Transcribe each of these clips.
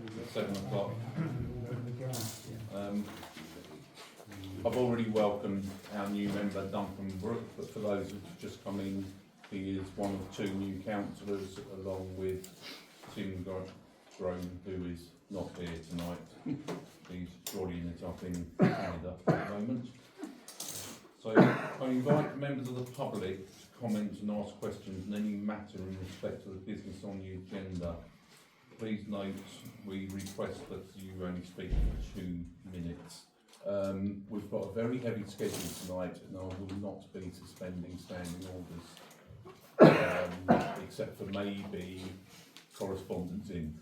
at 7 o'clock. I've already welcomed our new member Duncan Brook, but for those who've just come in, he is one of 2 new councillors, along with Tim Grone, who is not here tonight. He's jollying it up in Canada at the moment. So I invite members of the public to comment and ask questions on any matter in respect to the business on the agenda. Please note we request that you only speak for 2 minutes. We've got a very heavy schedule tonight, and I will not be suspending standing orders, except for maybe correspondence in.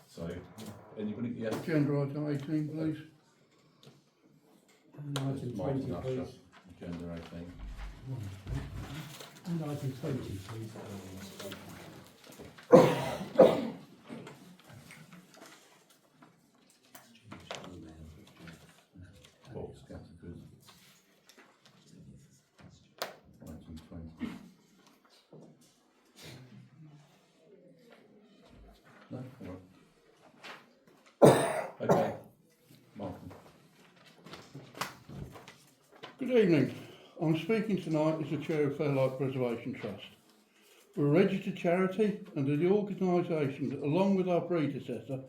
So, anybody? Yes. Agenda item 18, please. And item 20, please. Agenda 18. And item 20, please. Box categories. Item 20. No? All right. Okay. Martin. Good evening. I'm speaking tonight as the Chair of Fairlight Preservation Trust. We're a registered charity and are the organisation that, along with our predecessor,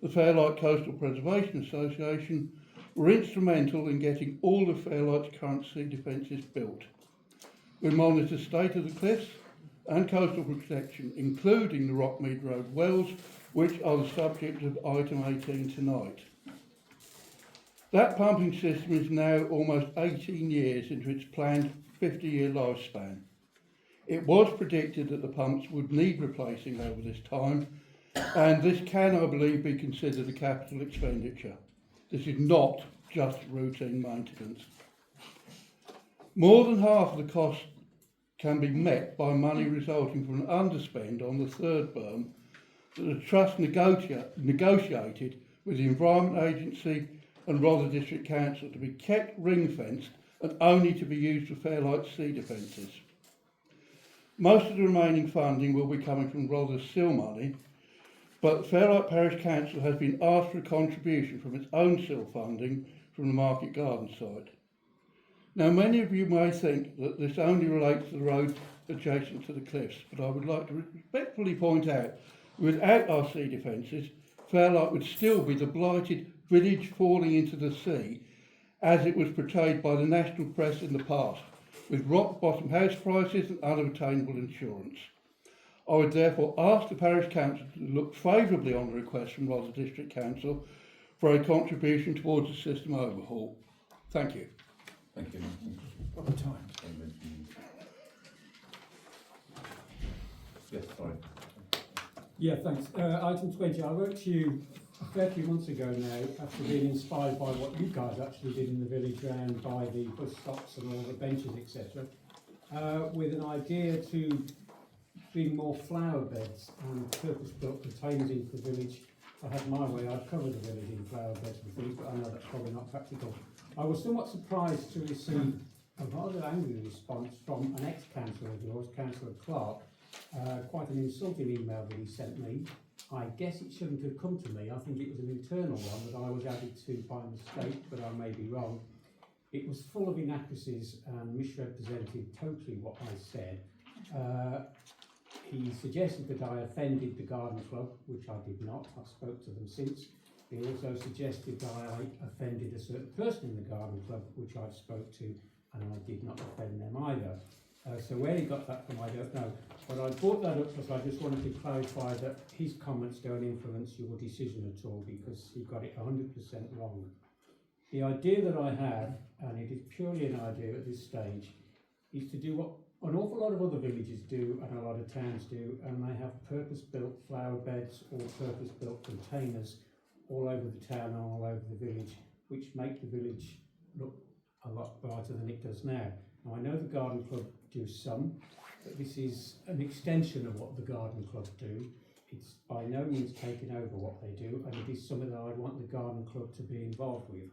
the Fairlight Coastal Preservation Association, were instrumental in getting all of Fairlight's current sea defences built. We monitor the state of the cliffs and coastal protection, including the Rockmead Road wells, which are the subject of item 18 tonight. That pumping system is now almost 18 years into its planned 50-year lifespan. It was predicted that the pumps would need replacing over this time, and this can, I believe, be considered a capital expenditure. This is not just routine maintenance. More than half of the cost can be met by money resulting from an underspend on the third berm that the Trust negotiated with the Environment Agency and Rother District Council to be kept ring-fenced and only to be used for Fairlight sea defences. Most of the remaining funding will be coming from Rother's seal money, but Fairlight Parish Council has been asked for a contribution from its own seal funding from the Market Garden site. Now, many of you may think that this only relates to the road adjacent to the cliffs, but I would like to respectfully point out, without our sea defences, Fairlight would still be the blighted village falling into the sea, as it was portrayed by the national press in the past, with rock-bottom house prices and unobtainable insurance. I would therefore ask the Parish Council to look favourably on the request from Rother District Council for a contribution towards the system overhaul. Thank you. Thank you. What the time? Yes, sorry. Yeah, thanks. Item 20, I wrote to you a fair few months ago now, after being inspired by what you guys actually did in the village round by the bus stops and all the benches, etc., with an idea to bring more flower beds and purpose-built containers into the village. If I had my way, I'd cover the village in flower beds and things, but I know that's probably not practical. I was somewhat surprised to receive a rather angry response from an ex-councillor of yours, Councillor Clark. Quite an insulting email that he sent me. I guess it shouldn't have come to me. I think it was an internal one that I was added to by mistake, but I may be wrong. It was full of inaccuracies and misrepresented totally what I said. He suggested that I offended the garden club, which I did not. I spoke to them since. He also suggested that I offended a certain person in the garden club, which I spoke to, and I did not offend them either. So where he got that from, I don't know. But I brought that up because I just wanted to clarify that his comments don't influence your decision at all, because he got it 100% wrong. The idea that I have, and it is purely an idea at this stage, is to do what an awful lot of other villages do and a lot of towns do, and they have purpose-built flower beds or purpose-built containers all over the town and all over the village, which make the village look a lot brighter than it does now. Now, I know the garden club do some, but this is an extension of what the garden club do. It's by no means taken over what they do, and it is something that I want the garden club to be involved with.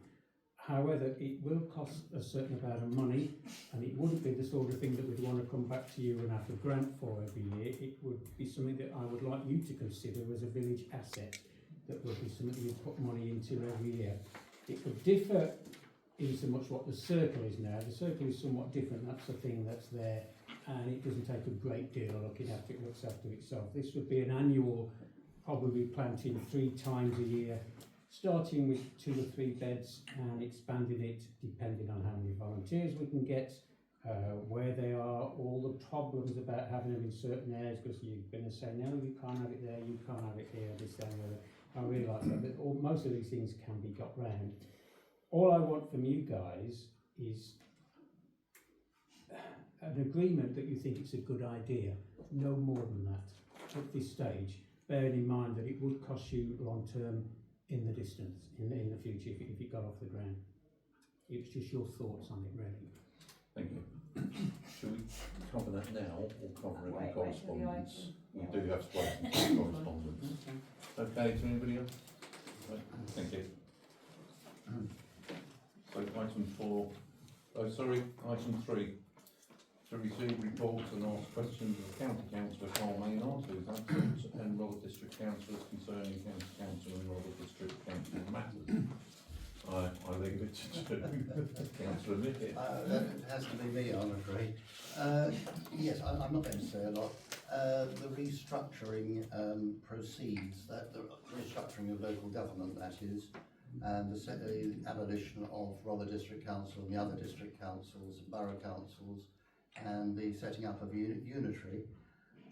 However, it will cost a certain amount of money, and it wouldn't be the sort of thing that we'd want to come back to you and have a grant for every year. It would be something that I would like you to consider as a village asset, that would be something you'd put money into every year. It would differ in so much what the circle is now. The circle is somewhat different, that's the thing that's there, and it doesn't take a great deal of looking after it, looks after itself. This would be an annual, probably planting 3 times a year, starting with 2 or 3 beds and expanding it depending on how many volunteers we can get, where they are, all the problems about having them in certain areas, because you're going to say, no, you can't have it there, you can't have it here, this, that, and the other. I realise that, but most of these things can be got round. All I want from you guys is an agreement that you think it's a good idea, no more than that at this stage, bearing in mind that it would cost you long term in the distance, in the future, if it got off the ground. It's just your thoughts on it, really. Thank you. Shall we cover that now or cover it in correspondence? We do have to wait until correspondence. Okay, to anybody else? Right. Thank you. So item 4, item 3. To receive reports and ask questions of County Councillor Carl Maynard, who is absent, and Rother District Councillors concerning County Council and Rother District Council matters. I leave it to Councillor Nickett. It has to be me, I'm afraid. Yes, I'm not going to say a lot. The restructuring proceeds, the restructuring of local government, that is, and the abolition of Rother District Council and the other district councils, borough councils, and the setting up of unitary.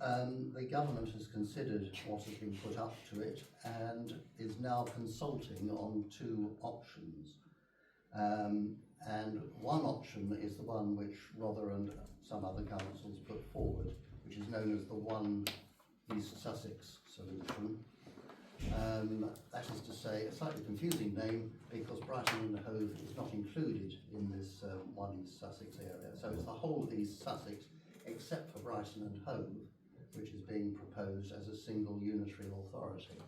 The government has considered what has been put up to it and is now consulting on 2 options. And one option is the one which Rother and some other councils put forward, which is known as the One East Sussex solution. That is to say, a slightly confusing name because Brighton and Hove is not included in this One East Sussex area. So it's the whole of East Sussex except for Brighton and Hove, which is being proposed as a single unitary authority.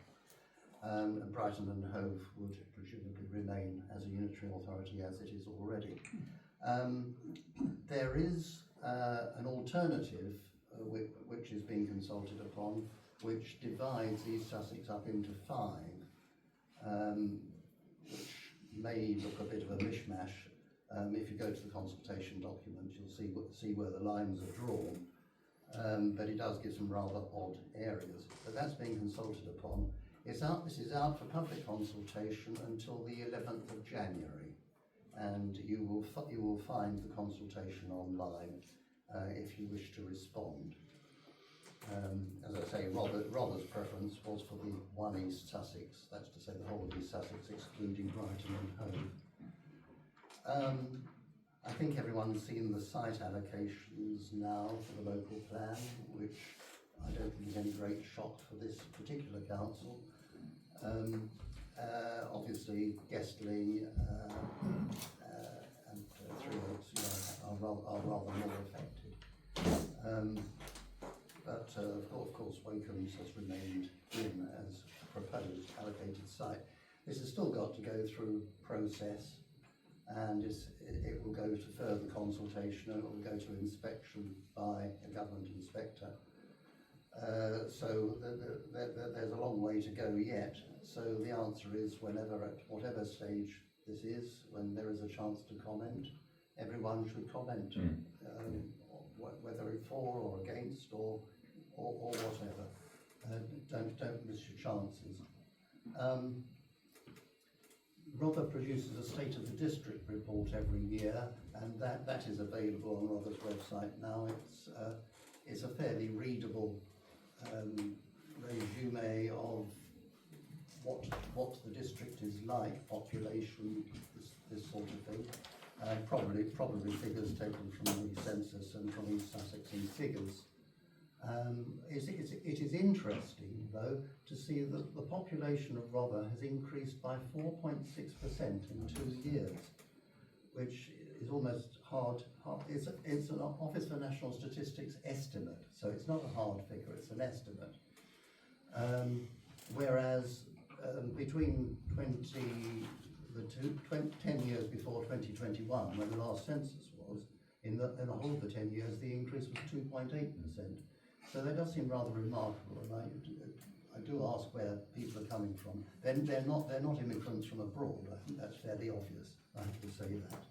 And Brighton and Hove would presumably remain as a unitary authority as it is already. There is an alternative which is being consulted upon, which divides East Sussex up into 5, which may look a bit of a mishmash. If you go to the consultation document, you'll see where the lines are drawn. But it does give some rather odd areas. But that's being consulted upon. This is out for public consultation until the 11th of January, and you will find the consultation online if you wish to respond. As I say, Rother's preference was for the One East Sussex, that's to say the whole of East Sussex, excluding Brighton and Hove. I think everyone's seen the site allocations now for the local plan, which I don't think is any great shock for this particular council. Obviously, Guestling and Three Oaks are rather more affected. But of course, Wakeham's has remained in as proposed allocated site. This has still got to go through process, and it will go to further consultation, and it will go to inspection by a government inspector. So there's a long way to go yet. So the answer is, at whatever stage this is, when there is a chance to comment, everyone should comment, whether it's for or against or whatever. Don't miss your chances. Rother produces a State of the District report every year, and that is available on Rother's website now. It's a fairly readable resume of what the district is like, population, this sort of thing. Probably figures taken from the census and from East Sussex in figures. It is interesting, though, to see that the population of Rother has increased by 4.6% in 2 years, which is almost hard. It's an Office for National Statistics estimate, so it's not a hard figure, it's an estimate. Whereas between the 10 years before 2021, when the last census was, in the whole of the 10 years, the increase was 2.8%. So that does seem rather remarkable, and I do ask where people are coming from. They're not immigrants from abroad. I think that's fairly obvious. I have to say that.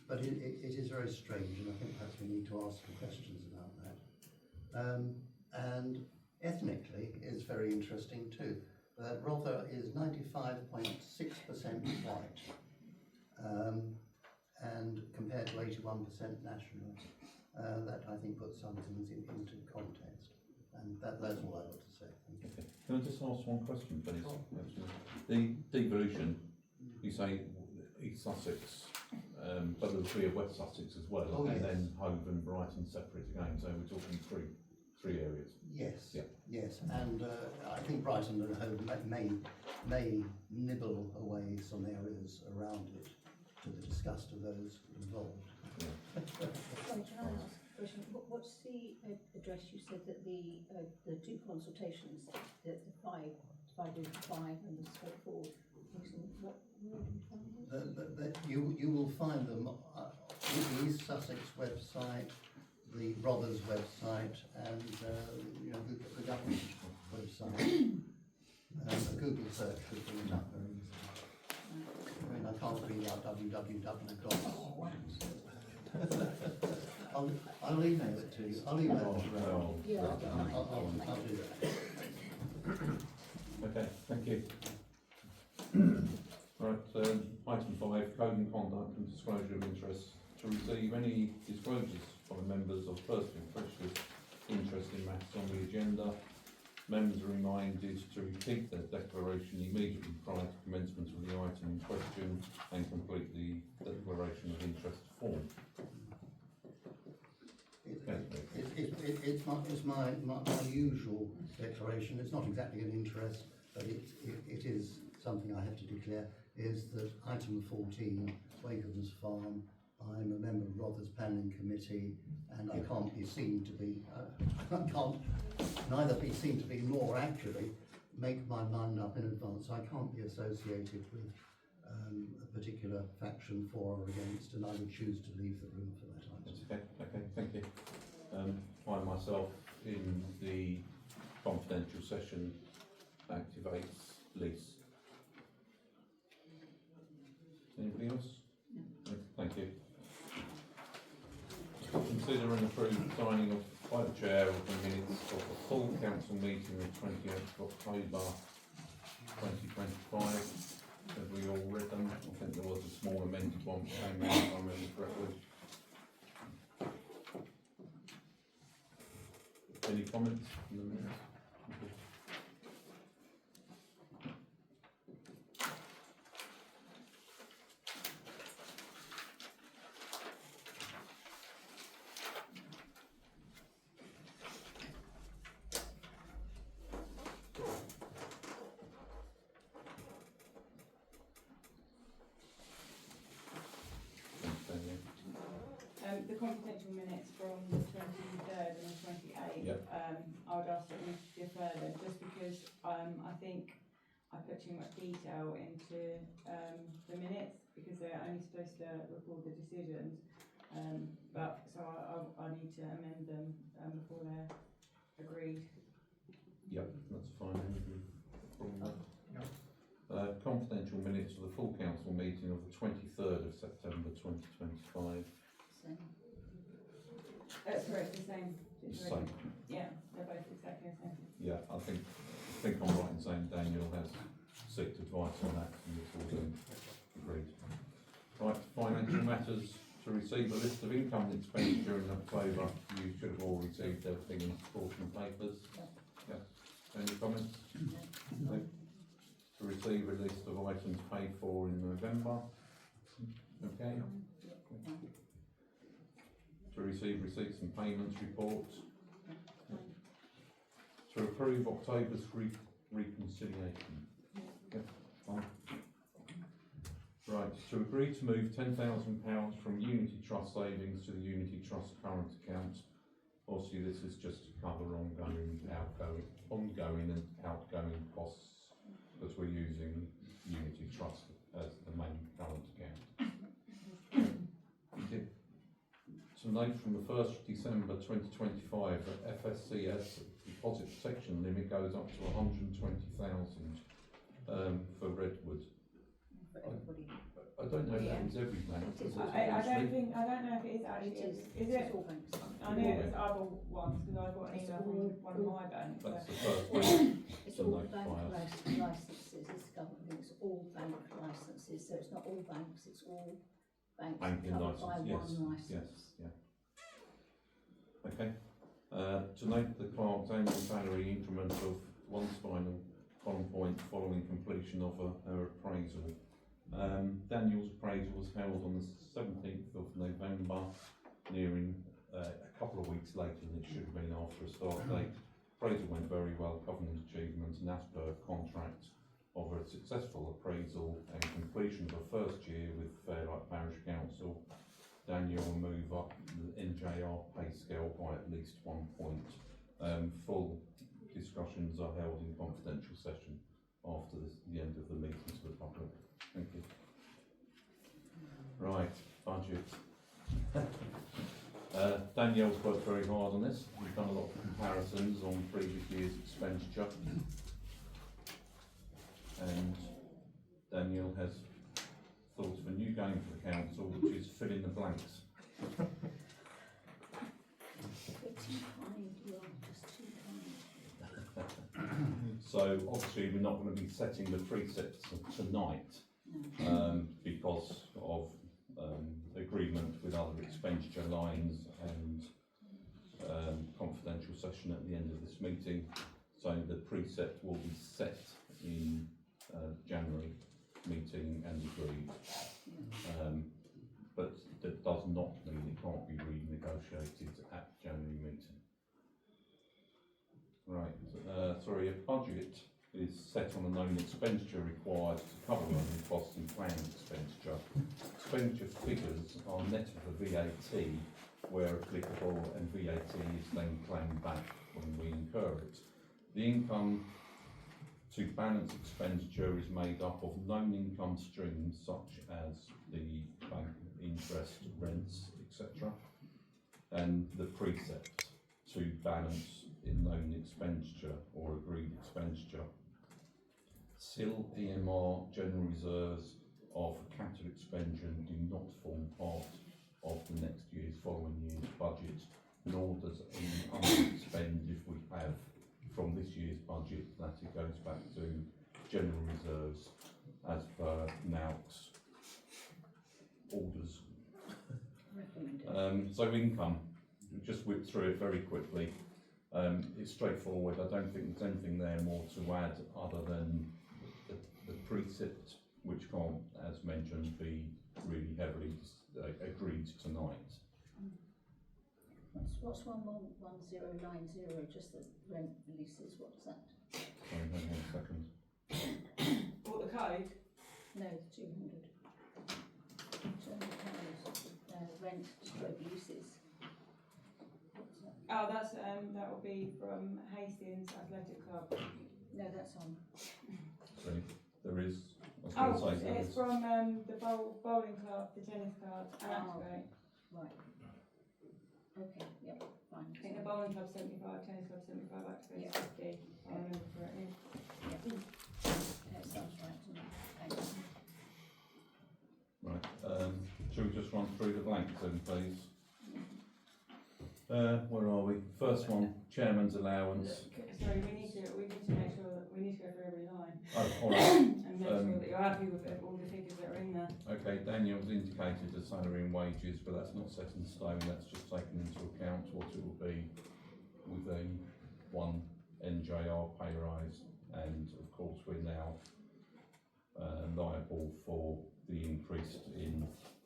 But it is very strange, and I think perhaps we need to ask some questions about that. And ethnically, it's very interesting too. Rother is 95.6% white, and compared to 81% national. That I think puts some things into context, and that's all I've got to say. Thank you. Okay. Can I just ask one question, please? Sure. The devolution, you say East Sussex, but there'll be a West Sussex as well, Oh, and yes. then Hove and Brighton separate again. So we're talking three areas. Yes, Yeah. yes, and I think Brighton and Hove may nibble away some areas around it to the disgust of those involved. Yeah. Sorry, can I ask a question? What's the address? You said that the two consultations, the five and the scope forward. What, where do you find those? You will find them on the East Sussex website, the Brothers website, and the government website. A Google search would bring it up very easily. I mean, I can't read out www. Oh, wow. I'll email it to you. I'll email it to you. Yeah, I'll do that. Okay, thank you. Right, item 5, code and conduct and disclosure of interest. To receive any disclosures from members of personal interest in matters on the agenda, members are reminded to repeat their declaration immediately prior to commencement of the item in question and complete the declaration of interest form. It's my usual declaration. It's not exactly an interest, but it is something I have to declare, is that item 14, Wakem's Farm, I'm a member of Rother's Planning Committee, and I can't be seen to be, I can't neither be seen to be nor actually make my mind up in advance. I can't be associated with a particular faction for or against, and I would choose to leave the room for that item. Okay, thank you. I myself, in the confidential session, activates lease. Anybody else? No. Thank you. Consider and approve signing of by the chair of the minutes of the full council meeting of 28th of October 2025. Have we all read them? I think there was a small amended one that came out, if I remember correctly. Any comments on the minutes? The confidential minutes from the 23rd and the 28th, Yep. I would ask that we defer them just because I think I put too much detail into the minutes because they're only supposed to record the decisions. But so I need to amend them before they're agreed. Yep, that's fine. Confidential minutes of the full council meeting of the 23rd of September 2025. Same. Sorry, it's the same. Same. Yeah, they're both exactly the same. Yeah, I think I'm right in saying Daniel has sought advice on that and it's all been agreed. Right, financial matters. To receive a list of income and expenditure in October, you should have all received everything in supporting papers. Yeah. Any comments? No. To receive a list of items paid for in November. Okay. To receive receipts and payments reports. To approve October's reconciliation. Yep. Fine. Right, to agree to move £10,000 from Unity Trust savings to the Unity Trust current account. Obviously, this is just to cover ongoing and outgoing costs that we're using Unity Trust as the main current account. To note from the 1st December 2025 that FSCS deposit protection limit goes up to 120,000 for Redwood. For everybody. I don't know if that Yeah. is every bank. It is. I don't know if it is actually. It is. Is It's it? all banks. I know it's other ones because I got an email from one of my banks. That's So. the first bank. It's to all notify bank us. licenses, it's government, it's all bank licenses, so it's not all banks, it's all banks Banking covered by licence, yes, one licence. yes, yeah. Okay, to note the clerk's annual salary increment of one spinal column point following completion of her appraisal. Daniel's appraisal was held on the 17th of November, nearing a couple of weeks later than it should have been after a start date. Appraisal went very well, covering achievement and as per contract of a successful appraisal and completion of a first year with Fairlight Parish Council. Daniel will move up the NJR pay scale by at least 1 point. Full discussions are held in confidential session after the end of the meeting to the public. Thank you. Right, budget. Danielle's worked very hard on this. We've done a lot of comparisons on previous year's expenditure. And Danielle has thought of a new game for the council, which is fill in the blanks. You're too kind, you are just too kind. So obviously we're not going to be setting the precepts tonight because of agreement with other expenditure lines and confidential session at the end of this meeting. So the precept will be set in January meeting and agreed. But that does not mean it can't be renegotiated at January meeting. Right, sorry, a budget is set on a known expenditure required to cover running costs and planned expenditure. Expenditure figures are net of the VAT where applicable, and VAT is then claimed back when we incur it. The income to balance expenditure is made up of known income streams such as the bank interest, rents, etc. and the precept to balance in known expenditure or agreed expenditure. SIL, EMR, general reserves of capital expenditure do not form part of the next year's following year's budget, nor does any underspend if we have from this year's budget that it goes back to general reserves as per NAUC's orders. So income, just whip through it very quickly. It's straightforward. I don't think there's anything there more to add other than the precept, which can't, as mentioned, be really heavily agreed tonight. What's 11090, just the rent leases, what's that? Sorry, hang on a second. What, the code? No, the 200. Rent stroke leases. What's that? Oh, that's that will be from Hastings Athletic Club. No, that's on. Sorry, there is. I was going to say there It's is. from the bowling club, the tennis club, and Activate. Right. Okay, yep, fine. I think the bowling club 75, tennis club 75, Activate 50. I remember correctly. That sounds right to me. Thanks. Right. Shall we just run through the blanks then, please? Where are we? First one, chairman's allowance. Sorry, we need to make sure that we need to go through every line Oh, all right. and make sure that you're happy with all the figures that are in there. Okay, Daniel's indicated the salary and wages, but that's not set in stone. That's just taken into account what it will be with a one NJR pay rise, and of course we're now liable for the increase in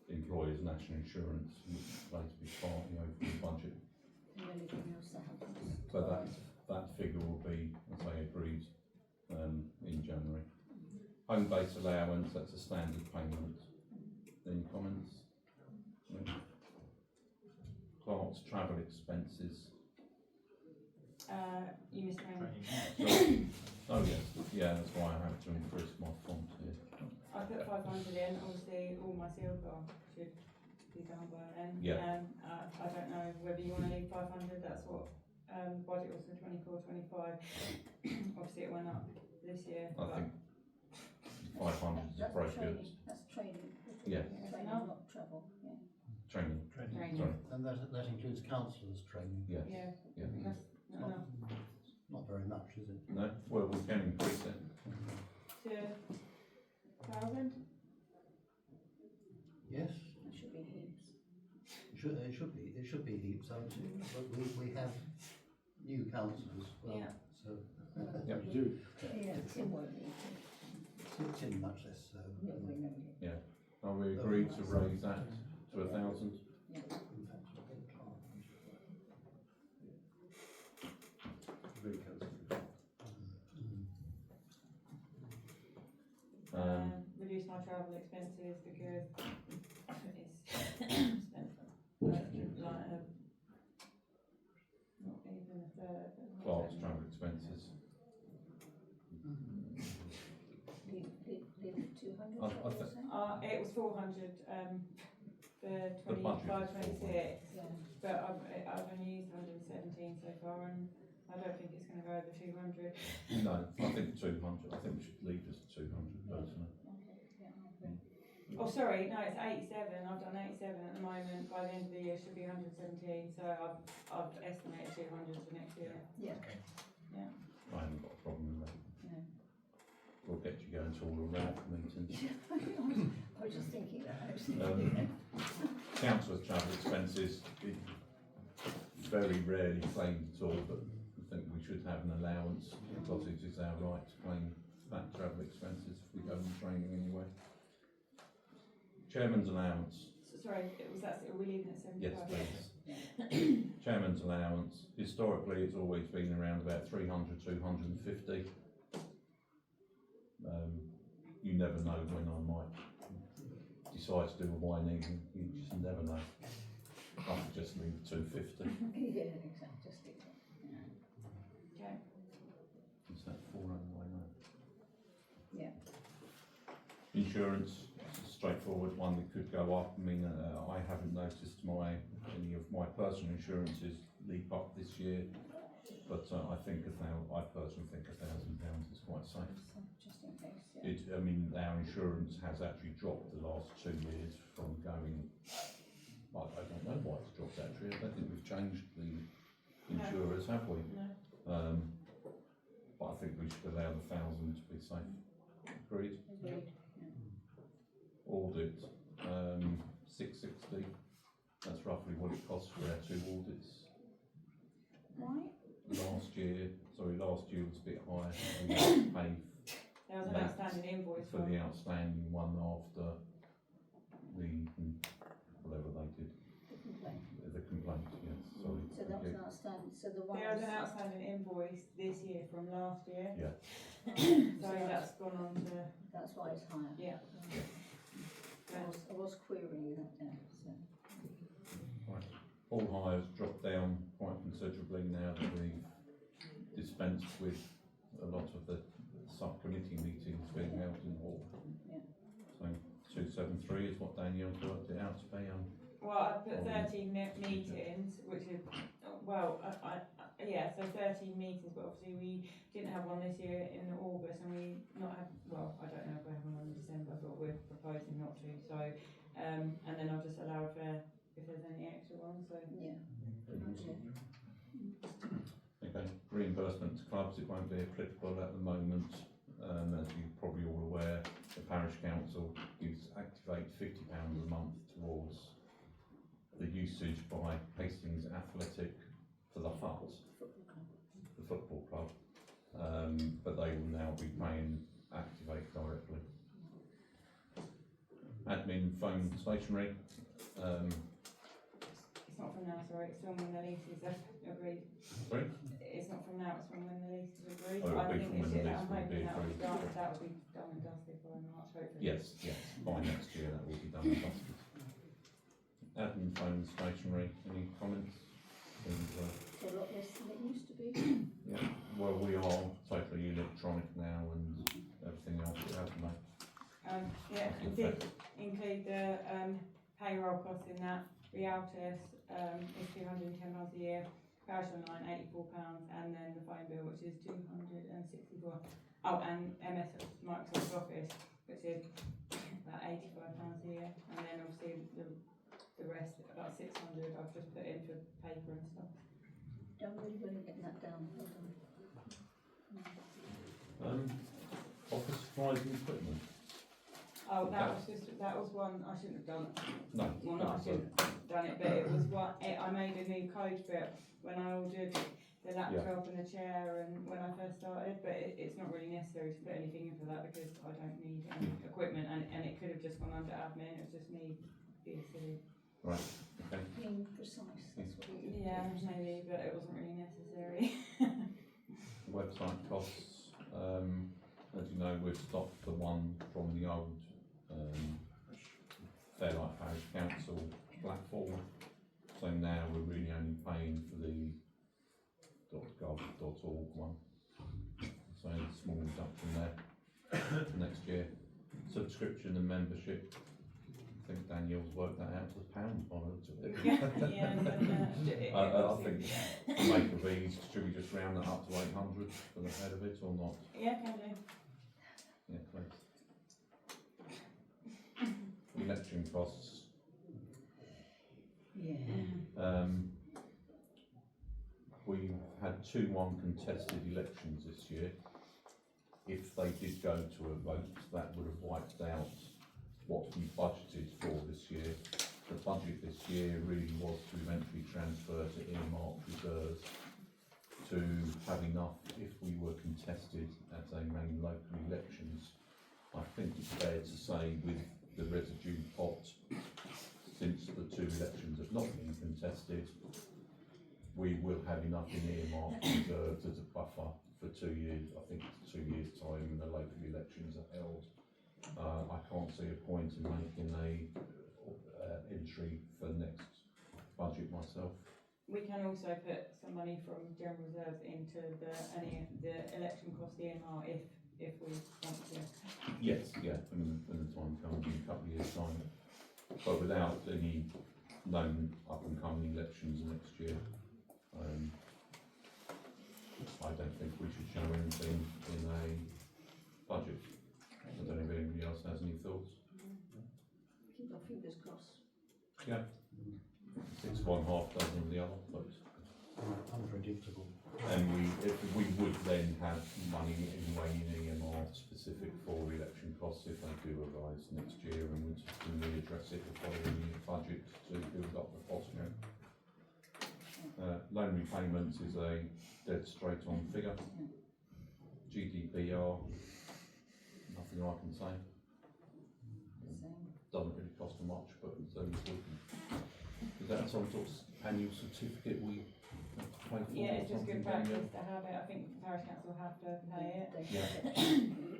employers' national insurance, which is going to be partly over the budget. And anything else that happens? So that figure will be, as I agreed, in January. Home base allowance, that's a standard payment. Any comments? No. Clerk's travel expenses. You missed training. Sorry. Oh yes, yeah, that's why I have to increase my font here. put 500 in, obviously all my silver should be done by then. Yeah. I don't know whether you want to leave 500, that's what budget was for 24-25. Obviously it went up this year. I think 500 is That's appropriate. training, that's training. Yeah. Training, not travel, yeah. Training. Training. Sorry. And that includes councillors' training. Yeah. Yeah, Yeah. that's not enough. Not very much, is it? No. Well, we can increase it. To 1,000? Yes, That should be heaps. it should be heaps, but we have new councillors, well, Yeah. so. Yep. We do. Yeah, Tim won't need to. Tim much less so. No, we know it. Are we agreed to raise that to 1,000? Yeah. In fact, I'll get a card. Reduce my travel expenses because it's spent not even a third. Clerk's travel expenses. Leave it 200, I is that what you're think- saying? It was 400 for The budget was 25-26, Yeah. but I've only used 117 so far, and I don't think it's going to go over 200. No, I think 200. I think we should leave this at 200 personally. Okay, yeah, I agree. Oh, sorry, no, it's 87. I've done 87 at the moment. By the end of the year, it should be 117. So I've estimated 200 for next year. Yeah, I haven't got a problem with that. no. We'll get you going to all the RAF meetings. I was just thinking that, actually. Councillors' travel expenses, it very rarely claimed at all, but I think we should have an allowance because it is our right to claim back travel expenses if we go on training anyway. Chairman's allowance, Sorry, are we leaving at 75? yes please. Chairman's allowance, historically it's always been around about 300, 250. You never know when I might decide to do a wine evening, you just never know. I could just leave 250. Yeah, exactly, just do that. Yeah. Okay. Is that 409? Yeah. Insurance, it's a straightforward one that could go up. I mean, I haven't noticed any of my personal insurances leap up this year, but I personally think £1,000 is quite safe. So, just in case, yeah. I mean, our insurance has actually dropped the last 2 years from going. I don't know why it's dropped actually. I don't think we've changed the insurers, have we? No. But I think we should allow the 1,000 to be safe. Agreed. Agreed. Audit, 660. That's roughly what it costs for our 2 audits. Why? Last year was a bit higher. We had to pay There was an outstanding invoice for the outstanding one after whatever they did. The complaint, yes, sorry. So that was outstanding, so the one. There was an outstanding invoice this year from last year. Yeah. So that's gone on to, That's why it's higher. yeah. I was querying that there, so. All hires dropped down quite considerably now that we've dispensed with a lot of the subcommittee meetings being held in hall. Yeah. So 273 is what Danielle's worked it out to be. Well, I put 13 meetings, which is, well, so 13 meetings, but obviously we didn't have one this year in August, and we not have, well, I don't know if we have one in December, but we're proposing not to, so, and then I'll just allow if there's any extra ones, so. Yeah. Okay, reimbursement to clubs, it won't be applicable at the moment. As you're probably all aware, the parish council activates £50 a month towards the usage by Hastings Athletic for the hut, the football club, but they will now be paying Activate directly. Admin, phone, stationery. It's not from now, sorry, it's from when the lease is agreed. Sorry? It's not from now, it's from when the lease is agreed. Oh, it'll I be think from when it's the just, lease I'm will be hoping that will be agreed. done, that will be done and dusted by March, hopefully. Yes, by next year that will be done and dusted. Admin, phone, stationery, any comments? It's a lot less than it used to be. Yeah, well, we are totally electronic now and everything else we have to make. Yeah, include the payroll costs in that. Realtus is £210 a year, Parish Online £84, and then the phone bill, which is £264. Oh, and Microsoft Office, which is about £85 a year, and then obviously the rest, about 600, I've just put in for paper and stuff. Done really well in getting that down. Well done. Office supplies and equipment. Oh, that was one I shouldn't have done. No. Well, not I shouldn't have done it, but it was one. I made a new code for it when I ordered the laptop and the chair, and when I first started. But it's not really necessary to put anything in for that because I don't need any equipment, and it could have just gone under admin. It was just me being silly. Right. Okay. Being precise, that's what it is. Yeah, maybe, but it wasn't really necessary. Website costs. As you know, we've stopped the one from the old Fairlight Parish Council platform. So now we're really only paying for the .gov.org one. So a small reduction there for next year. Subscription and membership. I think Danielle's worked that out to pounds by the looks of it. I think to make of these, should we just round that up to 800 for the head of it or not? Yeah, can do. Yeah, please. Election costs. Yeah. We've had 2 uncontested elections this year. If they did go to a vote, that would have wiped out what we budgeted for this year. The budget this year really was to eventually transfer to earmarked reserves to have enough if we were contested at a main local elections. I think it's fair to say with the residue pot, since the 2 elections have not been contested, we will have enough in earmarked reserves as a buffer for 2 years. I think it's 2 years' time when the local elections are held. I can't see a point in making a entry for next budget myself. We can also put some money from general reserves into the election cost EMR if we want to. Yes, yeah, when the time comes in a couple of years' time. But without any known up and coming elections next year, I don't think we should show anything in a budget. I don't know if anybody else has any thoughts. Keep our fingers crossed. Yeah. 6 1 half dozen of the other, but Unpredictable. and we would then have money anyway in EMR specific for election costs if they do arise next year, and would readdress it the following year budget to build up the pot again. Loan repayments is a dead straight on figure. GDPR, nothing I can say. Doesn't really cost much, but it's only important. Is that some sort of annual certificate we have to pay for? Yeah, it's or just good something, practice to have it. I think the parish council have to pay it. Data Yeah.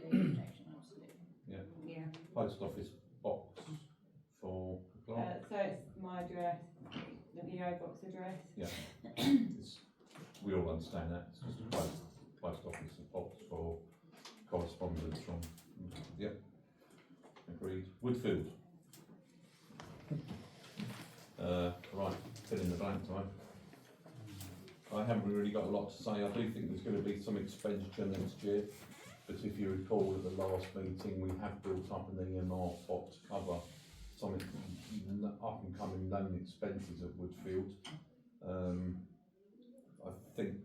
protection, absolutely. Yeah. Yeah. Post office box for the clerk. So it's my address, the PO box address. We all understand that. It's just a post office box for correspondence from. Yep. Agreed. Woodfield. Right, fill in the blank time. I haven't really got a lot to say. I do think there's going to be some expenditure next year, but if you recall at the last meeting, we have built up an EMR pot to cover some up and coming known expenses at Woodfield. I think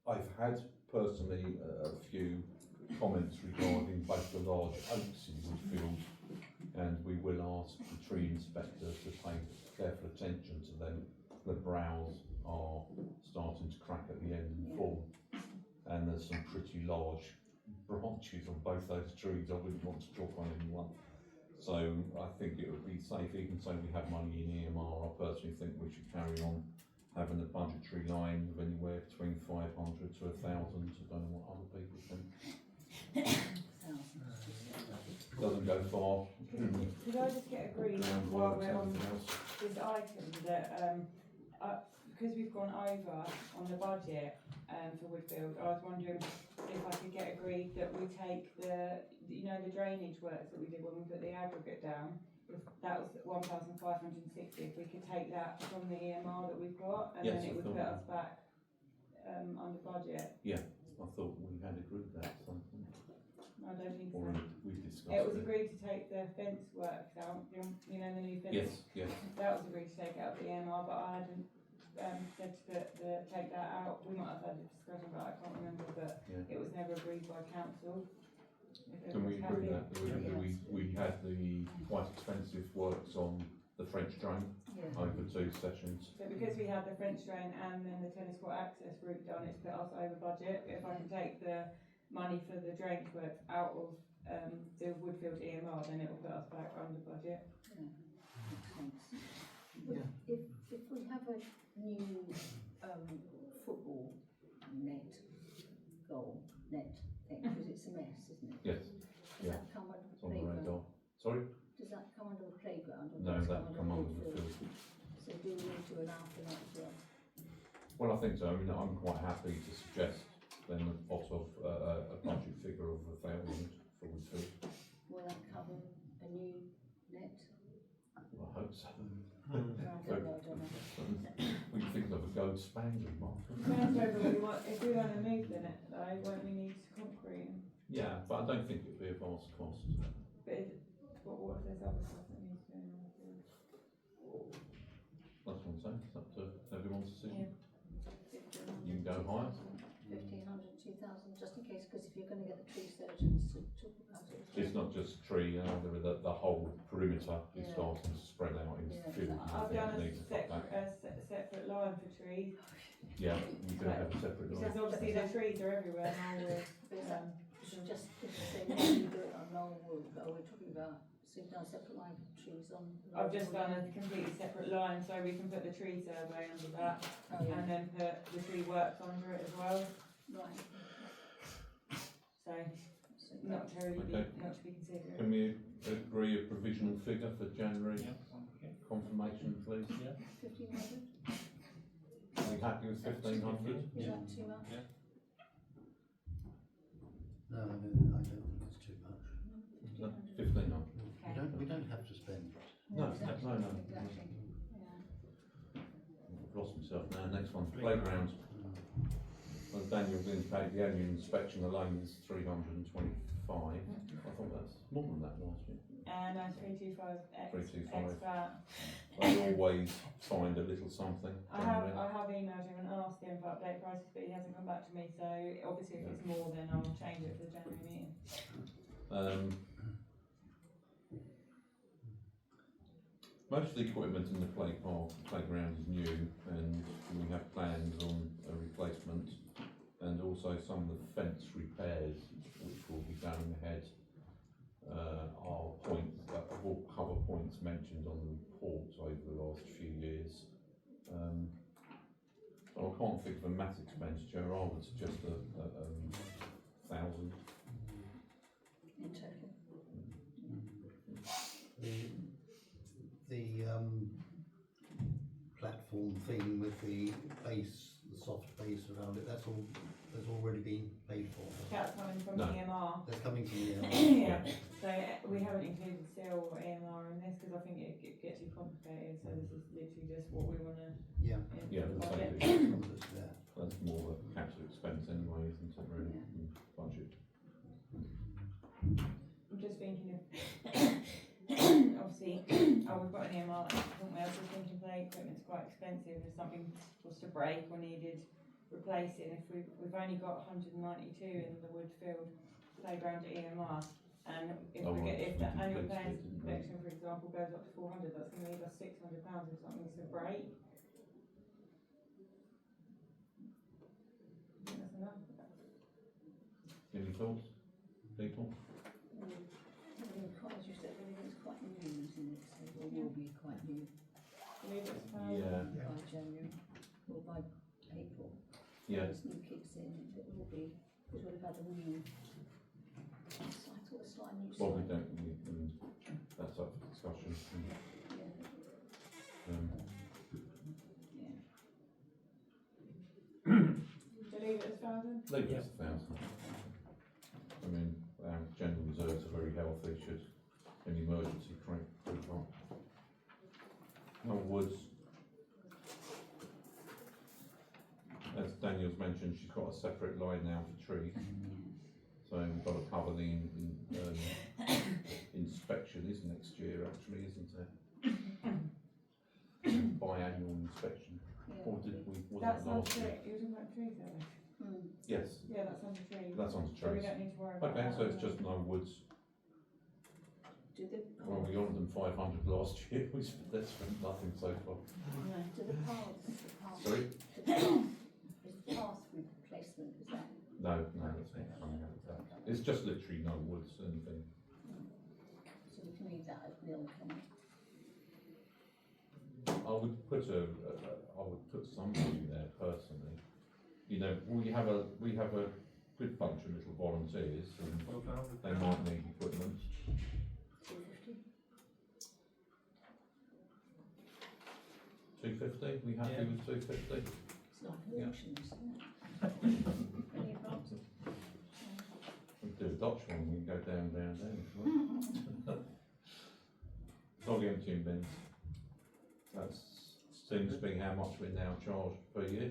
I've had personally a few comments regarding both the large oaks in Woodfield, and we will ask the tree inspector to pay careful attention to them. The browse are starting to crack at the end and fall, and there's some pretty large branches on both those trees. I wouldn't want to drop on anyone. So I think it would be safe, even though we have money in EMR, I personally think we should carry on having a budgetary line of anywhere between 500 to 1,000. I don't know what other people think. Doesn't go far. Could I just get agreement while we're on this item that because we've gone over on the budget, for Woodfield. I was wondering if I could get agreed that we take the drainage works that we did when we put the aggregate down. If that was 1,560, if we could take that from the EMR that we've got, and Yes, then it I would thought- put us back under budget. I thought we had agreed that at some point. I don't think Or so. we discussed It was agreed to take the fence works out, the new fence. Yes, yes. That was agreed to take out of the EMR, but I hadn't said to take that out. We might have had a discussion about it, I can't remember, but Yeah. it was never agreed by council. If Can we everyone's agree happy. that we had the quite expensive works on the French drain Yeah. over 2 sessions? So because we had the French drain and then the tennis court access route done, it's put us over budget. If I can take the money for the drainage works out of the Woodfield EMR, then it will put us back under budget. Yeah, makes sense. But if we have a new football net thing, because it's a mess, isn't it? Yes, Does yeah. that come under It's the on the playground? radar. Sorry? Does that come under the playground? Or No, does it that come under the Woodfield? field. So do we need to allow for that as well? Well, I think so. I mean, I'm quite happy to suggest then a pot of a budget figure of 1,000 for Woodfield. Will that cover a new net? Well, I hope so. I don't know. We think of a gold spangly mark. Depends whether we want, if we want to move the net though, won't we need concrete? Yeah, but I don't think it'd be a vast cost. But what if there's other stuff that needs doing on the field? That's what I'm saying. It's up to everyone's decision. Yeah. You can go higher. 1,500, 2,000, just in case, because if you're going to get the tree surgeons to talk about it. It's not just tree, the whole perimeter is Yeah. starting to spread out into Yeah. the field. I've and done it needs a to cut back. separate line for trees, Yeah, you can have a separate because line. obviously the trees are everywhere now with, It's just, if you say, no, you do it on Noel Wood, but we're talking about, so you've done a separate line for trees on. I've just done a completely separate line, so we can put the tree survey under that, Oh, yeah, and then put the tree works under it as well, right. so So not terribly Okay. deep, not to be considered. Can we agree a provisional figure for January confirmation, please? 1,500, Are we happy with 1,500? is that too much? No, I don't think it's too much. 1,500? 1,500. We don't have to spend. No, exactly, no. Exactly, yeah. I've lost myself now. Next one, playground. Well, Daniel's indicated the annual inspection alone is 325. I thought that's more than that last year. And 325 325. X that. They always find a little something. I have generally. emailed him and asked him for update prices, but he hasn't come back to me, so obviously if it's more then I'll change it for the January meeting. Most of the equipment in the playground is new, and we have plans on a replacement, and also some of the fence repairs which will be going ahead are all cover points mentioned on the reports over the last few years. So I can't think of a mass expenditure. I would suggest 1,000. In total. The platform thing with the base, the soft base around it, that's already been paid for. That's coming from No. EMR. That's coming from the Yeah, so we haven't included seal or EMR in this because I think it gets too complicated, so this is literally just what we want to Yeah. Yeah, in the that's budget. okay. Yeah. That's more a capital expense anyway, isn't it, really, than budget? I'm just thinking of, obviously, we've got an EMR, haven't we? I was just thinking play equipment's quite expensive. If something was to break or needed replacing, if we've only got 192 in the Woodfield playground EMR, and if Oh, we right, get, if we the depleted annual it, plans didn't we? collection, for example, goes up to 400, that's going to leave us £600 if something's to break. I think that's enough. Any thoughts, people? As you said, everything's quite new, isn't it? So it will be quite new Leave it as Yeah, by January or by April. yeah. This new kicks in, it will be, because we'll have had a new, I thought it was like a new Well, we site. don't, that's up for discussion. Yeah, Um, yeah. So leave it 1,000? Leave it as 1,000. I mean, our general reserves are very healthy, should an emergency creep up. No woods. As Daniel's mentioned, she's got a separate line now for trees. So we've got to cover the inspection is next year actually, isn't it? Biannual inspection. Or did we, was That's it on last tree, year? you were talking about trees, are Yes, Yeah, that's on the trees. that's on the So we trees. don't need to worry about Okay, that. so it's just no woods. Do the Well, we offered them 500 last year, we spent, that's spent nothing so far. do the paths, Sorry? the path, is the path replacement, is that? No, that's not coming out of that. It's just literally no woods, anything. So we can leave that as nil, can we? I would put I would put somebody there personally. You know, we have a good bunch of little volunteers, and they might need equipment. 250? 250. We happy with 250? It's like Yeah. auctions, isn't it? Any advances? We do a Dutch one. We can go down. If you want. Dog emptying bins. That seems to be how much we're now charged per year.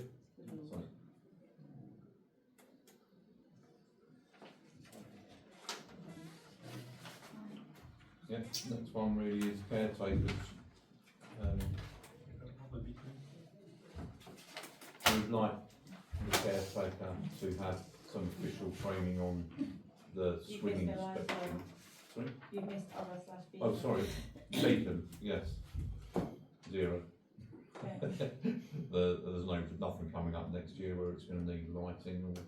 So, yeah, next one really is caretakers. We'd like the caretaker to have some official training on the You've swing missed the line, inspection. Sorry? You've missed other slash B. Oh, sorry, beacon, yes. 0. Okay. There's nothing coming up next year where it's going to need lighting, or,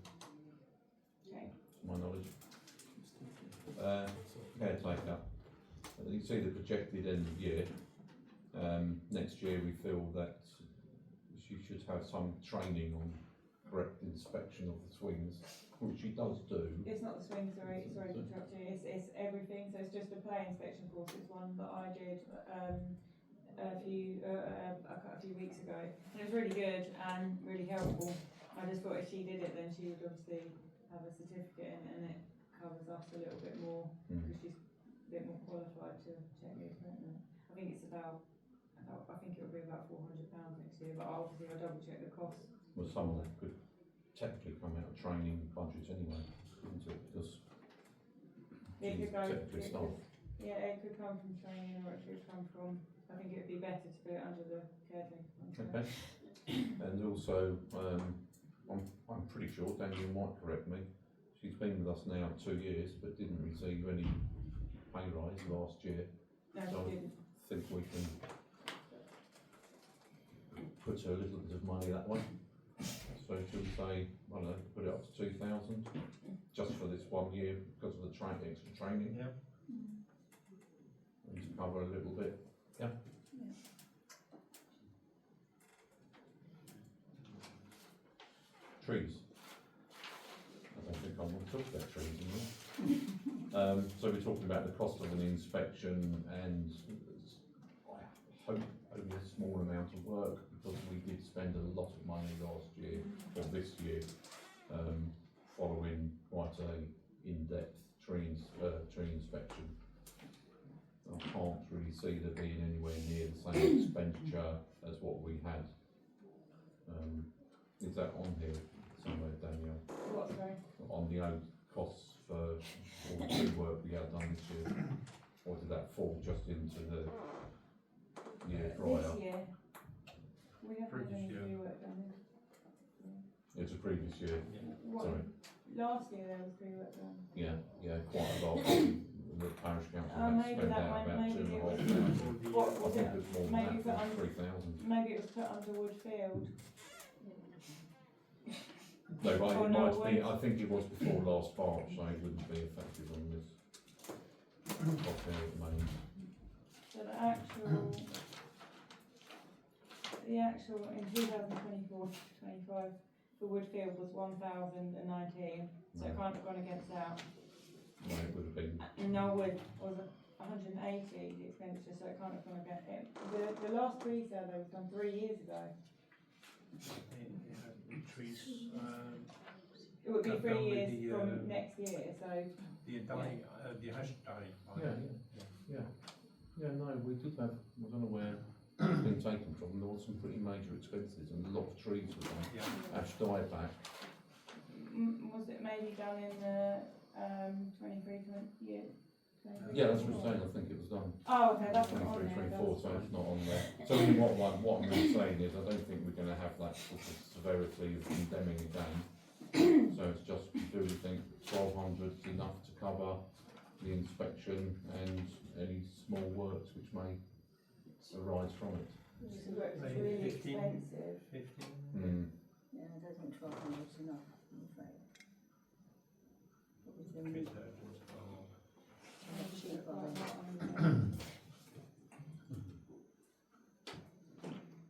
Okay. to my knowledge. Caretaker. You see the projected end of year. Next year we feel that she should have some training on correct inspection of the swings, which she does do. It's not the swing, sorry to interrupt you, it's everything, so it's just a play inspection course, it's one that I did a few weeks ago, and it was really good and really helpful. I just thought if she did it, then she would obviously have a certificate and it covers us a little bit more, because she's a bit more qualified to check the equipment. I think it's I think it'll be about £400 next year, but obviously I'll double check the cost. Well, some of that could technically come out of training budget anyway, couldn't it? Because It she's could go, technically staff. it could come from training, or it could come from, I think it would be better to put it under the caretaker. Okay. And also, I'm pretty sure, Daniel might correct me, she's been with us now 2 years, but didn't receive any pay rise last year. No, So she didn't. I think we can put her a little bit of money that way. So should we say, I don't know, put it up to 2,000, just for this 1 year because of the extra training? Yeah. And to cover a little bit, yeah. Trees. I don't think I want to talk about trees anymore. So we're talking about the cost of an inspection, and I hope only a small amount of work, because we did spend a lot of money last year, or this year, following quite a in-depth tree inspection. I can't really see there being anywhere near the same expenditure as what we had. Is that on here somewhere, Danielle? What, sorry? On the old costs for all the tree work we had done this year? Or did that fall just into the year prior? This year, we haven't had any Previous year. tree work done this. It's a previous year, What, sorry. last year there was tree work done. Yeah, quite a lot. The parish council had to Maybe spend that out might- about maybe it was- 2,500. What I was think it? it was more Maybe than that, for 3,000. Maybe it was put under Woodfield. No, but Oh, it no, might be, wait. I think it was before last March, so it wouldn't be effective on this. Top there at the moment. So the actual in 2024-25 for Woodfield was 1,019, so it can't have gone against that. No, it would have been, And Norwood was 180 the expenditure, so it can't have gone against it. The last tree survey was done 3 years ago. Trees, It would be That's 3 only years the, from next year, so the dying, the hash dying. Yeah, no, we did have, I don't know where it's been taken from, there was some pretty major expenses and a lot of trees were done. Yeah. Ash dieback, was it maybe done in the 23 year? yeah, that's what I'm saying, I think it was done. Oh, okay, that's not on 23, there. 24, so it's not on there. So what I'm really saying is, I don't think we're going to have that sort of severity of condemning again. So it's just, do we think 1,200 is enough to cover the inspection and any small works which may arise from it? It's really Maybe 15. expensive. Hmm. Yeah, I don't think 1,200 is enough, I'm afraid. What was the Tree need? surgeons, well, Cheap, are they?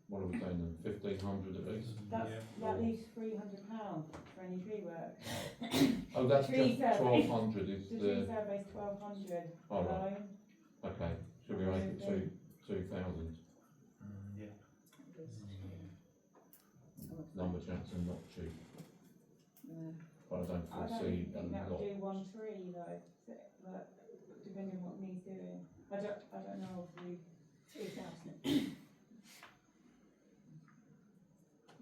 What are we saying then, 1,500 at least? That's, Yeah. that leaves £300 for any tree work. Oh, that's Tree just survey. 1,200 is The the, tree survey's 1,200 oh right, alone. okay, should we make it 2,000? yeah. Lumberjacks are not cheap, No. but I don't I don't foresee think that a would lot. do one tree though, but depending on what needs doing. I don't know if we 3,000.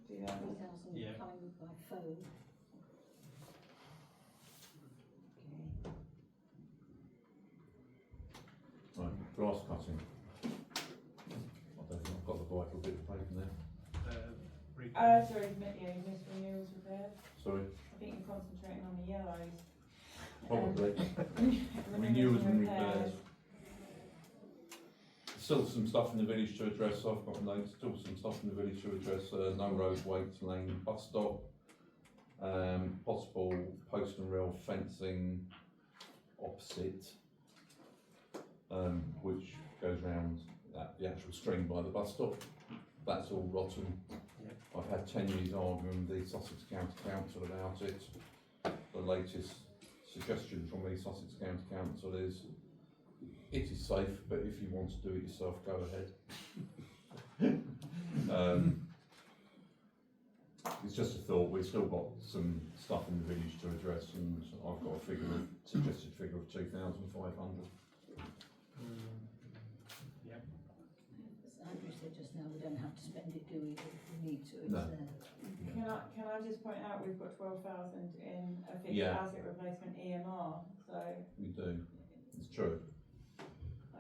do that. 3,000 Yeah. coming by phone. Right, grass cutting. I don't think I've got the vital bit of paper there. Sorry, yeah, you missed renewals repairs. Sorry, I think you're concentrating on the yellows. probably. Renewals Renewals and and repairs. Still some stuff in the village to address, I've got notes, still some stuff in the village to address, no road weights, lane, bus stop, possible post and rail fencing opposite, which goes round the actual string by the bus stop. That's all rotten. Yeah. I've had 10 years arguing with the Sussex County Council about it. The latest suggestion from the Sussex County Council is it is safe, but if you want to do it yourself, go ahead. It's just a thought. We've still got some stuff in the village to address, and I've got a suggested figure of 2,500. Yeah. As Andrew said just now, we don't have to spend it, do we? If we need to, it's No. there. Can I just point out we've got 12,000 in a fixed Yeah. asset replacement EMR, so We do. It's true. I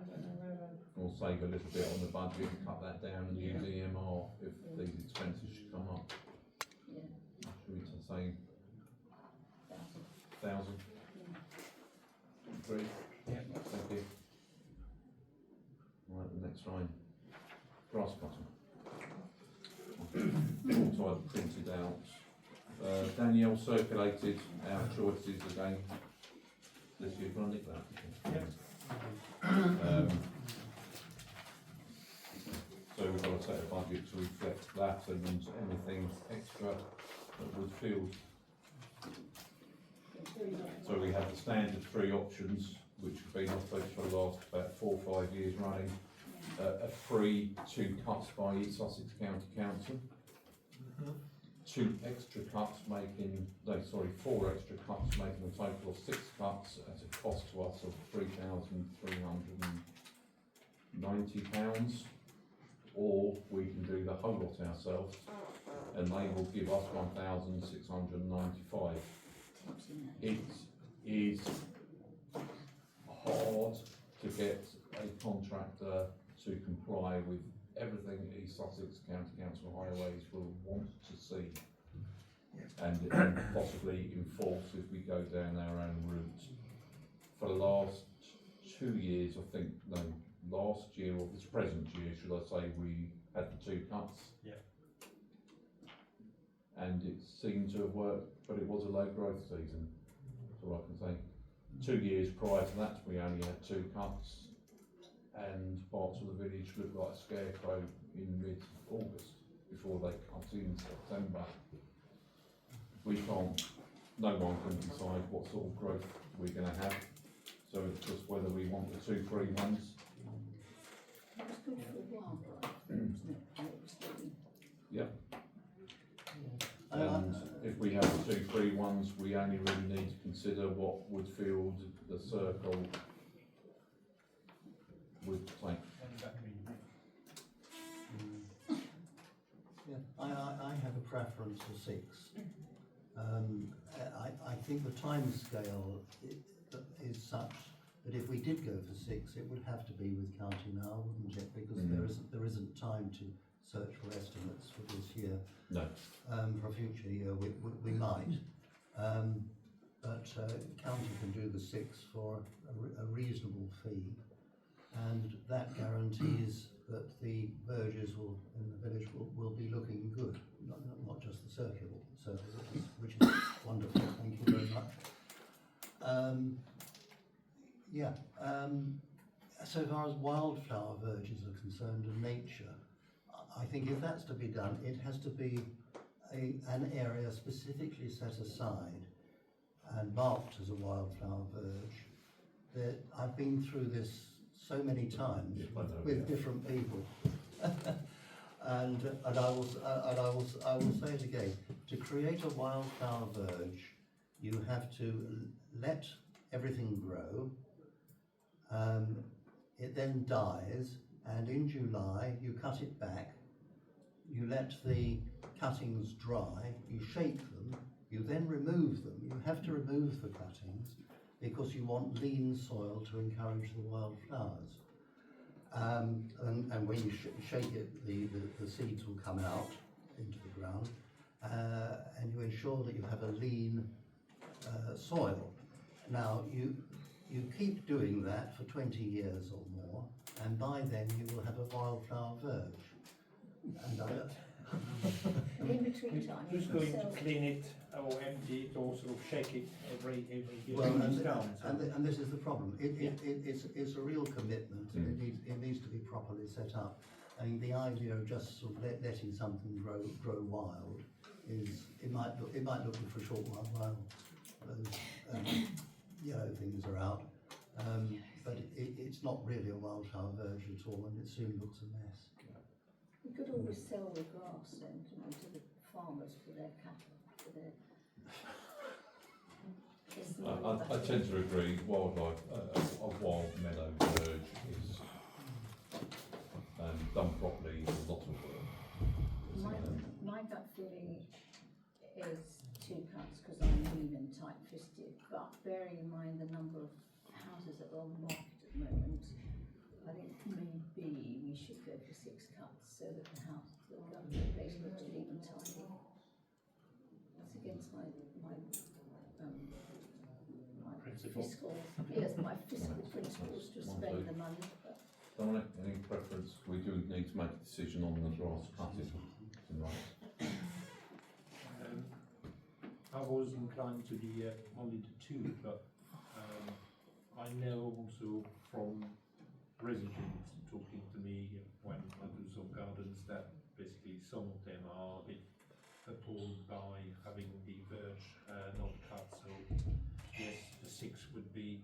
don't know whether. We'll save a little bit on the budget and cut that down and use EMR if these expenses should come up. Yeah, Should we say 1,000. 1,000? Agreed? Yeah. Thank you. Right, the next line. Grass cutting. Also I've printed out. Danielle circulated our choices again this year. Can I nick that? So we've got to set a budget to reflect that and anything extra that would feel. So we have the standard 3 options which have been offered for the last about 4 or 5 years running. A free 2 cuts by East Sussex County Council. 2 extra cuts making, no sorry, 4 extra cuts making a total of 6 cuts at a cost to us of £3,390, or we can do the whole lot ourselves and they will give us 1,695. What's in that? It is hard to get a contractor to comply with everything East Sussex County Council Highways will want to see and possibly enforce if we go down our own route. For the last 2 years, I think, no, last year or this present year, should I say, we had the 2 cuts. Yeah. And it seemed to have worked, but it was a low growth season, that's all I can say. 2 years prior to that, we only had 2 cuts, and parts of the village looked like a scarecrow in mid-August before they cut in September. We can't, no one can decide what sort of growth we're going to have, so it's just whether we want the 2 free ones. It was good for a while, wasn't it? It was good. And if we have the 2-3 ones, we only really need to consider what Woodfield, the Circle would take. Yeah, I have a preference for 6. I think the time scale is such that if we did go for 6, it would have to be with County now, wouldn't it? Because there isn't time to search for estimates for this year. No. For a future year, we might. But County can do the 6 for a reasonable fee, and that guarantees that the verges in the village will be looking good, not just the circle, which is wonderful. Thank you very much. So far as wildflower verges are concerned and nature, I think if that's to be done, it has to be an area specifically set aside and marked as a wildflower verge. I've been through this so many times with different people, and I will say it again. To create a wildflower verge, you have to let everything grow. It then dies, and in July you cut it back. You let the cuttings dry. You shake them. You then remove them. You have to remove the cuttings because you want lean soil to encourage the wildflowers. And when you shake it, the seeds will come out into the ground, and you ensure that you have a lean soil. Now you keep doing that for 20 years or more, and by then you will have a wildflower verge. And In between time, Who's you going to sell- clean it or empty it or sort of shake it every year? well, It's down, so- and this is the problem. It's a real commitment, and it needs to be properly set up. I mean, the idea of just sort of letting something grow wild is it might look good for a short while those yellow things are out, but it's not really a wildflower verge at all, and it soon looks a mess. You could always sell the grass then to the farmers for their cattle, for their. It's the money I back tend in. to agree, wildlife, a wild meadow verge is, done properly, is a lot of work. My gut feeling is 2 cuts because I'm lean and tight-fisted, but bearing in mind the number of houses that are on the market at the moment, I think maybe we should go for 6 cuts so that the house, the place looks neat and tidy. That's against my fiscal, yes, my fiscal principles to spend the money. But Dominic, any preference? We do need to make a decision on the grass cutting tonight. I was inclined to be only the 2, but I know also from residents talking to me when I do some gardens that basically some of them are a bit appalled by having the verge not cut. So yes, the 6 would be.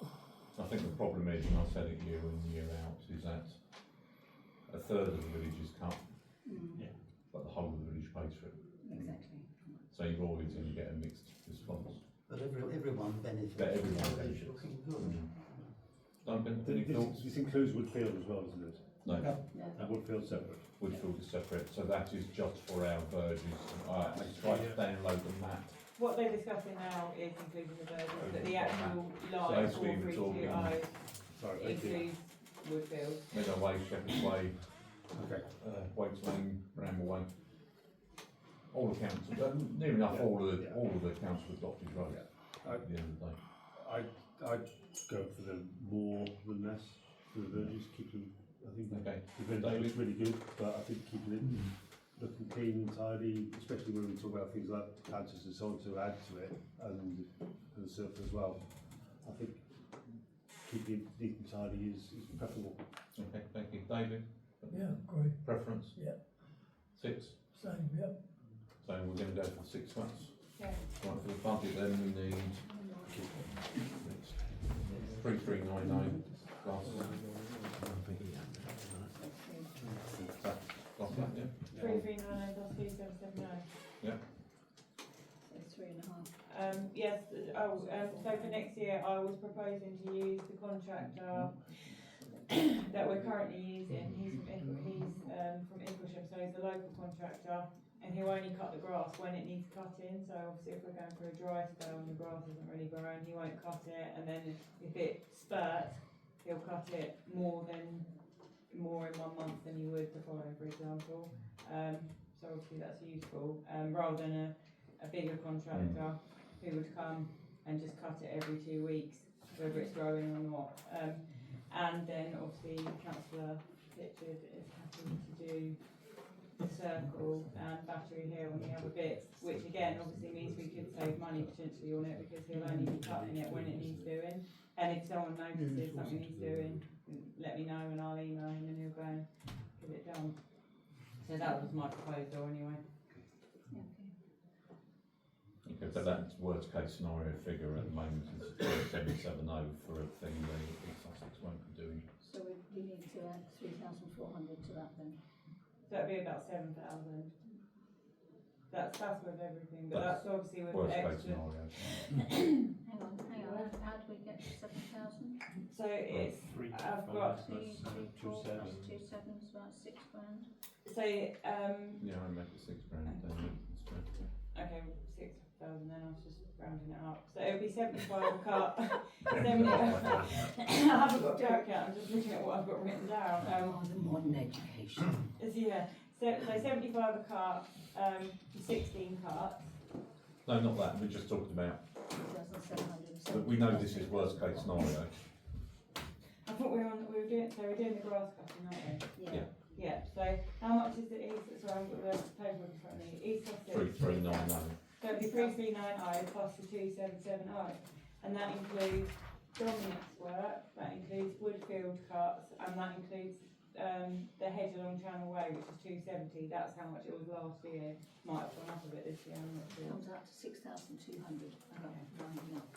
I think the problem is, and I've said it year in, year out, is that a third of the village is cut, Yeah. but the whole of the village pays for it. exactly. So you're always going to get a mixed response. But everyone benefits. But everyone from the benefits. village looking good. Duncan, any thoughts? This includes Woodfield as well, doesn't it? No, And Woodfield separate. Woodfield is separate, so that is just for our verges. I tried to download the map. What they're discussing now is including the verges, but the actual So line as we were 4320 Sorry, thank you. includes Woodfield. Meadow Way, Shepherd's Way, Okay. Waits Lane, Bramble Way. All the council, near enough all of the council adopted roads at the end of the day. I'd go for them more than less for the verges, keep them, I think Okay. the village looks really good, but I think keeping it looking clean and tidy, especially when we talk about things like planters and so on to add to it, and the surface as well. I think keeping it neat and tidy is preferable. Okay, thank you. David? Yeah, great. Preference? Yeah. 6? Same, yeah. So we're going to go for 6 months. Yeah. Right, for the budget then we need 3399 plus. Plus that, yeah? 3399 plus 2779. Yeah. Yes, so for next year, I was proposing to use the contractor that we're currently using. He's from Icklesham, so he's the local contractor, and he'll only cut the grass when it needs cutting. So obviously, if we're going for a dry spell and the grass isn't really grown, he won't cut it. And then if it spurts, he'll cut it more in 1 month than he would the following, for example. So obviously that's useful, rather than a bigger contractor who would come and just cut it every 2 weeks, whether it's growing or not. And then obviously Councillor Richard is happy to do the circle and Battery Hill and the other bits, which again obviously means we could save money potentially on it, because he'll only be cutting it when it needs doing. And if someone notices something needs doing, let me know and I'll email him and he'll go and get it done. So that was my proposal anyway. Okay, but that's worst case scenario figure at the moment is 770 for a thing that East Sussex won't be doing. So we need to add 3,400 to that then. So it'd be about 7,000. That's with everything, but that's obviously with Worst case extra. scenario. Hang on, how do we get to 7,000? So it's, I've got, 3, 4 plus 2 sevens, about £6 grand. so, Yeah, I make it £6 grand, don't it? okay, 6,000 then, I was just rounding it up. So it'll be 75 a cut. 70, I haven't got a joke yet, I'm just looking at what I've got written down. Modern education. Yeah, so 75 a cut, 16 cuts. No, not that, we're just talking about, 2,770. but we know this is worst case scenario. I thought we were doing the grass cutting, aren't we? Yeah. Yeah, so how much is it East, sorry, I've got the paper in front of me, East Sussex? 3390. So it'd be 3390 plus the 2770, and that includes Dominic's work, that includes Woodfield cuts, and that includes the hedge along Channel Way, which is 270. That's how much it was last year. Might have gone up a bit this year, I'm not sure. Comes out to 6,200, rounding up.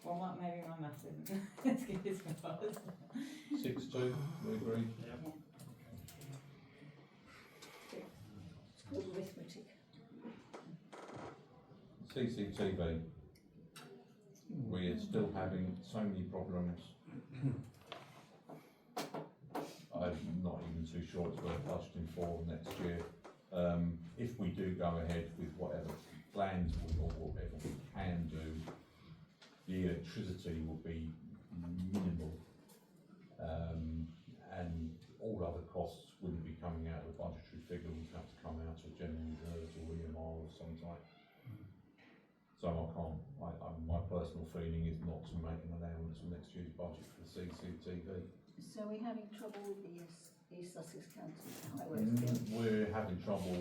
Well, maybe my maths isn't as good as yours. 6-2, we agree? It's called arithmetic. CCTV. We're still having so many problems. I'm not even too sure it's worth budgeting for next year. If we do go ahead with whatever plans or whatever we can do, the electricity will be minimal, and all other costs wouldn't be coming out of the budgetary figure, would have to come out of general reserves or EMR of some type. So I can't, my personal feeling is not to make an allowance for next year's budget for CCTV. So we're having trouble with the East Sussex Council highways. We're having trouble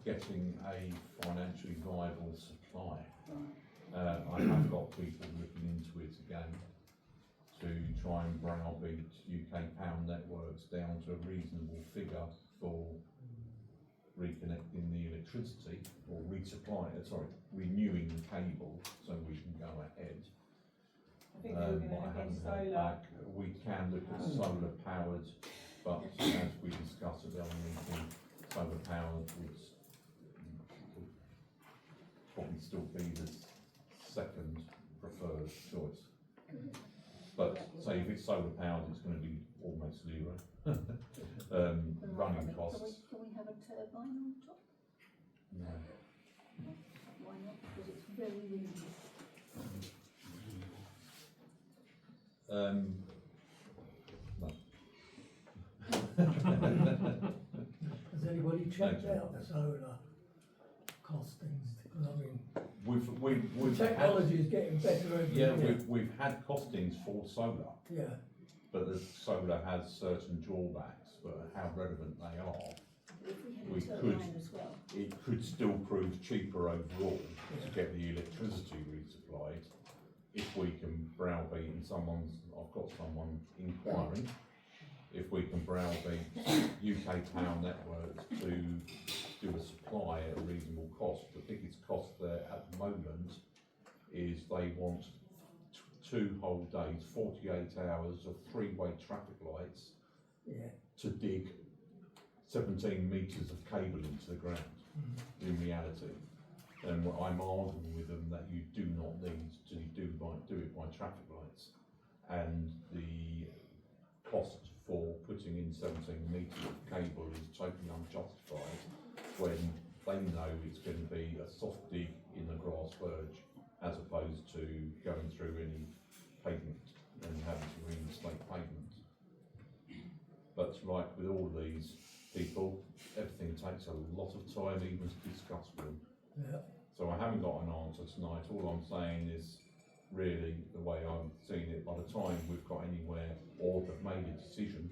getting a financially viable supply. I have got people looking into it again to try and browbeat UK pound networks down to a reasonable figure for reconnecting the electricity or renewing the cable so we can go ahead. I think they were going to I look haven't at heard solar. back. We can look at solar powered, but as we discussed at the other meeting, solar powered would probably still be the second preferred choice. But say if it's solar powered, it's going to be almost zero. Running costs. Can we have a turbine on top? No. Why not? Because it's very windy. No. Has anybody checked Thank you. out the solar costings? Because I mean, We've technology is getting better every yeah, year. we've had costings for solar, Yeah, but the solar has certain drawbacks, but how relevant they are, If we We had a could. turbine as well. it could still prove cheaper overall to get the electricity resupplied if we can browbeat, and I've got someone inquiring, if we can browbeat UK power networks to do a supply at a reasonable cost. The biggest cost there at the moment is they want 2 whole days, 48 hours of 3-way traffic lights yeah. to dig 17 metres of cable into the ground, in reality. And I'm arguing with them that you do not need to do it by traffic lights, and the cost for putting in 17 metres of cable is totally unjustified when they know it's going to be a soft dig in the grass verge as opposed to going through any pavement and having to reinstate pavement. But like with all these people, everything takes a lot of time even to discuss with them. Yeah. So I haven't got an answer tonight. All I'm saying is, really, the way I'm seeing it, by the time we've got anywhere or they've made a decision,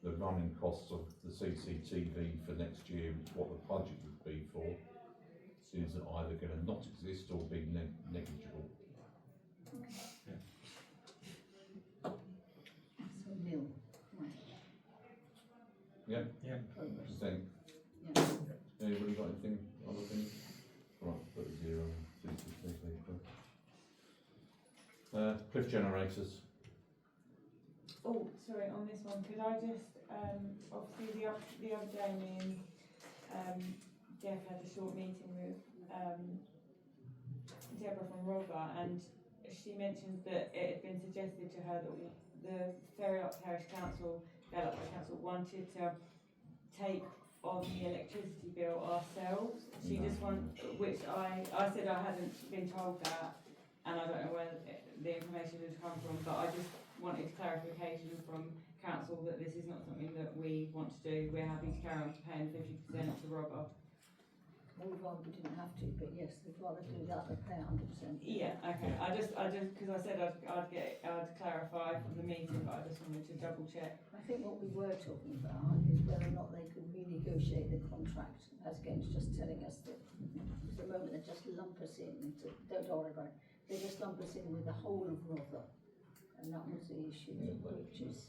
the running costs of the CCTV for next year, what the budget would be for, is either going to not exist or be negligible. So nil, right, Yeah, progress. think. Yeah. Anybody got anything other thing? Right, put a 0 on CCTV. Cliff generators. Oh, sorry, on this one, could I just, obviously the other day me and Jeff had a short meeting with Deborah from Rother, and she mentioned that it had been suggested to her that the Fairlight Parish Council wanted to take on the electricity bill ourselves. She just which I said I hadn't been told that, and I don't know where the information had come from, but I just wanted clarification from council that this is not something that we want to do. We're happy to carry on paying 50% to Robber. Well, we'd rather we didn't have to, but yes, we'd rather do that than pay 100%. Yeah, okay. I just because I said I'd clarify from the meeting, but I just wanted to double check. I think what we were talking about is whether or not they could renegotiate the contract as against just telling us that at the moment they just lump us in into, don't worry about it, they just lump us in with the whole of Rother, and that was the issue, which is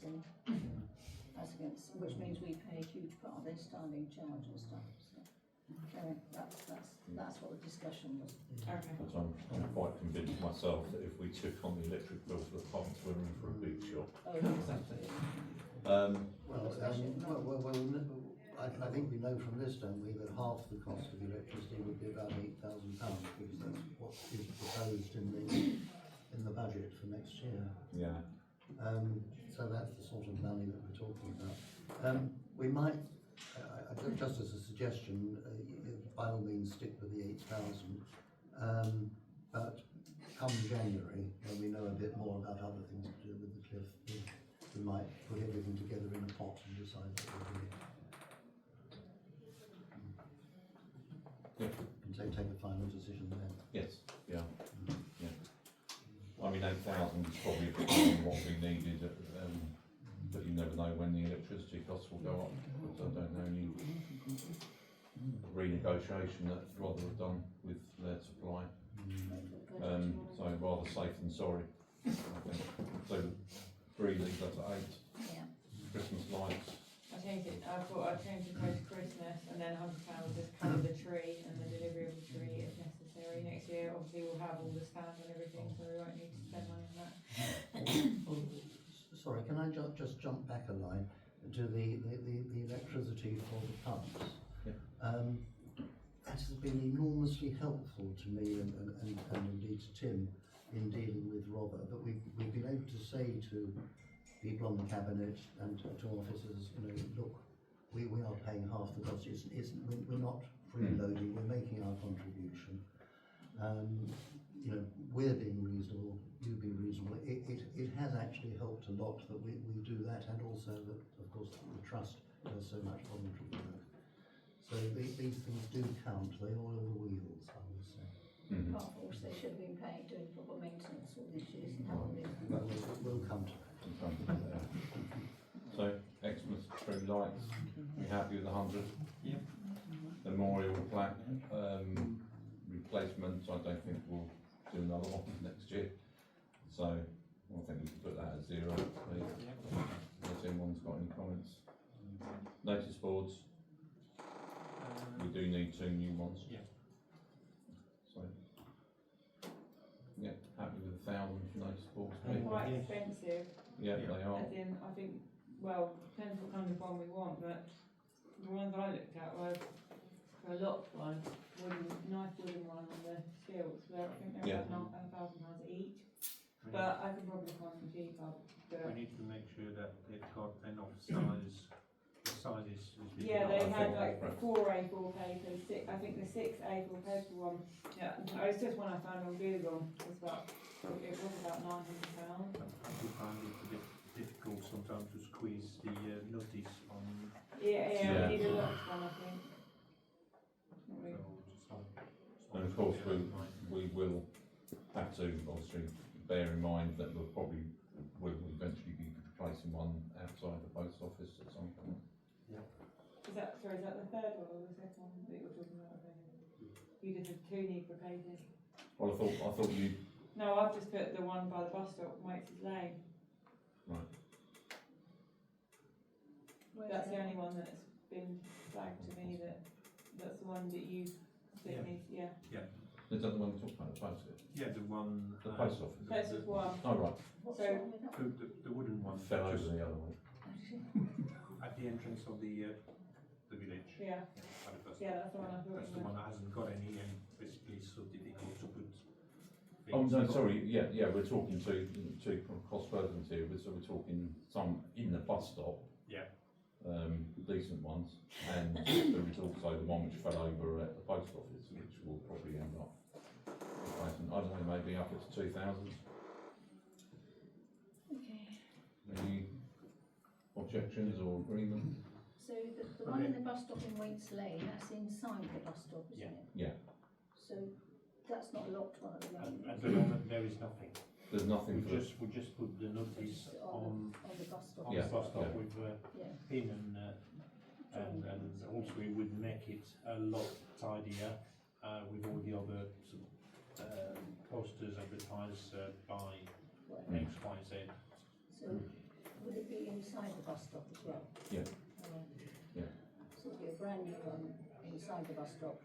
as against, which means we pay a huge part of their standing charge and stuff. So that's what the discussion was. Okay. But I'm quite convinced myself that if we took on the electric bill for the pumps, we're in for a big shock. Oh, exactly. I think we know from this, don't we, that half the cost of electricity would be about £8,000, because that's what is proposed in the budget for next year. Yeah. So that's the sort of money that we're talking about. We might, just as a suggestion, by all means stick with the 8,000, but come January, when we know a bit more about other things to do with the cliff, we might put everything together in a pot and decide what we're doing. And take a final decision then. Yes. Yeah. Yeah. I mean, 8,000 is probably a bit more than what we needed, but you never know when the electricity costs will go up. So I don't know any renegotiation that Rother have done with their supply. So rather safe than sorry, I think. So 3 leaves us at 8. Yeah. Christmas lights. I thought I'd change the code to Christmas, and then £100 will just cover the tree and the delivery of the tree if necessary. Next year, obviously, we'll have all the stands and everything, so we won't need to spend money on that. Sorry, can I just jump back a line to the electricity for the pumps? Yeah. That has been enormously helpful to me and indeed to Tim in dealing with Robert. But we've been able to say to people on the cabinet and to officers, you know, look, we are paying half the cost. We're not freeloading. We're making our contribution. You know, we're being reasonable, you be reasonable. It has actually helped a lot that we do that, and also that, of course, the trust does so much voluntary work. So these things do count. They oil the wheels, I would say. Part of which they should have been paying, doing proper maintenance all these years and haven't been. But we'll come to that. So Xmas tree lights, we happy with 100? Yeah. Memorial plaque replacement, I don't think we'll do another one next year. So I think we can put that at 0. Unless anyone's got any comments. Notice boards, we do need 2 new ones. Yeah. So yeah, happy with 1,000 for notice boards. They're quite expensive. Yeah, they are. As in, I think, well, depends what kind of one we want, but the ones I looked at were for a locked one, nice wooden one on the stilts, where I think they're Yeah. about £1,000 each. But I could probably find them cheaper. But We need to make sure that they've got enough size. The size is yeah, I they think had like that's- 4 A4 papers. I think the 6 A4 paper one. Yeah, it's just one I found on Google. It was about £900. I do find it a bit difficult sometimes to squeeze the notice on. Yeah, Yeah. we need a locked one, I think. Not really. And of course, we will have to obviously bear in mind that we'll probably will eventually be placing one outside the post office at some point. Is that the third one or the second one that you're talking about? You did the 2 need for papers. Well, I thought you No, I've just put the one by the bus stop, Waits' Lane. right. Where's That's the that? only one that's been flagged to me that's the one that you Yeah. needs, yeah. Is that the one we talked about, the post office? Yeah, the one. The post office. That's just one. Oh right, What's So- wrong with that one? The wooden one. fell over just the other way. at the entrance of the village. Yeah, By the bus yeah, stop. that's the one I thought. That's the one that hasn't got any and basically so difficult to put. Oh things no, on. sorry. Yeah. We're talking two cross persons here. So we're talking some in the bus stop. Yeah. Decent ones, and there is also the one which fell over at the post office, which will probably end up replacing. I don't know, maybe up to 2,000. Okay. Any objections or agreement? So the one in the bus stop in Waits Lane, that's inside the bus stop, isn't Yeah. it? Yeah. So that's not a locked one at the moment. At the moment, there is nothing. There's nothing for We just put the notice Just on the bus stop. the Yeah, bus stop yeah. with Yeah. pin and also it would make it a lot tidier with all the other sort of, posters advertised by Well, X, Y, Z. so would it be inside the bus stop as well? Yeah. Yeah. So it'd be a brand new one inside the bus stop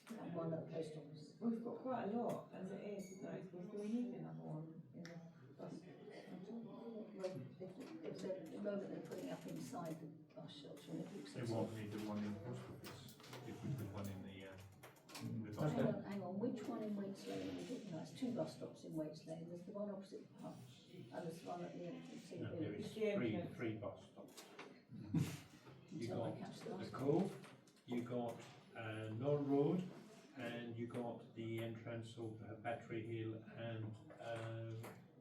and one at the post office. We've got quite a lot as it is, though. Do we need another one in the bus? Well, if at the moment they're putting up inside the bus shelter and it looks They won't need the one in the post office if we put one in the bus Okay. stop. Hang on, which one in Waits Lane are we talking about? There's 2 bus stops in Waits Lane. There's the one opposite the pub and there's the one at the entrance to the No, there village. is The entrance. three bus stops. You Until I got catch the the last one. Cove, you got Knoll Road, and you got the entrance of Battery Hill and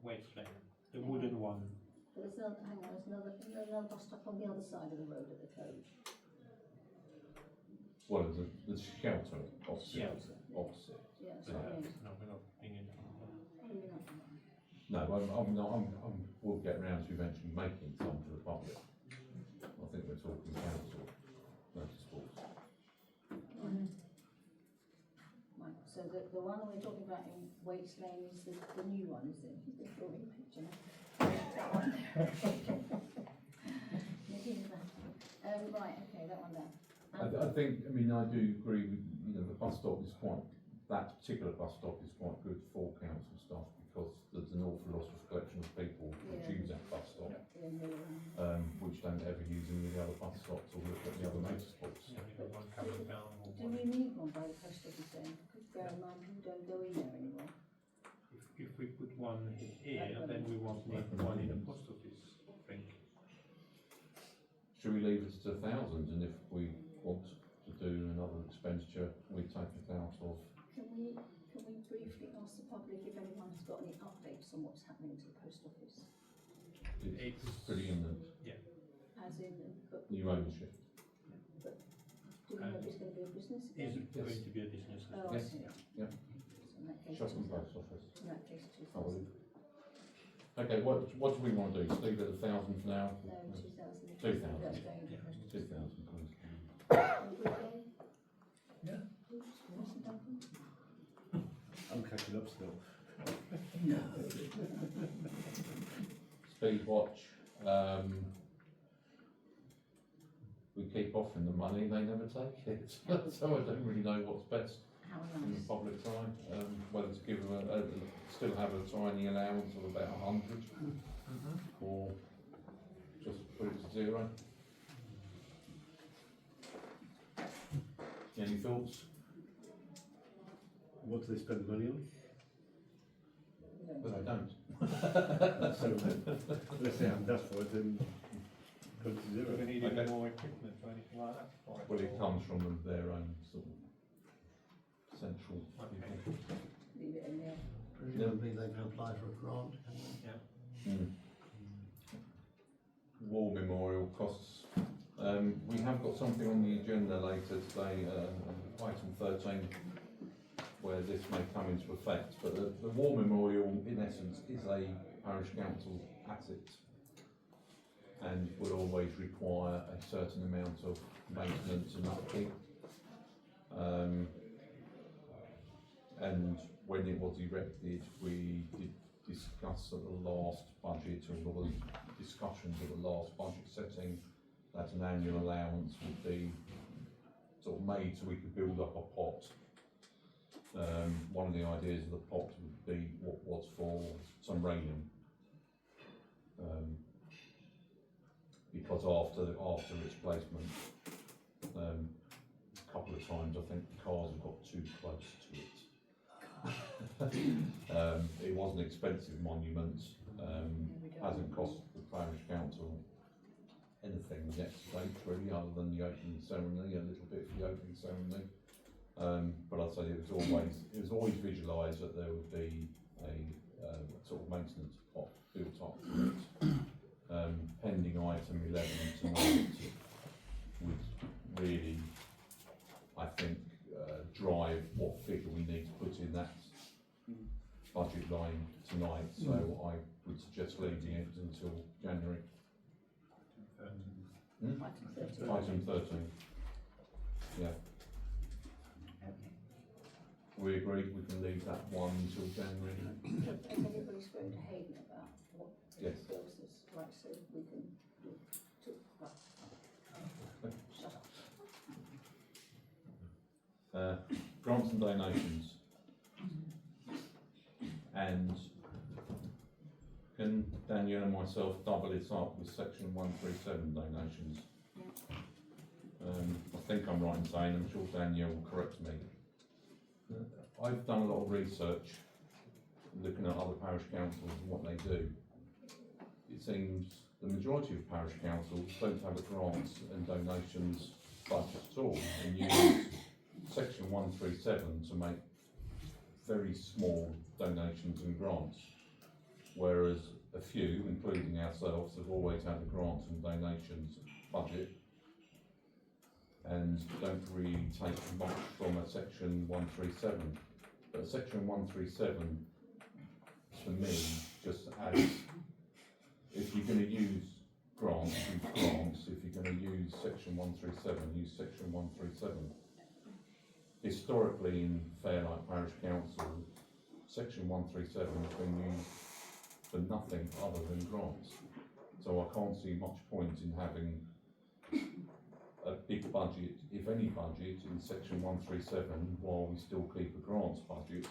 Waits Lane, the wooden one. But there's another, hang on, there's another bus stop on the other side of the road at the Cove. Well, the shelter opposite. Shelter. Opposite. Yeah, that's what I mean. No, we're not thinking. Oh, you're not. No, I'm not. We'll get round to eventually making some for the public. I think we're talking council notice boards. Right, so the one we're talking about in Waits Lane is the new one, is it? You've been drawing a picture now. That one. Maybe that. Right, okay, that one there. I think. I mean, I do agree with the bus stop is that particular bus stop is quite good for council staff because there's an awful lot of collection of people which Yeah. use that bus stop, In the, which don't ever use any of the other bus stops or look at the other notice boards. Yeah, we got one coming down or do one. we need one by the post office then? Because bear in mind, people don't go in there anymore. If we put one here, then we won't need one in the post office, I think. Should we leave it at 1,000, and if we want to do another expenditure, we take it out of. Can we briefly ask the public if anyone has got any updates on what's happening to the post office? It's pretty imminent. As in, but New ownership. do we know if it's going to be a business Is again? it going to be a business? Oh, I Yes. see. Yeah. So in that case, Shop and 2000. post office. In that case, I 2000. believe. Okay, what do we want to do? Just leave it at 1,000 for now? No, 2000. 2000. That's going to the post office. 2,000, please. Yeah. Oops, Mr. Duncan? I'm catching up still. Speed watch, we keep offering them money, they never take it. So I don't really know what's best How in the nice. public eye. Whether to give them still have a tiny allowance of about 100 or just put it to 0. Any thoughts? What do they spend the money on? But I don't. So, unless they haven't asked for it, then come to Do zero. we need Okay. any more equipment or anything like that? for it? Well, it comes from their own sort of central people. Leave it in there. Presumably they can apply for a grant, can they? Mm. War memorial costs. We have got something on the agenda later today, item 13, where this may come into effect. But the war memorial, in essence, is a parish council asset, and will always require a certain amount of maintenance and upkeep. And when it was erected, we did discuss at the last budget, or there was discussions at the last budget setting, that an annual allowance would be sort of made so we could build up a pot. One of the ideas of the pot would be what was for some railing. Because after its placement, a couple of times I think cars have got too close to it. It was an expensive monument, hasn't cost the parish council anything yet to date really, other than the opening ceremony, a little bit for the opening ceremony. But I'd say it was always visualised that there would be a sort of maintenance pot built up for it. Pending item 11 tonight would really, I think, drive what figure we need to put in that budget line tonight. So I would suggest leaving it until January. Item 13. Yeah. We agreed we can leave that one until January. Has anybody spoken to Hayden about what Yes. bills is, right, so we can talk about. Shut up. Grants and donations. And can Danielle and myself double it up with section 137 donations? I think I'm right in saying, I'm sure Danielle will correct me. I've done a lot of research looking at other parish councils and what they do. It seems the majority of parish councils don't have a grants and donations budget at all, and use section 137 to make very small donations and grants, whereas a few, including ourselves, have always had a grants and donations budget and don't really take much from a section 137. But a section 137, to me, just adds, if you're going to use grants, use grants. If you're going to use section 137, use section 137. Historically in Fairlight Parish Council, section 137 has been used for nothing other than grants. So I can't see much point in having a big budget, if any budget, in section 137 while we still keep a grants budget.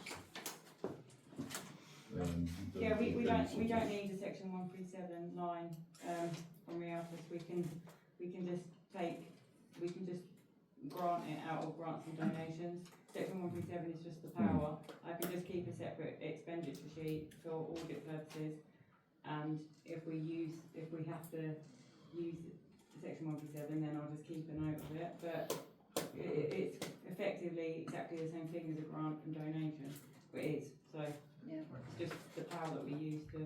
Yeah, we don't need a section 137 line from Realtus. We can just grant it out of grants and donations. Section 137 is just the power. I can just keep a separate expenditure sheet for audit purposes, and if we have to use section 137, then I'll just keep a note of it. But it's effectively exactly the same thing as a grant and donation. But it is, so Yeah. it's just the power that we use to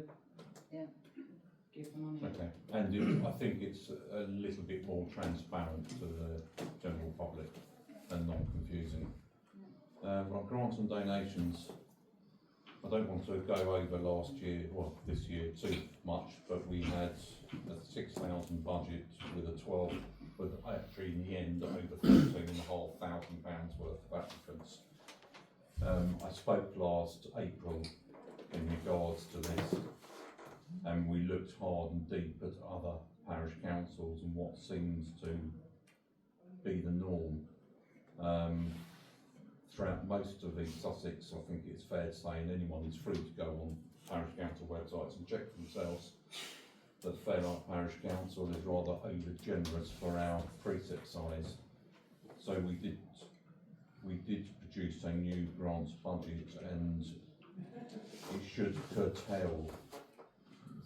give the money. Okay, and I think it's a little bit more transparent to the general public and non-confusing. Right, grants and donations. I don't want to go over last year, well, this year too much, but we had a 6,000 budget with a 12, with actually in the end over £13,500 worth of applicants. I spoke last April in regards to this, and we looked hard and deep at other parish councils and what seems to be the norm. Throughout most of East Sussex, I think it's fair to say, and anyone is free to go on parish council websites and check for themselves, that Fairlight Parish Council is rather over generous for our precept size. So we did we did produce a new grants budget, and it should curtail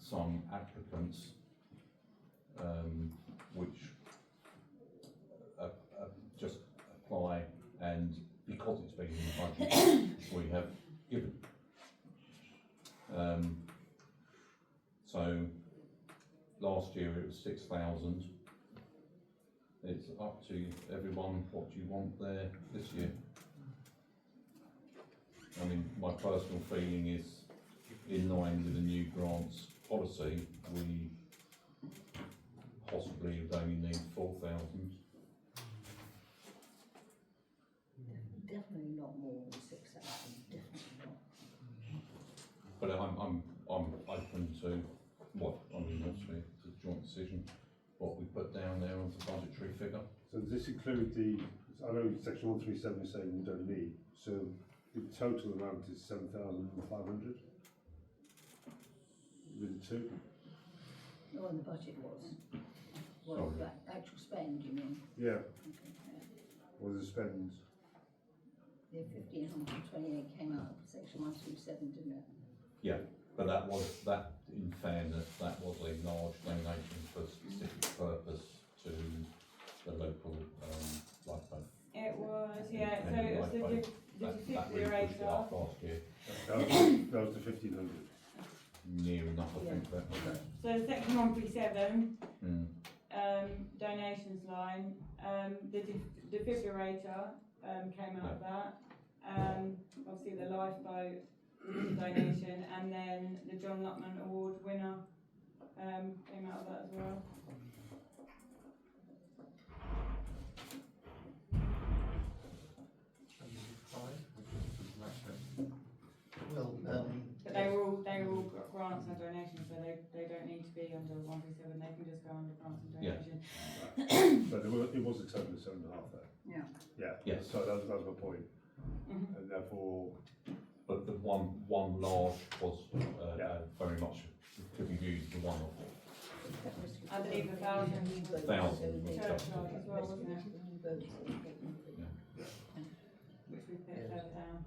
some applicants, which just apply, and because it's been in the budget, we have given. So last year it was 6,000. It's up to everyone what you want there this year. I mean, my personal feeling is, in line with the new grants policy, we possibly would only need 4,000. Definitely not more than 6,000, definitely not. But I'm open to what, I mean, obviously it's a joint decision, what we put down there as a budgetary figure. So does this include the, I know section 137 is saying we don't need, so the total amount is 7,500 with the two? No, and the budget was. Well, Sorry. that actual spend, you mean? Yeah, Okay, yeah. what are the spends? The 1,528 came out of section 137, didn't it? Yeah, but that in fairness, that was a large donation for a specific purpose to the local lifeboat. It was, yeah, so And it was lifeboat. the That really pushed it defibrillator. up last year, That was the 1,500. near enough, I think, that. So section 137, Mm. donations line, the defibrillator came out of that. Obviously the lifeboat donation, and then the John Lutman Award winner came out of that as well. Well, But they were all grants and donations, so they don't need to be under 137. They can just go under grants and Yeah. donations. So it was a total of 7.5 there. Yeah. Yeah. Yes. So that was my point. Mhm. And therefore, But the one large was Yeah. very much could be used for one-off. I believe 1,000 1,000 was church yard as well, wasn't it? Yeah. Which we put Yes. further down.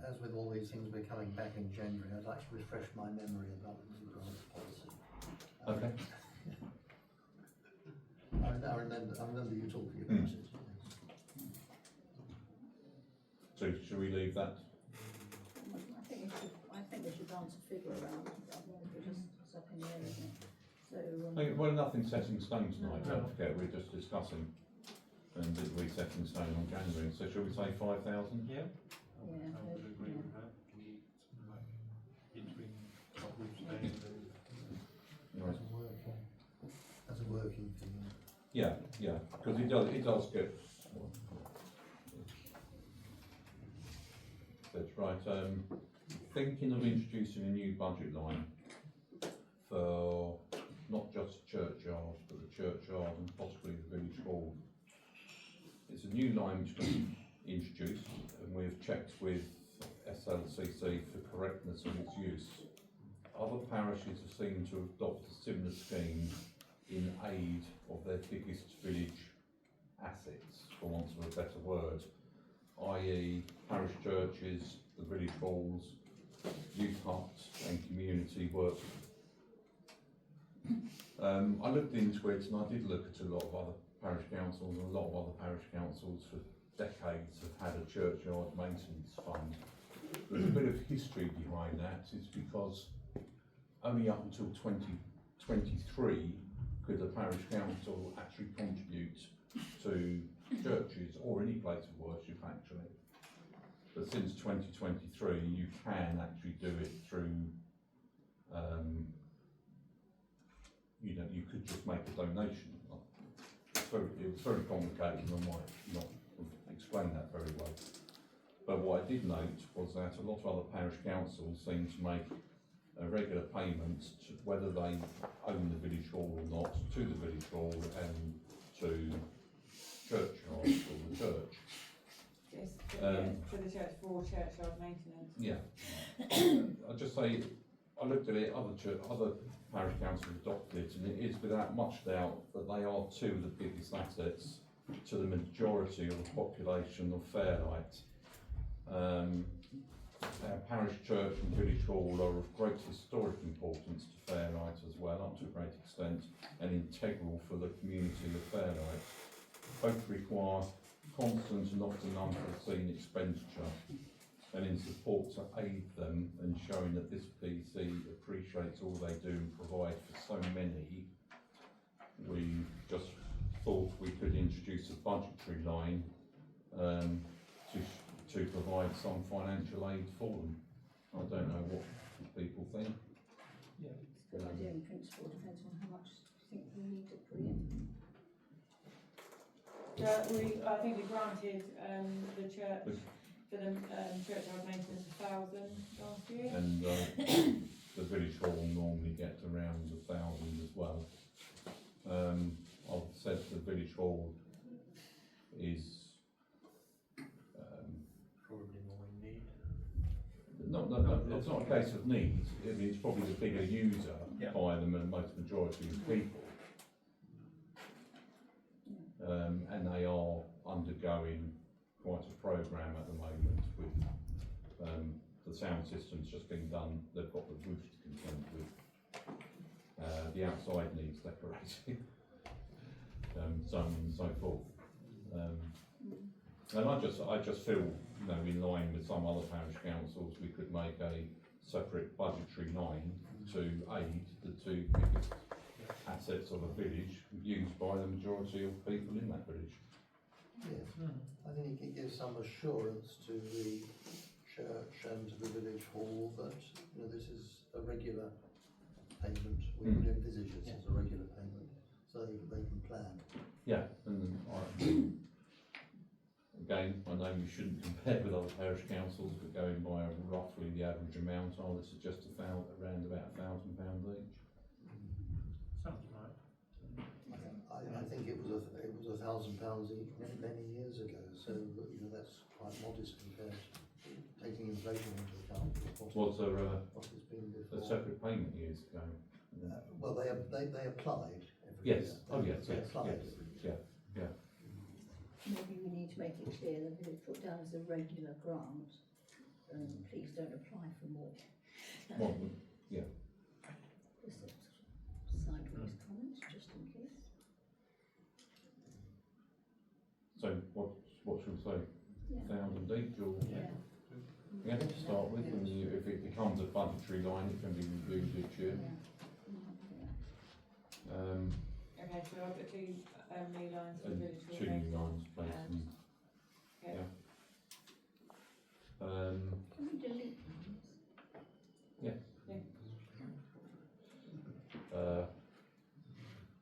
as with all these things, we're coming back in January. I'd like to refresh my memory about the new grants policy. Okay. I remember you talking about it. So should we leave that? I think we should dance a figure around, otherwise we're just stuck in the air, isn't it? So, Well, nothing's set in stone tonight, don't forget, we're just discussing, and it'll be set in stone on January, so shall we say 5,000? Yeah, yeah, I would agree with that. Between what we've said and Right. As a working thing. Yeah, because it does get. That's right, thinking of introducing a new budget line for not just churchyard, but the churchyard and possibly the village hall. It's a new line which been introduced, and we've checked with SLCC for correctness of its use. Other parishes have seemed to adopt a similar scheme in aid of their biggest village assets, for want of a better word, i.e. parish churches, the village halls, youth huts and community work. I looked into it, and I did look at a lot of other parish councils, and a lot of other parish councils for decades have had a churchyard maintenance fund. There's a bit of history behind that. It's because only up until 2023 could a parish council actually contribute to churches or any place of worship actually. But since 2023 you can actually do it through, you could just make a donation. It was very complicated, and I might not explain that very well. But what I did note was that a lot of other parish councils seem to make regular payments, to whether they own the village hall or not, to the village hall and to churchyard or the church. Just to the church for churchyard maintenance. Yeah. I'll just say, I looked at it, other parish councils adopted it, and it is without much doubt that they are two of the biggest assets to the majority of the population of Fairlight. Our parish church and village hall are of great historic importance to Fairlight as well, up to a great extent, and integral for the community of Fairlight. Both require constant and often unforeseen expenditure, and in support to aid them and showing that this PC appreciates all they do and provide for so many, we just thought we could introduce a budgetary line to provide some financial aid for them. I don't know what people think. It's a good idea in principle, depends on how much you think we need to put in. I think we granted the church for the churchyard maintenance 1,000 last year. And the village hall normally get around 1,000 as well. I've said the village hall is Probably more in need. it's not a case of need. I mean, it's probably the bigger user Yeah. by the most majority of people. And they are undergoing quite a programme at the moment with the sound system's just been done. They've got the roof to contend with. The outside needs decorating, so on and so forth. And I just feel, you know, in line with some other parish councils, we could make a separate budgetary line to aid the two biggest assets of a village used by the majority of people in that village. Yes, I think it gives some assurance to the church and to the village hall that, you know, this is a regular payment. We would envisage it as a regular payment, so they can plan. Yeah, and again, I know you shouldn't compare with other parish councils, but going by roughly the average amount, I would suggest around about £1,000 each. Sounds right. I think it was £1,000 each many years ago, so you know that's quite modest compared to taking inflation into account. Was there What it's been a before. separate payment years ago? Well, they applied every Yes. year. Oh, yes. They Yes. applied. Yes. Yeah. Maybe we need to make it clear that if it's put down as a regular grant, please don't apply for more. Well, yeah. Just a sideways comment, just in case. So what should we say? Yeah. 1,000 each, or Yeah. to start with, and if it becomes a budgetary line, it can be reviewed each year. Okay, so I've got two new lines for And village hall 2 new maintenance. lines, please. And- Okay. Yeah. Can we delete these?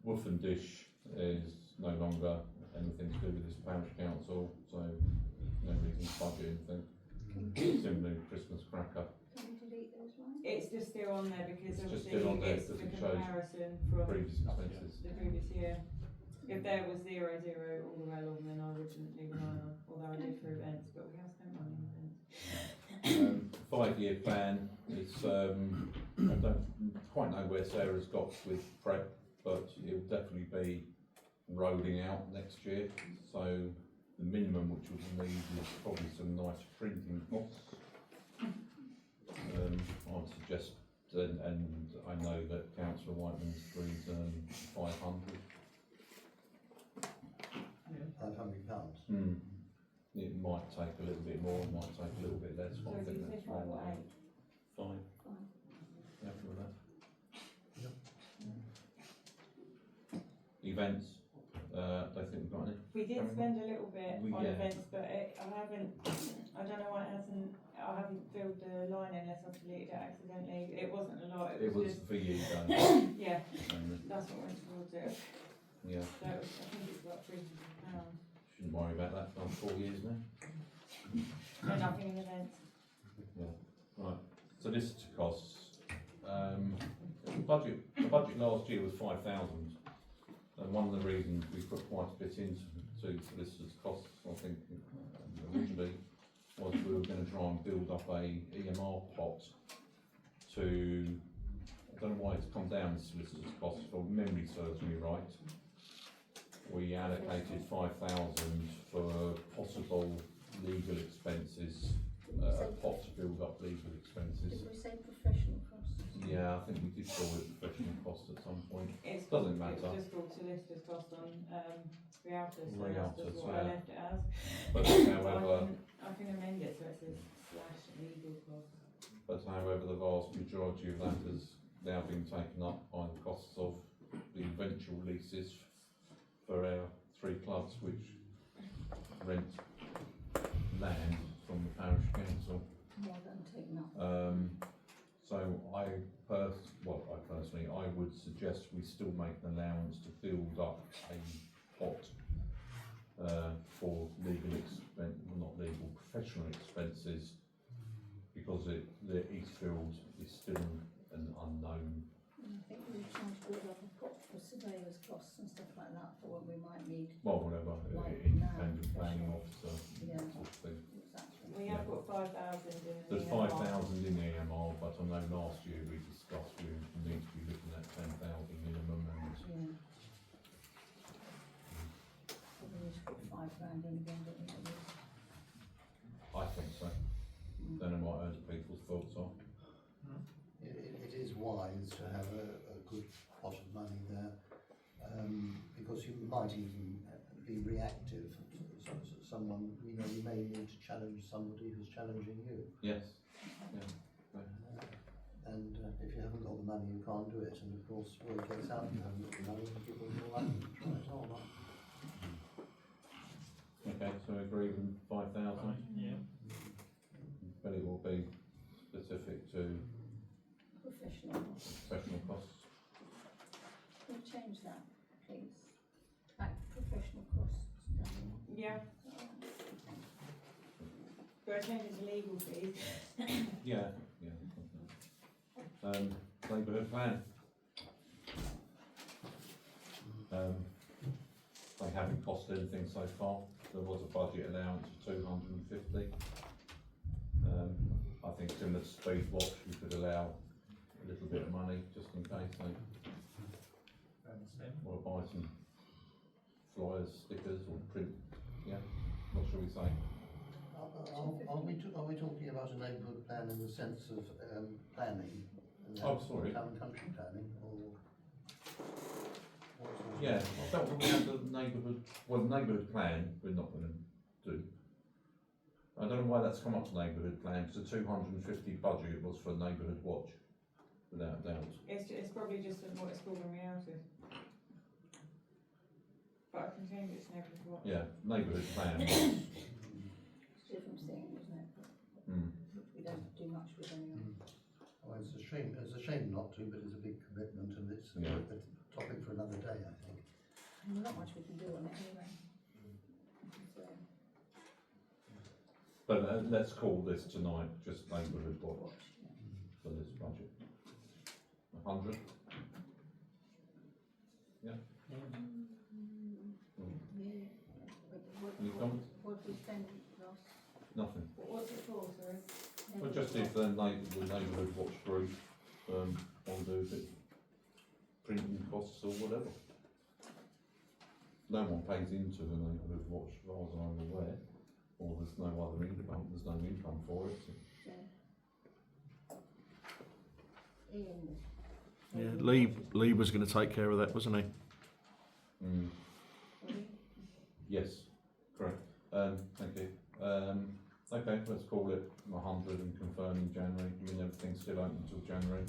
Woof and dish is no longer anything to do with this parish council, so no reason to budget anything. Similarly, Christmas cracker. Can we delete those ones? It's just still on there because It's just obviously still on there it's the because it shows comparison from previous expenses. the previous year. If there was 0, 0 all the way along, then I wouldn't leave an eye on, although I did for events, but we have spent money on events. 5-year plan is, I don't quite know where Sarah's got with prep, but it'll definitely be rolling out next year. So the minimum which we'll need is probably some nice printing costs. I'd suggest, and I know that Councillor Whiteman's agreed 500. £500. It might take a little bit more, it might take a little bit less, So but I did think you say that's 5 or right. 8? 5. Fine. Happy with that? Yep. Events, don't think we've got any. We did spend a little bit on Yeah. events, but I don't know why I haven't filled the line unless I've deleted it accidentally. It wasn't a lot, It was just, for you, though. yeah, Mainly. that's what went towards it. Yeah, So it was, I think it's about £300. shouldn't worry about that, done 4 years now. No, nothing in events. Right, so this to costs. The budget last year was 5,000. And one of the reasons we put quite a bit into solicitors' costs, I think, originally, was we were going to try and build up a EMR pot to, I don't know why it's come down, the solicitors' costs, if memory serves me right. we allocated 5,000 for possible legal expenses, pot to build up legal expenses. Did we say professional costs? Yeah, I think we did call it professional cost at some point. It's Doesn't matter. It's just called solicitor's cost on Rialto's, so that's Rialto's, just what I yeah. left it as. But So however, I can amend it so it says slash legal cost. the vast majority of that has now been taken up by the costs of the eventual leases for our 3 clubs which rent land from the parish council. More than taken up. So I personally, I would suggest we still make an allowance to build up a pot for professional expenses, because the Eastfield is still an unknown. I think we were trying to build up a pot for surveyors' costs and stuff like that for what we might need. Well, whatever, Like independent now, planning professional. officer Yeah. sort of thing. Exactly. We have got 5,000 in the There's 5,000 in the EMR, but I know last year we discussed we need to be looking at 10,000 minimum, and Yeah. Probably need to put £5 in again, don't we? at least? I think so. Don't know what other people's thoughts are. It is wise to have a good pot of money there, because you might even be reactive. Someone, you may need to challenge somebody who's challenging you. Yes. And if you haven't got the money, you can't do it. And of course, word gets out, you haven't got the money, and people will like to try it on. Okay, so we agree with 5,000, Yeah. but it will be specific to Professional. professional costs. Can we change that, please? Back to professional costs. Yeah. Do I change it to legal fees? Yeah. Neighbourhood plan. They haven't cost anything so far. There was a budget allowance of 250. I think similar to speed watch, we could allow a little bit of money just in case they want to buy some flyers, stickers, or print. Yeah, what shall we say? Are we talking about a neighbourhood plan in the sense of planning? Oh, sorry. Town and country planning, or what sort of- Yeah, I felt when we had the neighbourhood plan, we're not going to do. I don't know why that's come up to neighbourhood plan, because the 250 budget was for neighbourhood watch, without doubt. It's probably just what it's called in reality. But I can change it to neighbourhood watch. Yeah, neighbourhood plan. It's a different thing, isn't it? Mm. We don't do much with anyone. Well, it's a shame not to, but it's a big commitment, and it's a topic for another day, I think. And not much we can do on it anyway. So, But let's call this tonight just neighbourhood watch watch, for this budget. 100? Yeah? Any comments? What do we spend last? Nothing. What's it for, sorry? But just if the neighbourhood watch group want to do a bit of printing costs or whatever. No one pays into the neighbourhood watch as far as I'm aware, or there's no other income, there's no income for it. So. Ian. Yeah, Lee was going to take care of that, wasn't he? Mm. Yes, correct. Thank you. Okay, let's call it 100 and confirm in January. I mean, everything's still open until January.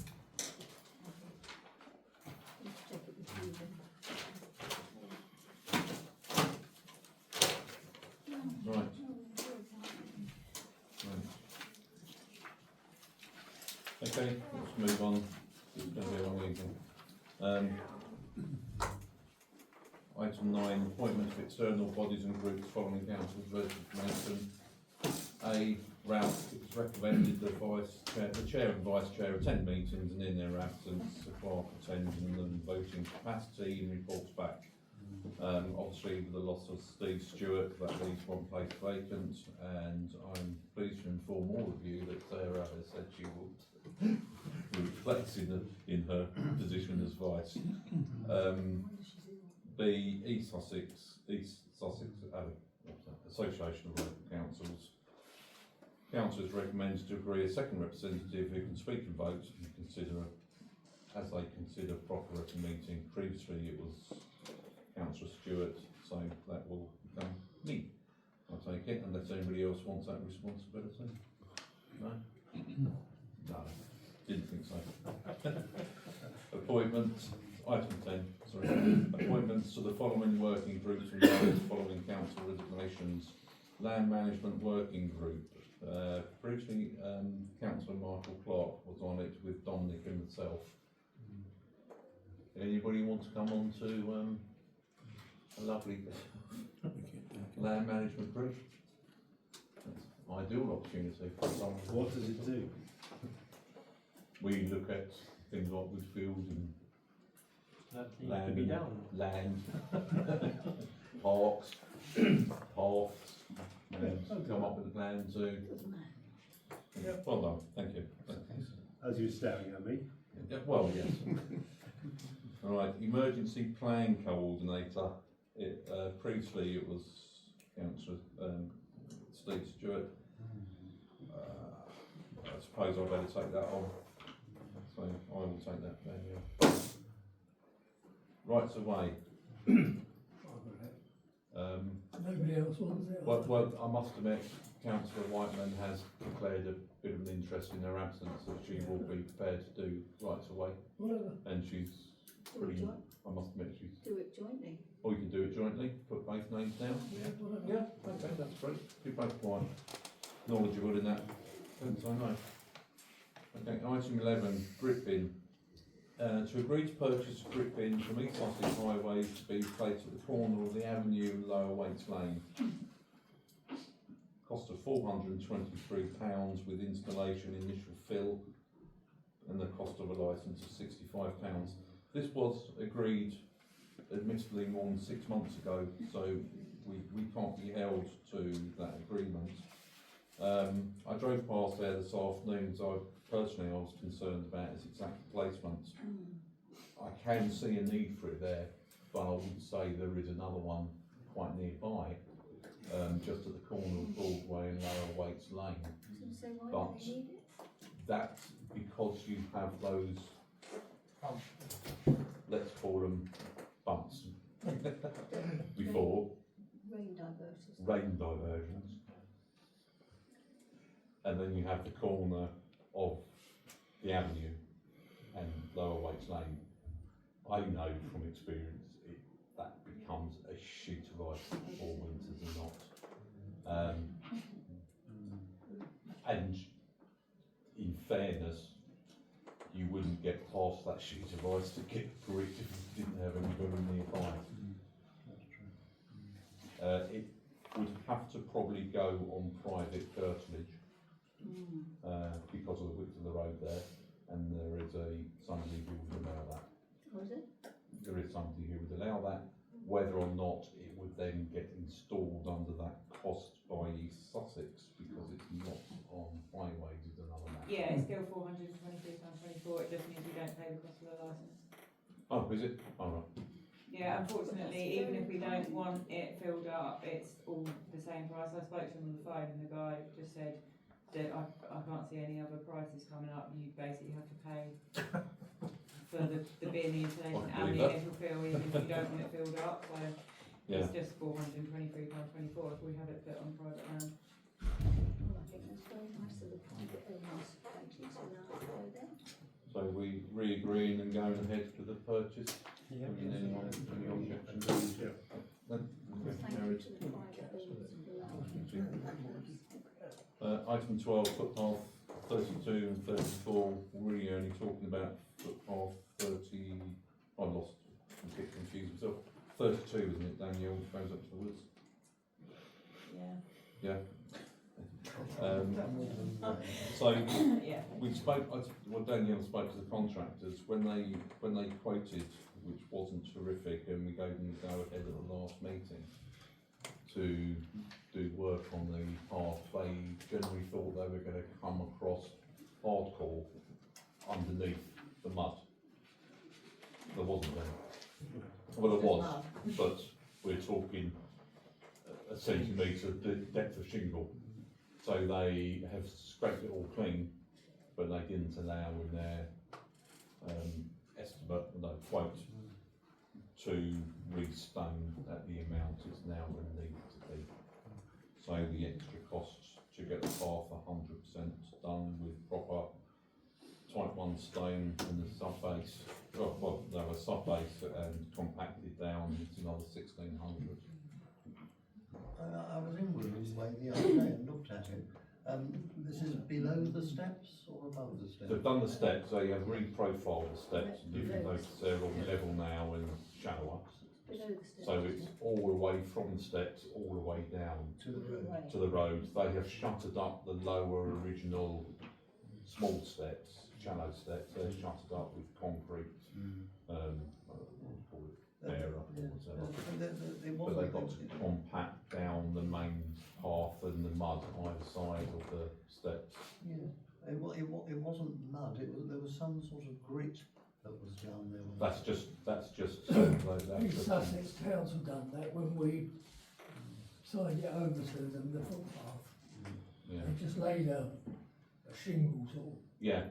Let's check it with you then. Right. Okay, let's move on. It's going to be a long evening. Item 9, appointment of external bodies and groups following council's resignation. A, Ralph, it was recommended the chair and vice chair attend meetings and in their absence, the clerk attends in them voting capacity and reports back. Obviously with the loss of Steve Stewart, that leaves one place vacant, and I'm pleased to inform all of you that Sarah has said she will replace in her position as vice. B, East Sussex Association of Local Councils. Councillors recommends to agree a second representative who can speak and vote and consider, as they consider proper at a meeting. Previously it was Councillor Stewart, so that will become me, I take it, unless anybody else wants that responsibility. No? No, didn't think so. Appointments, item 10, sorry. Appointments to the following working groups and roles following council resignations. Land Management Working Group. Previously, Councillor Michael Clark was on it with Dominic and myself. Anybody want to come on to a lovely land management group? That's an ideal opportunity for someone. What does it do? We look at things like Woodfield and That needs to be done. land, parks, paths, and come up with a plan to. Yeah, well done, thank you. As you were staring at me. Yeah, well, yes. All right, emergency plan coordinator. Previously it was Councillor Steve Stewart. I suppose I better take that on. So I will take that down, yeah. Rights away. Nobody else wants it. Well, I must admit, Councillor Whiteman has declared a bit of an interest in her absence that she will be prepared to do rights away, Whatever. and she's Do it pretty. joint- I must admit, she's. do it jointly. Or you can do it jointly. Put both names down. Yeah, whatever. Yeah, okay, that's great. You're both quite knowledgeable in that sense, I know. Okay, item 11, grit bin. To agree to purchase a grit bin from East Sussex Highway to be placed at the corner of the avenue and Lower Waits Lane. Cost of £423 with installation, initial fill, and the cost of a licence of £65. This was agreed admittedly more than 6 months ago, so we can't be held to that agreement. I drove past there this afternoon, so I was concerned about its exact placement. I can see a need for it there, but I would say there is another one quite nearby, just at the corner of Broadway and Lower Waits Lane. So why But do they need it? that's because you have those, let's call them bumps, before Rain diverters. rain diversions. And then you have the corner of the avenue and Lower Waits Lane. I know from experience that becomes a sheet of ice for winters and not. And in fairness, you wouldn't get past that sheet of ice to get through it if you didn't have anybody nearby. It would have to probably go on private curtilage. Because of the width of the road there, and there is somebody who would allow that. What is it? There is somebody who would allow that. Whether or not it would then get installed under that cost by East Sussex, because it's not on highways, is another matter. Yeah, it's still £423.24. It just means we don't pay the cost of the licence. Oh, is it? Oh, right. Yeah, unfortunately, even if we don't want it filled up, it's all the same price. I spoke to him on the phone, and the guy just said that I can't see any other prices coming up. You basically have to pay for the bin, the installation, and the initial fill, even if you don't want it filled up. So Yeah. it's just £423.24 if we have it put on private land. Well, I think that's very nice of the private owners. Thank you, so now I'll go there. So we re-agreeing and going ahead with the purchase? Yeah. Any objections? Yeah. No? Okay, Thank you carried. to the private owners for allowing. Item 12, footpath 32 and 34, we're really only talking about footpath 30, I lost, I'm getting confused myself. 32, isn't it, Danielle, which goes up to the woods? Yeah. So, Yeah. we spoke, Danielle spoke to the contractors, when they quoted, which wasn't terrific, and we gave them the go ahead at the last meeting to do work on the path, they generally thought they were going to come across hardcore underneath the mud. There wasn't any. Well, it was, but we're talking a centimetre depth of shingle. So they have scraped it all clean, but they didn't allow in their estimate, no quote, to re-stone at the amount it's now going to need to be. So the extra costs to get the path 100% done with proper type 1 stone and the sub-base, well, no, a sub-base and compacted down, it's another 1600. I was in Williams Way the other day and looked at it. This is below the steps or above the steps? They've done the steps, they have re-profiled the steps, and you can notice they're on level now and shallower. Below the steps. So it's all the way from the steps, all the way down To the road. to the road. They have shuttered up the lower original small steps, shallow steps, they're shuttered up with concrete, what do you call it, bearer or whatever. But they've got to compact down the main path and the mud either side of the steps. Yeah, it wasn't mud, there was some sort of grit that was down there. That's just East Sussex Council done that when we signed it over to them, the footpath. Yeah, They just laid a shingle sort of. yeah,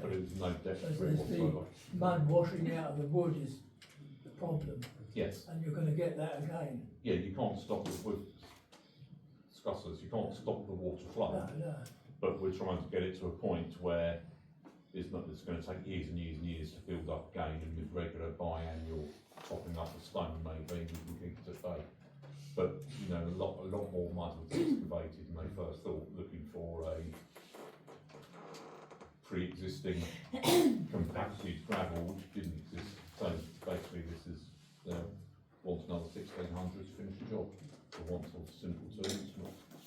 but it was no depth So to it there's the whatsoever. mud washing out of the wood is the problem, Yes, and you're going to get that again. yeah, you can't stop it with scussers, you can't stop the water flow. No. But we're trying to get it to a point where it's going to take years and years and years to build up again, and with regular biannual topping up of stone maybe we can keep it at bay. But you know, a lot more mud was excavated than they first thought, looking for a pre-existing compacted gravel which didn't exist. So basically this is wants another 1600 to finish the job. Or wants a simple terms.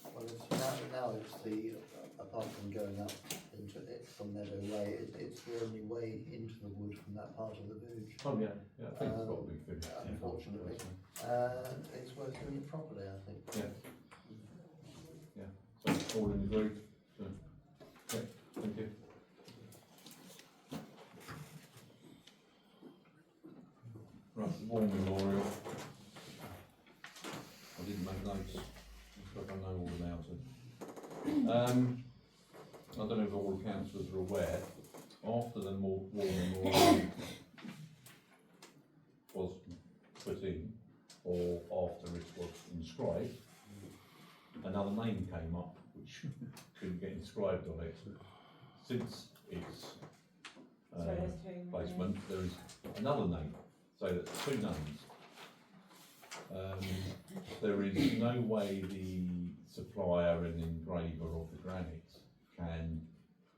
Well, now it's the, apart from going up into it from Meadow Way, it's the only way into the wood from that part of the village. Oh yeah, I think it's got to be finished. Unfortunately. It's worth doing it properly, I think. Yeah. So all in agreed? So, yeah, thank you. Right, War Memorial. I didn't make notes, but I know all about it. I don't know if all the councillors are aware, after the War Memorial was put in, or after it was inscribed, another name came up which couldn't get inscribed on it. Since its So there's two. placement, there is another name, so that's two names. There is no way the supplier and engraver of the granite can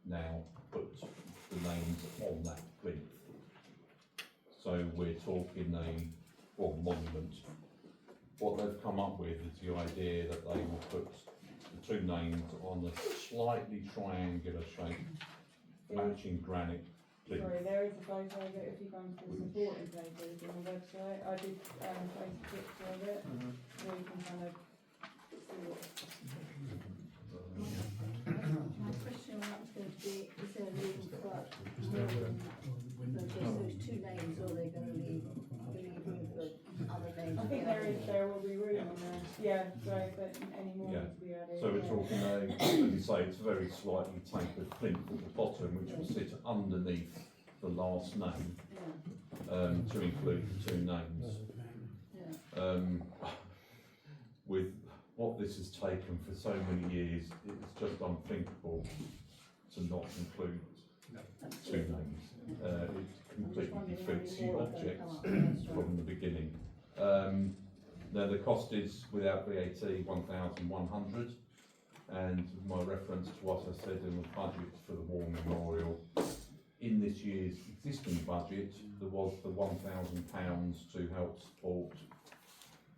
now put the names on that plinth. So we're talking monument. What they've come up with is the idea that they will put the two names on a slightly triangular shape, matching granite plinth. Sorry, there is a photo of it if you go into the supporting pages on the website. I did post a picture of it, so you can kind of see what. My question on that was going to be, is there a reason for just those two names, or are they going to leave room for other names? I think there will be room on there. Yeah, so but any more Yeah. to be added. So we're talking as you say, it's a very slightly tapered plinth at the bottom, which will sit underneath the last name, to include the two names. With what this has taken for so many years, it's just unthinkable to not include two names. It completely defeats the object from the beginning. Now the cost is, without VAT, 1,100, and my reference to what I said in the budget for the War Memorial, in this year's existing budget, there was the £1,000 to help support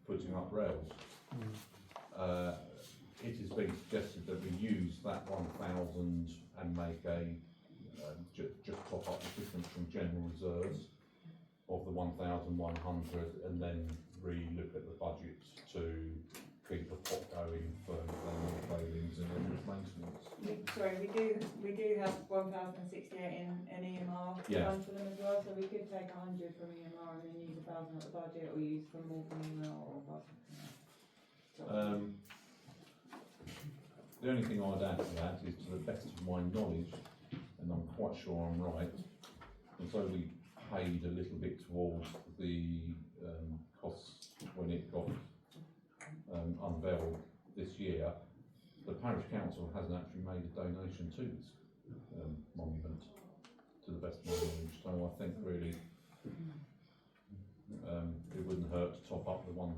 putting up rails. It has been suggested that we use that 1,000 and make a just top up the difference from general reserves of the 1,100, and then re-look at the budget to keep the pot going for railings and maintenance. We do have 1,068 in an EMR Yeah. fund for them as well, so we could take 100 from EMR and then use 100,000 at the budget, or use for more email or budget? The only thing I'd add to that is, to the best of my knowledge, and I'm quite sure I'm right, although we paid a little bit towards the costs when it got unveiled this year, the parish council hasn't actually made a donation to this monument, to the best of my knowledge. So I think really it wouldn't hurt to top up the £100.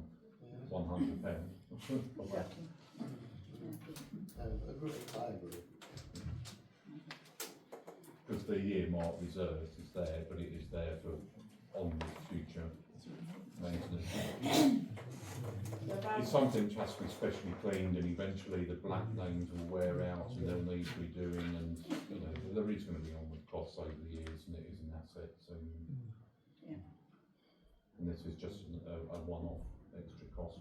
Exactly. I agree. Because the earmark reserve is there, but it is there for onward future maintenance. It's something which has to be specially cleaned, and eventually the black names will wear out and they'll need redoing, and you know there is going to be onward costs over the years, and it is an asset. So, Yeah. and this is just a one-off extra cost.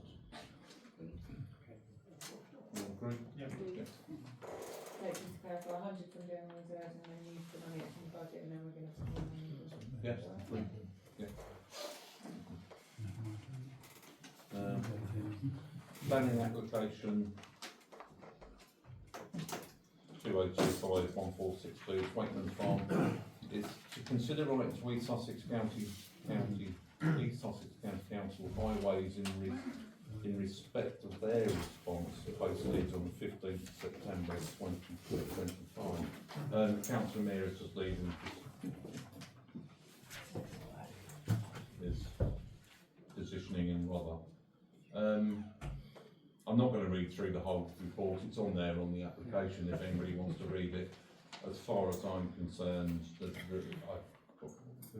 You agree? Yeah. Yes. So just to clarify, 100 from general reserves and then use the money from the budget, and then we're going to put more money in the budget. Yes. Agree. Yeah. Planning application 2025-1462 Wakeman Farm is to consider right to East Sussex County East Sussex County Council highways in respect of their response posted on the 15th September 2025. Councillor Mayor is just leaving his positioning in rather. I'm not going to read through the whole report, it's on there on the application if anybody wants to read it. As far as I'm concerned, have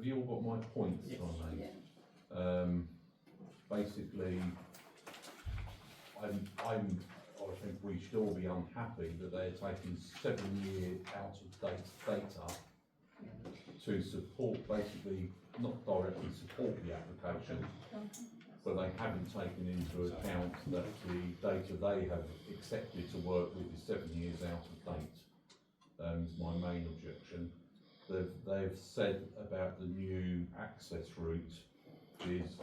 you all got my points on Yeah. that? Basically, I think we should all be unhappy that they're taking 7 years out of date data to support, basically, not directly support the application, but they haven't taken into account that the data they have accepted to work with is 7 years out of date. Is my main objection. They've said about the new access route is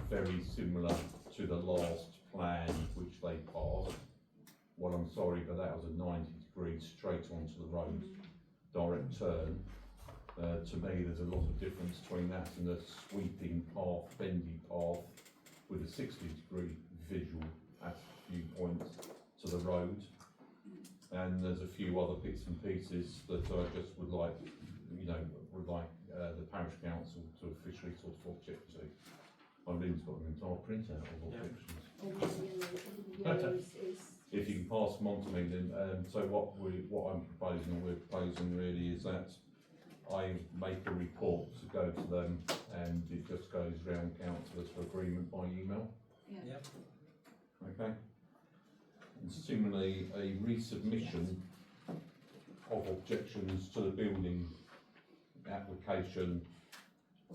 very similar to the last plan which they passed. Well, I'm sorry, but that was a 90 degrees straight onto the road, direct turn. To me, there's a lot of difference between that and a sweeping path, bendy path with a 60-degree visual at viewpoints to the road. And there's a few other bits and pieces that I just would like, the parish council to officially sort of object to. Lynn's got an entire printout of objections. If you can pass them on to me, then. So what I'm proposing, or we're proposing really, is that I make a report to go to them, and it just goes round councillors for agreement by email. Yeah. Okay. And similarly, a resubmission of objections to the building application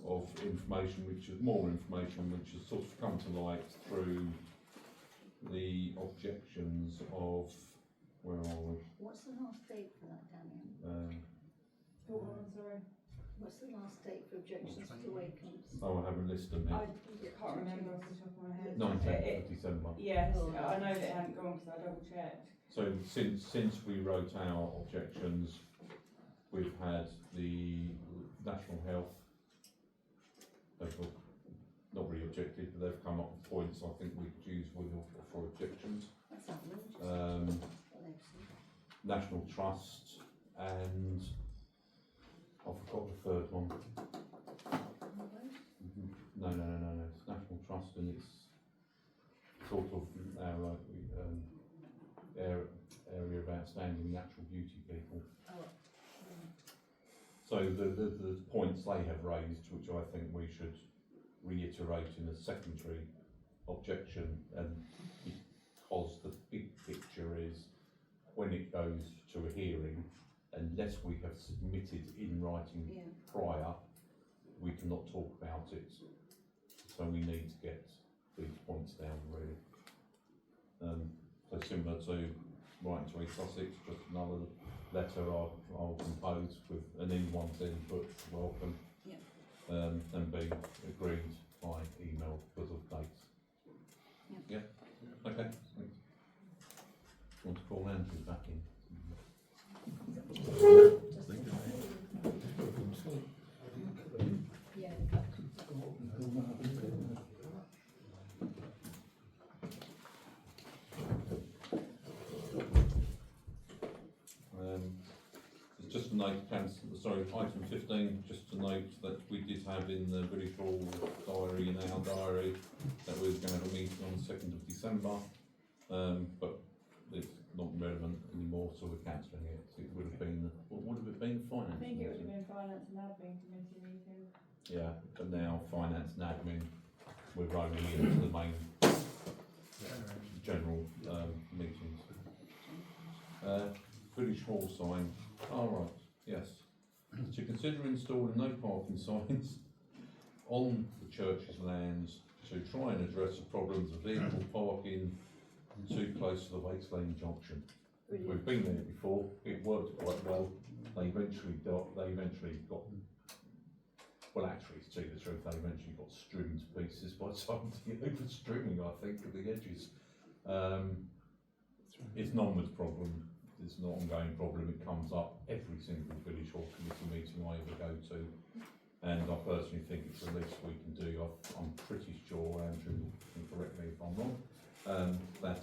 of information, which is more information, which has sort of come to light through the objections of, where are we? What's the last date for that, Daniel? Sorry. What's the last date for objections to Wakeham's? Oh, I haven't listed them I here. can't remember off the top of my head. 19th of December. Yes, I know that it hadn't gone because I double checked. So since we wrote our objections, we've had the National Health, they've not really objected, but they've come up with points I think we could use with or for objections. That's outrageous. National Trust, and I forgot the third one. No, it's National Trust, and it's sort of our area of outstanding natural beauty people. So the points they have raised, which I think we should reiterate in a secondary objection, and because the big picture is when it goes to a hearing, unless we have submitted in writing prior, we cannot talk about it. So we need to get these points down really. So similar to writing to East Sussex, just another letter I'll compose with an E1's input, welcome, and be agreed by sorry, item 15, just to note that we did have in the village hall diary, in our diary, that we were going to have a meeting on the 2nd of December, but it's not relevant anymore, so we're cancelling it. It would have been, what would have it been? Finance? I think it would have been finance and admin committee meeting. Yeah, but now finance and admin, we're rolling into the main general meetings. Village hall sign, right, yes. To consider installing no parking signs on the church's lands to try and address the problems of vehicle parking too close to the Wakes Lane junction. We've been there before, it worked quite well. They eventually got, well actually to tell you the truth, they eventually got strewn to pieces by the time they over streaming, I think, at the edges. It's Norman's problem, it's an ongoing problem, it comes up every single village hall committee meeting I ever go to, and I personally think it's the least we can do. I'm pretty sure, Andrew can correct me if I'm wrong, that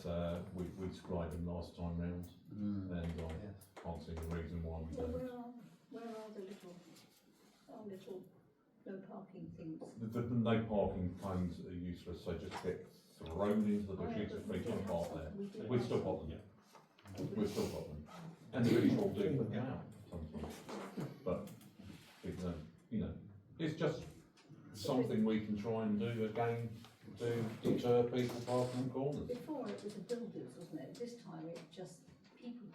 we supplied them last time round, and I can't see any reason why we don't. Where are the little no parking things? The no parking claims are useless, they just get thrown into the bushes if they can't park there. We've still got them. We've still got them. And the village hall do put them out sometimes. But, you know, it's just something we can try and do again to deter people parking on corners. Before it was the builders, wasn't it? This time it's just people,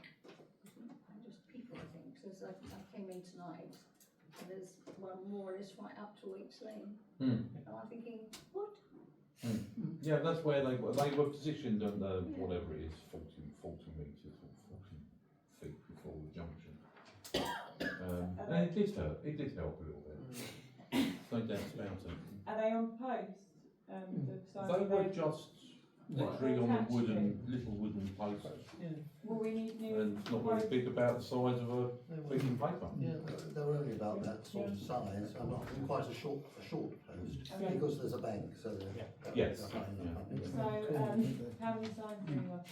just people, I think. So it's like, I came in tonight, and there's one more or less right up to Wakes Lane. And I'm thinking, what? Yeah, that's where they were positioned under whatever it is, 40 metres or 40 feet before the junction. And it did help a little bit. No doubt about it. Are they on posts? The signs They were are just literally on a little wooden post, Well, we need new. and not very big, about the size of a piece of paper. Yeah, they were only about that sort of size, and not quite a short post, Okay. because there's a bank, so they're Yes. So, how many signs do you want?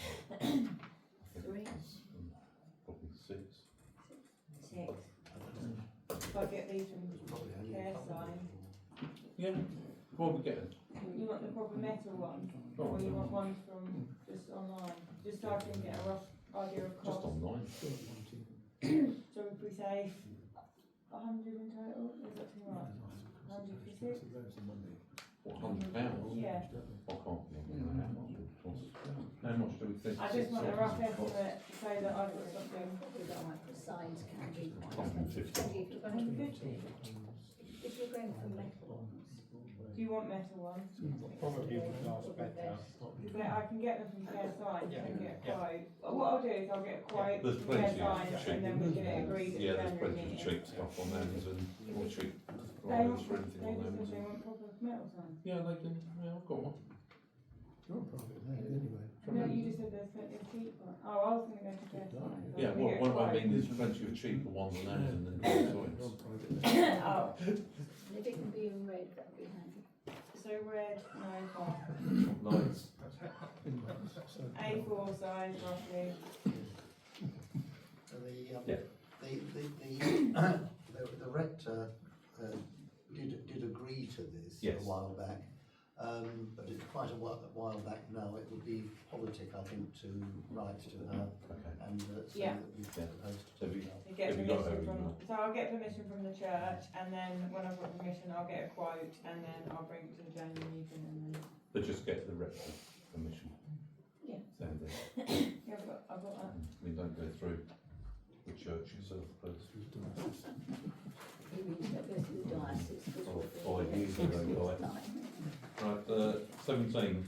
Three. Probably 6. 6. If I get these from Care Sign, Yeah. What are we getting? you want the proper metal ones, or you want ones from just online, just so I can get a rough idea of cost. Just online. So if we say 100 in total, is that too much? 100 for 6? What, £100? Yeah. I can't remember how much it costs. How much do we think? I just want a rough estimate so that I've got something. The signs can be quite 150. expensive. If you're going 150. if you're going for metal ones, Do you want metal ones? Probably would last better. Because I can get them from Care Signs and get a Yeah. quote. But what I'll do is I'll get a quote There's from Care plenty of Signs cheap. and then we get it agreed at the Yeah, there's January plenty of meeting. cheap stuff on Amazon, or cheap They drawings want, for anything they on just said Amazon. they want proper metal signs. Yeah, they can. Yeah, I've got one. No, you just said there's plenty of cheap ones. Oh, I was going to go to Care Signs. Yeah, what I mean is plenty of cheaper ones on Amazon than Toys. Oh, and if it can be in red, that would be handy. so red, no, fine. Lights. A4 size roughly. The rector did agree to this Yes. a while back, but it's quite a while back now. It would be politic, I think, to write to her Okay. and say Yeah. that we proposed to Have you- do that. To get Have you got permission her from, email? so I'll get permission from the church, and then when I've got permission, I'll get a quote, and then I'll bring it to the January meeting, and then, But just get the rector permission. Yeah. Send it. yeah, I've got that. We don't go through the church itself first. You mean to go through the diocese? because Oh, we're- 5 years ago, It's like. time. Right, 17,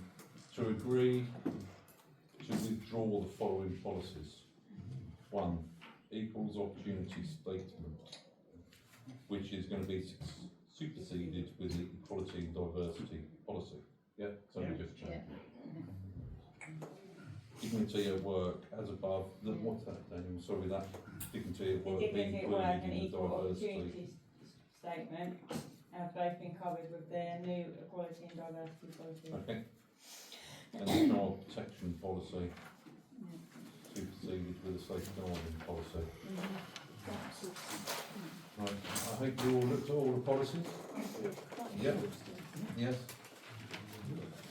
to agree to withdraw the following policies. 1, equals opportunity statement, which is going to be superseded with the equality and diversity policy. Yeah, so we just Yeah. changed. Dignity at work as above, what's that, Daniel? Sorry, that dignity at The work being dignity at included work and in the equal diversity. opportunity statement have both been covered with their new equality and diversity policy. Okay. And the child protection policy superseded with a safeguarding policy. Right, I hope you all looked at all the policies. Yep. Yes.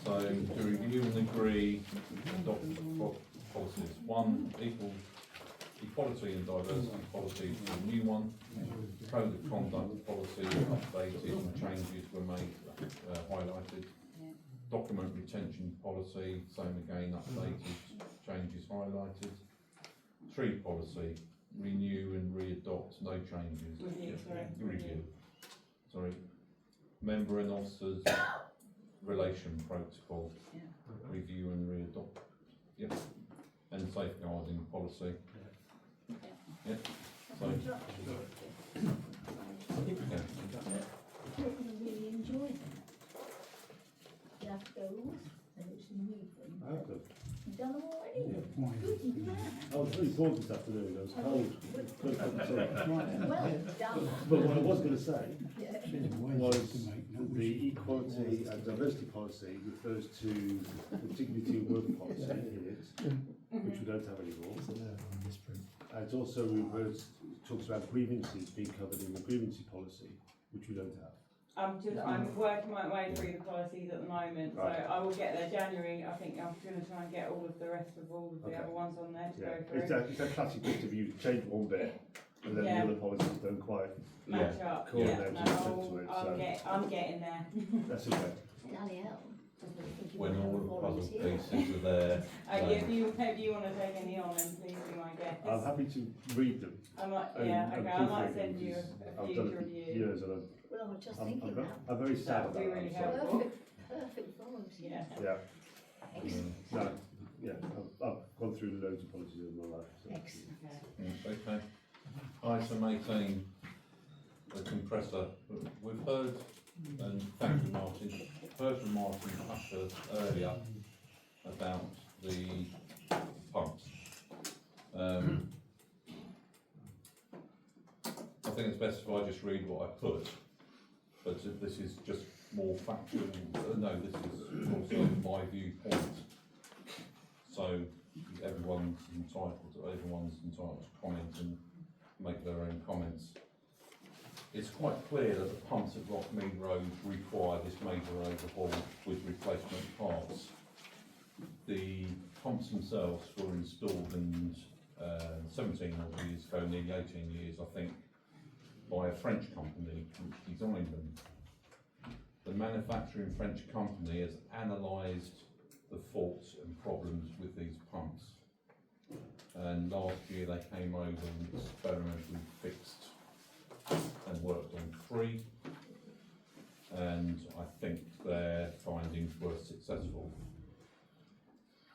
So to review and agree, adopt policies. One, equality and diversity policy for the new one. Code of conduct policy updated and changes were made, highlighted. Document retention policy, same again, updated, changes highlighted. Tree policy, renew and re-adopt, no changes. Review. Sorry. Member and officers relation protocol, review and re-adopt. Yep. And safeguarding policy. Yep. So. Yeah. Really enjoyed that. You have to go and actually read them. I have to. You've done them already? Good man. I was really bored this afternoon, I was cold. Couldn't concentrate. Well done. But what I was going to say Yeah. was the equality and diversity policy refers to the dignity of work policy here, which we don't have anymore. And it also talks about grievances being covered in the grievances policy, which we don't have. I'm working my way through the policies at the moment, so Right. I will get there January. I think I'm going to try and get all of the rest of all of the Okay. other ones on there to Yeah, go through. it's a classic case of you change one bit, and then Yeah. the other policies don't quite. Match up. Coordinate Yeah, and no, fit to it, so I'm getting there. that's okay. Bloody hell. When all the puzzle pieces are there. If you want to take any on, then please be my guest. I'm happy to read them. I might, and- yeah, and okay, I might proofread send them, you because a I've few done to it for review. years, and Well, I was just I'm thinking that. I'm very sad That would about be that. really I'm sorry. helpful. Perfect forums. Yeah. Yeah, Excellent. no, yeah, I've gone through loads of policies in my life. So. Excellent. Okay. Item 18, the compressor. We've heard, and thank you Martin, heard from Martin Usher earlier about the pumps. I think it's best if I just read what I put, but if this is just more factual, no, this is also my viewpoint. So everyone's entitled to comment and make their own comments. It's quite clear that the pumps at Rockmead Road require this major overhaul with replacement parts. The pumps themselves were installed in 17 odd years ago, nearly 18 years I think, by a French company which designed them. The manufacturing French company has analysed the faults and problems with these pumps. And last year they came over and experimentally fixed and worked on 3. And I think their findings were successful.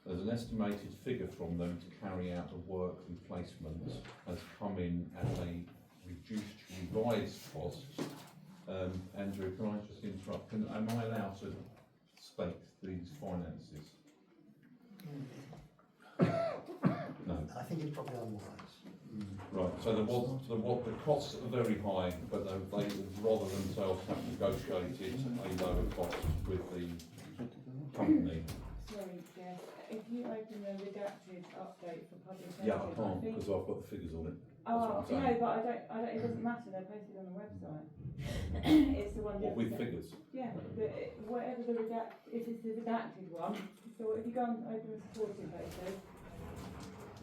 There's an estimated figure from them to carry out the work replacement has come in at a revised cost. Andrew, can I just interrupt? Am I allowed to state these finances? No. I think it's probably unwise. Right, so the costs are very high, but they rather themselves have negotiated a lower cost with the company. Sorry, Jeff, if you open the redacted update for publication, Yeah, I can't because I've got the figures on it. Oh, That's what I'm no, saying. but I don't, it doesn't matter, they're posted on the website. It's the one What with that- figures? Yeah, whatever the if it's the redacted one, so if you go and open the supporting pages,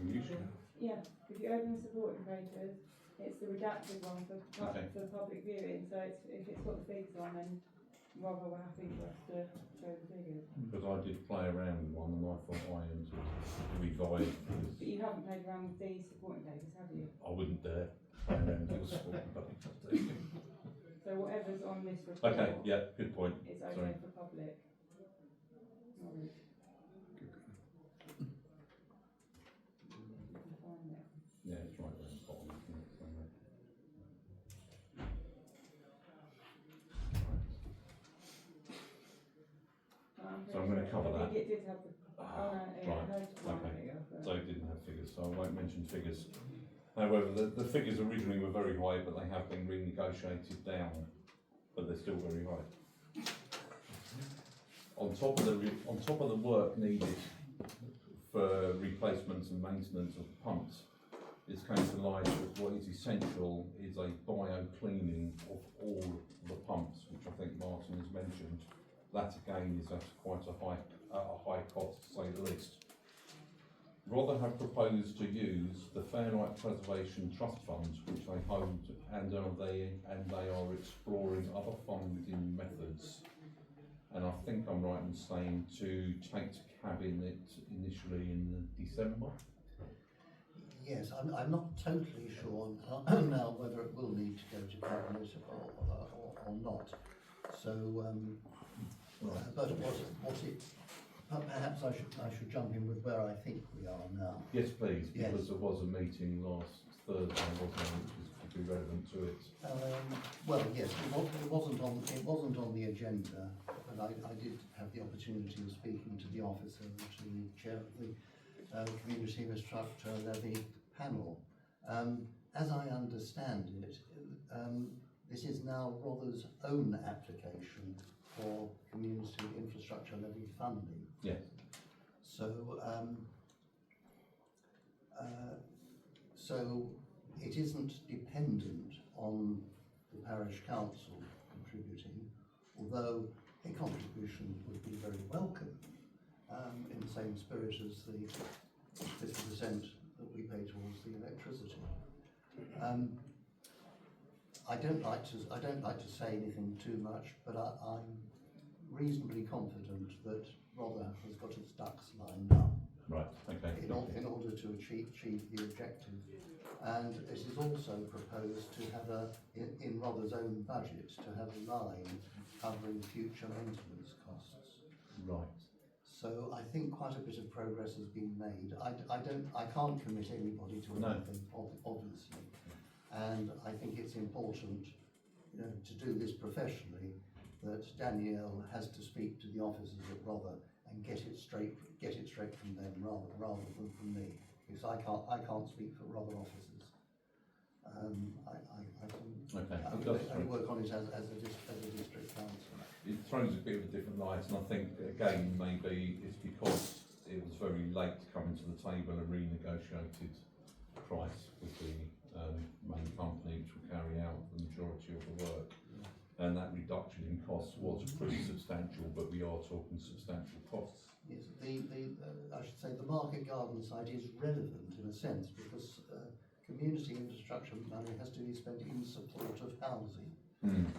Usually. yeah, if you open the supporting pages, it's the redacted one for Okay. for public viewing, so if it's got the figures on, then rather we're happy for us to show the figures. Because I did play around with one and I thought I entered revise But because you haven't played around with these supporting pages, have you? I wouldn't dare play around with the sport. So whatever's on this report. Okay, yeah, good point. It's okay Sorry. for public knowledge. Find it. Yeah, it's right there at the bottom. isn't it, somewhere? So I'm gonna cover I that. think it did have the, oh no, it Right, had one okay. figure, but- So it didn't have figures, so I won't mention figures. However, the figures originally were very high, but they have been renegotiated down, but they're still very high. On top of the work needed for replacements and maintenance of pumps, it's came to light that what is essential is a bio-cleaning of all the pumps, which I think Martin has mentioned. That again is at quite a high cost, to say the least. Rother have proposed to use the Fairlight Preservation Trust Fund, which they hold, and they are exploring other funding methods. And I think I'm right in saying to take to cabinet initially in December. Yes, I'm not totally sure now whether it will need to go to cabinet or not. So, but what it perhaps I should jump in with where I think we are now. Yes, please, because Yes. there was a meeting last Thursday, wasn't there, which could be relevant to it. Well, yes, it wasn't on the agenda, but I did have the opportunity of speaking to the officer, to the chair of the Community Infrastructure Levy panel. As I understand it, this is now Rother's own application for Community Infrastructure Levy funding. Yes. So, so it isn't dependent on the parish council contributing, although a contribution would be very welcome, in the same spirit as the 50% that we pay towards the electricity. I don't like to say anything too much, but I'm reasonably confident that Rother has got its ducks lined up. Right. Okay. In order to achieve the objective, and it is also proposed to have in Rother's own budget to have a line covering future maintenance costs. Right. So I think quite a bit of progress has been made. I can't commit anybody to anything, obviously, and I think it's important, to do this professionally, that Danielle has to speak to the officers at Rother and get it straight from them rather than from me, because I can't speak for Rother officers. I can work on it as a district council. It throws a bit of a different light, and I think again maybe it's because it was very late coming to the table and renegotiated price with the main company which will carry out the majority of the work. And that reduction in costs was pretty substantial, but we are talking substantial costs. Yes, I should say the market garden site is relevant in a sense, because community infrastructure money has to be spent in support of housing. Mm.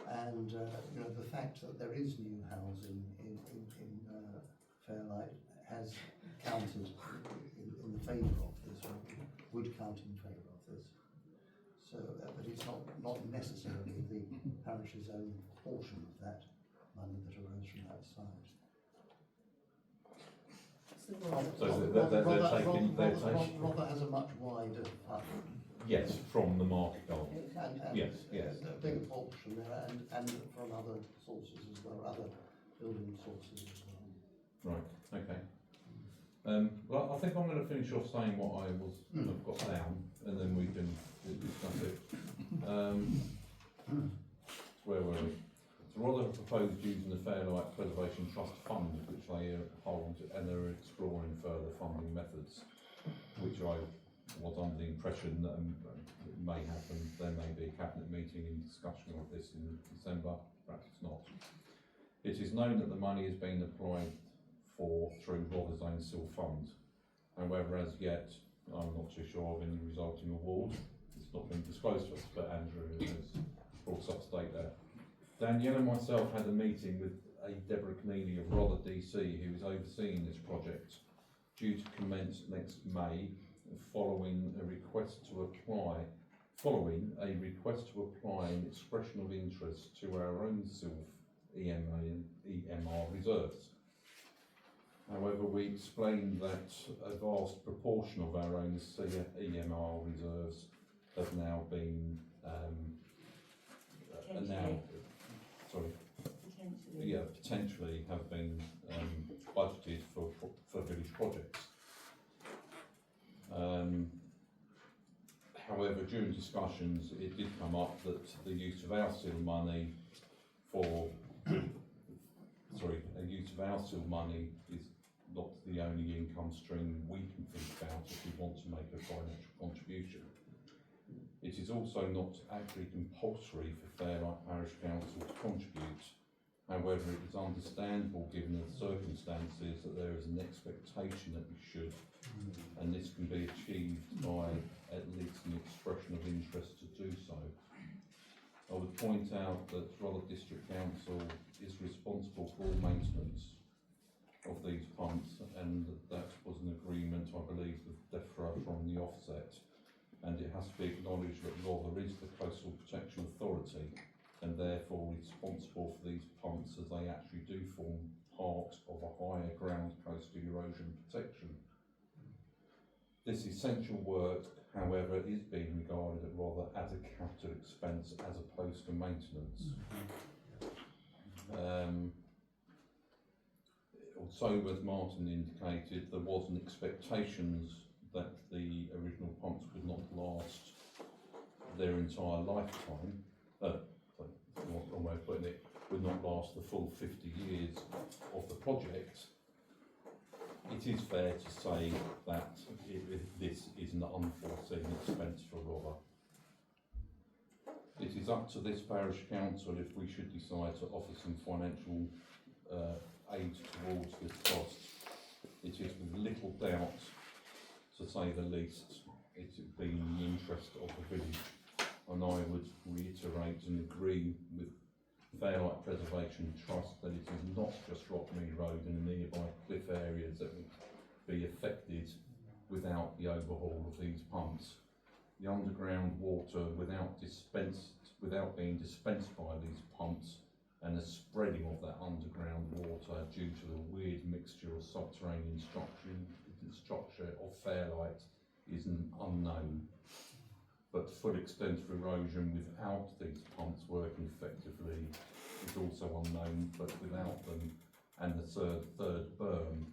And the fact that there is new housing in Fairlight has counted in the favour of this, or would count in favour of this. So, but it's not necessarily the parish's own portion of that money that arose from that side. So Rother has a much wider fund. Yes, from the market garden. And yes. A bigger portion there, and from other sources as well, other building sources as well. Right. Okay. Well, I think I'm going to finish off saying what I've got down, and then we can discuss it. Where were we? So Rother have proposed using the Fairlight Preservation Trust Fund, which they hold, and they're exploring further funding methods, which I was under the impression that it may happen. There may be a cabinet meeting in discussion of this in December, perhaps it's not. It is known that the money is being applied for through Rother's own SIL fund. However, as yet, I'm not too sure of any resulting award. It's not been disclosed to us, but Andrew has brought us up to date there. Danielle and myself had a meeting with a Deborah Keneally of Rother DC, who is overseeing this project, due to commence next May, following a request to apply an expression of interest to our own SILF EMR reserves. However, we explained that a vast proportion of our own EMR reserves have now been potentially have been budgeted for village projects. However, during discussions, it did come up that the use of our SIL money not the only income stream we can think about if we want to make a financial contribution. It is also not actually compulsory for Fairlight Parish Council to contribute. However, it is understandable given the circumstances that there is an expectation that we should, and this can be achieved by at least an expression of interest to do so. I would point out that Rother District Council is responsible for all maintenance of these pumps, and that was an agreement, I believe, with DEFRA from the offset. And it has to be acknowledged that Rother is the Coastal Protection Authority and therefore responsible for these pumps, as they actually do form part of a higher ground coastal erosion protection. This essential work, however, is being regarded at Rother as a capital expense as opposed to maintenance. Also, as Martin indicated, there was an expectations that the original pumps would not last their entire lifetime. Wrong way of putting it, would not last the full 50 years of the project. It is fair to say that this is an unforeseen expense for Rother. It is up to this parish council if we should decide to offer some financial aid towards this cost. It is with little doubt, to say the least, it would be in the interest of the village, and I would reiterate and agree with Fairlight Preservation Trust that it is not just Rockmead Road and the nearby cliff areas that would be affected without the overhaul of these pumps. The underground water, without being dispensed by these pumps, and the spreading of that underground water due to the weird mixture of subterranean structure of Fairlight, is an unknown. But full extent of erosion without these pumps working effectively is also unknown, but without them and the third berm,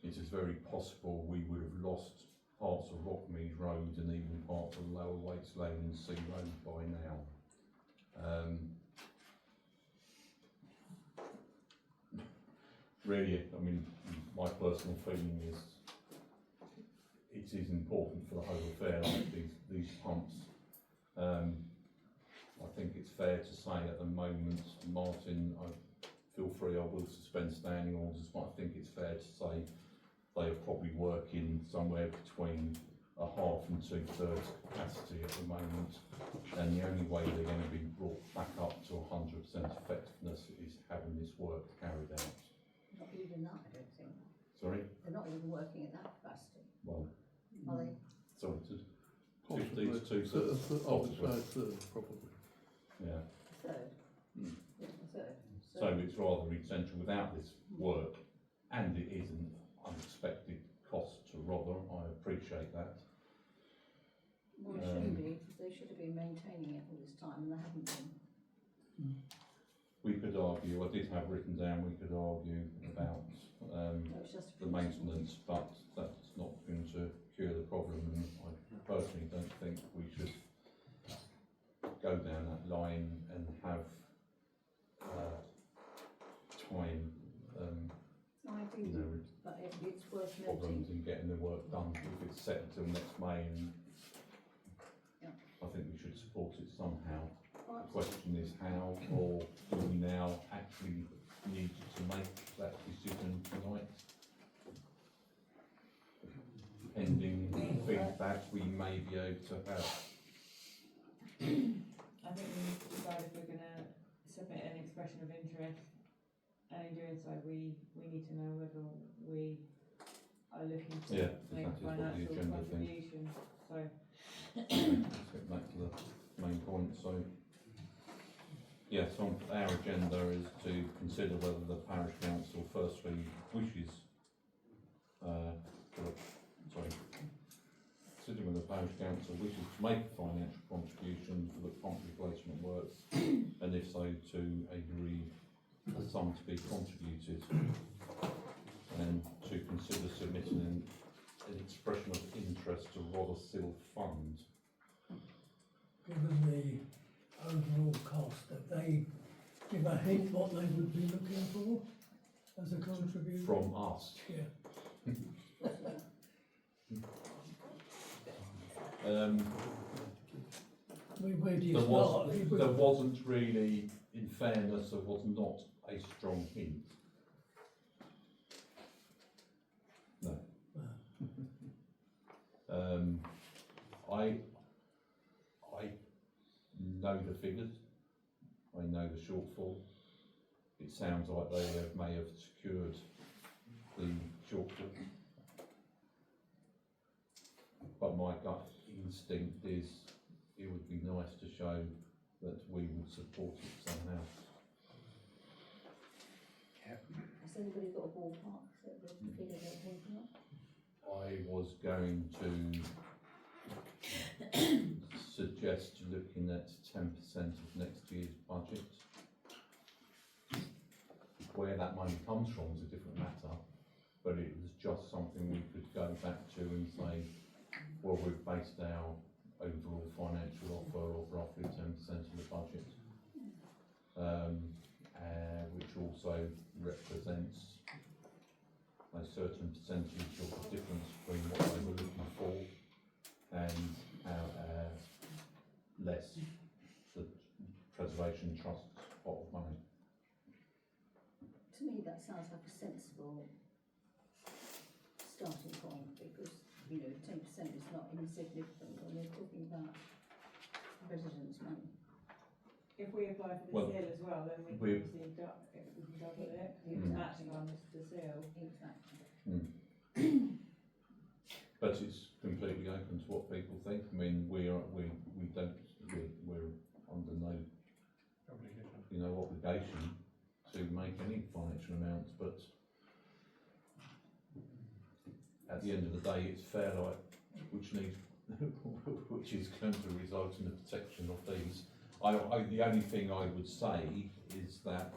it is very possible we would have lost parts of Rockmead Road and even parts of Lower Waits Lane and Sea Road by now. Really, I mean, my personal feeling is it is important for the whole of Fairlight, these pumps. I think it's fair to say at the moment, Martin, feel free, I will suspend standing orders, but I think it's fair to say they are probably working somewhere between a half and 2/3 capacity at the moment, and the only way they're going to be brought back up to 100% effectiveness is having this work carried out. Not even that, I don't think. Sorry? They're not even working at that capacity, Well, are they? sorry, to Possibly. 50 to 2/3. I would say a third, probably. Yeah. A third. Mm. Yeah, a third. So it's rather essential without this work, and it is an unexpected cost to Rother. I appreciate that. Well, it shouldn't be, because they should have been maintaining it all this time, and they haven't been. We could argue, I did have written down, we could argue about No, it's just the maintenance, but that's not going to cure the problem, and I personally don't think we should go down that line and have time, I agree, you know, but it's worth problems noting. in getting the work done. If it's set until next May, and Yeah. I think we should support it somehow. Well, The question is how, or do we now actually need to make that decision tonight? Pending feedback we may be able to have. I think we need to decide if we're going to submit an expression of interest, and in doing so, we need to know whether we are looking to Yeah, make a that is what the financial agenda thing. contribution. So, Let's get back to the main point. So, yes, on our agenda is to consider whether the parish council firstly wishes, consider whether the parish council wishes to make a financial contribution for the pump replacement works, and if so, to agree a sum to be contributed, and to consider submitting an expression of interest to Rother Sill Fund. Given the overall cost, have they give a hint what they would be looking for? as a contribution? from us. Yeah. Where do you start? There wasn't really, in fairness, there was not a strong hint. No. I know the figures. I know the shortfall. It sounds like may have secured the shortfall. But my gut instinct is it would be nice to show that we would support it somehow. Has anybody got a ballpark that the figure they're thinking of? I was going to suggest looking at 10% of next year's budget. Where that money comes from is a different matter, but it was just something we could go back to and say, well, we've based our overall financial offer of roughly 10% of the budget, which also represents a certain percentage of the difference between what they were looking for and our less the preservation trust's pot of money. To me, that sounds like a sensible starting point, because, you know, 10% is not insignificant when we're talking about residents' money. If we apply for the Well, seal as well, then we can we- obviously double it, Exactly. match funds the seal. Exactly. But it's completely open to what people think. I mean, we're under no, obligation to make any financial amounts, but at the end of the day, it's Fairlight which is going to result in the protection of these. The only thing I would say is that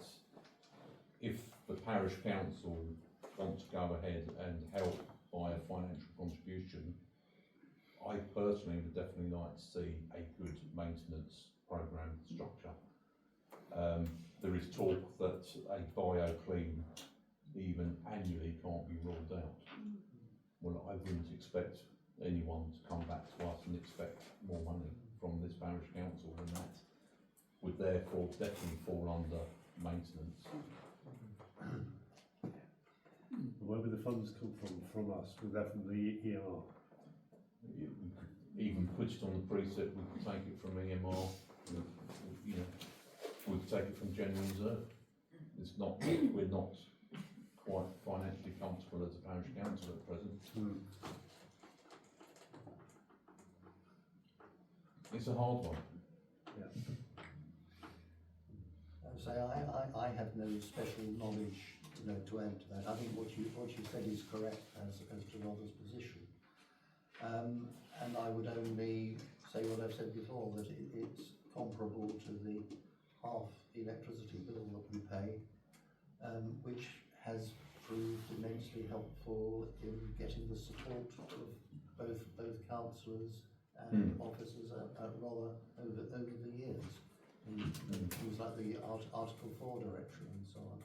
if the parish council want to go ahead and help by a financial contribution, I personally would definitely like to see a good maintenance programme structure. There is talk that a bio-clean even annually can't be ruled out. Well, I wouldn't expect anyone to come back to us and expect more money from this parish council, and that would therefore definitely fall under maintenance. Where would the funds come from us? Would that from the EMR? We could even put it on the precept, we could take it from EMR, we could take it from general reserve. It's not, we're not quite financially comfortable as a parish council at present. It's a hard one. So I have no special knowledge, to add to that. I think what you said is correct as to Rother's position. And I would only say what I've said before, that it's comparable to the half electricity bill that we pay, which has proved immensely helpful in getting the support of both councillors and officers at Rother over the years. Things like the Article 4 directory and so on.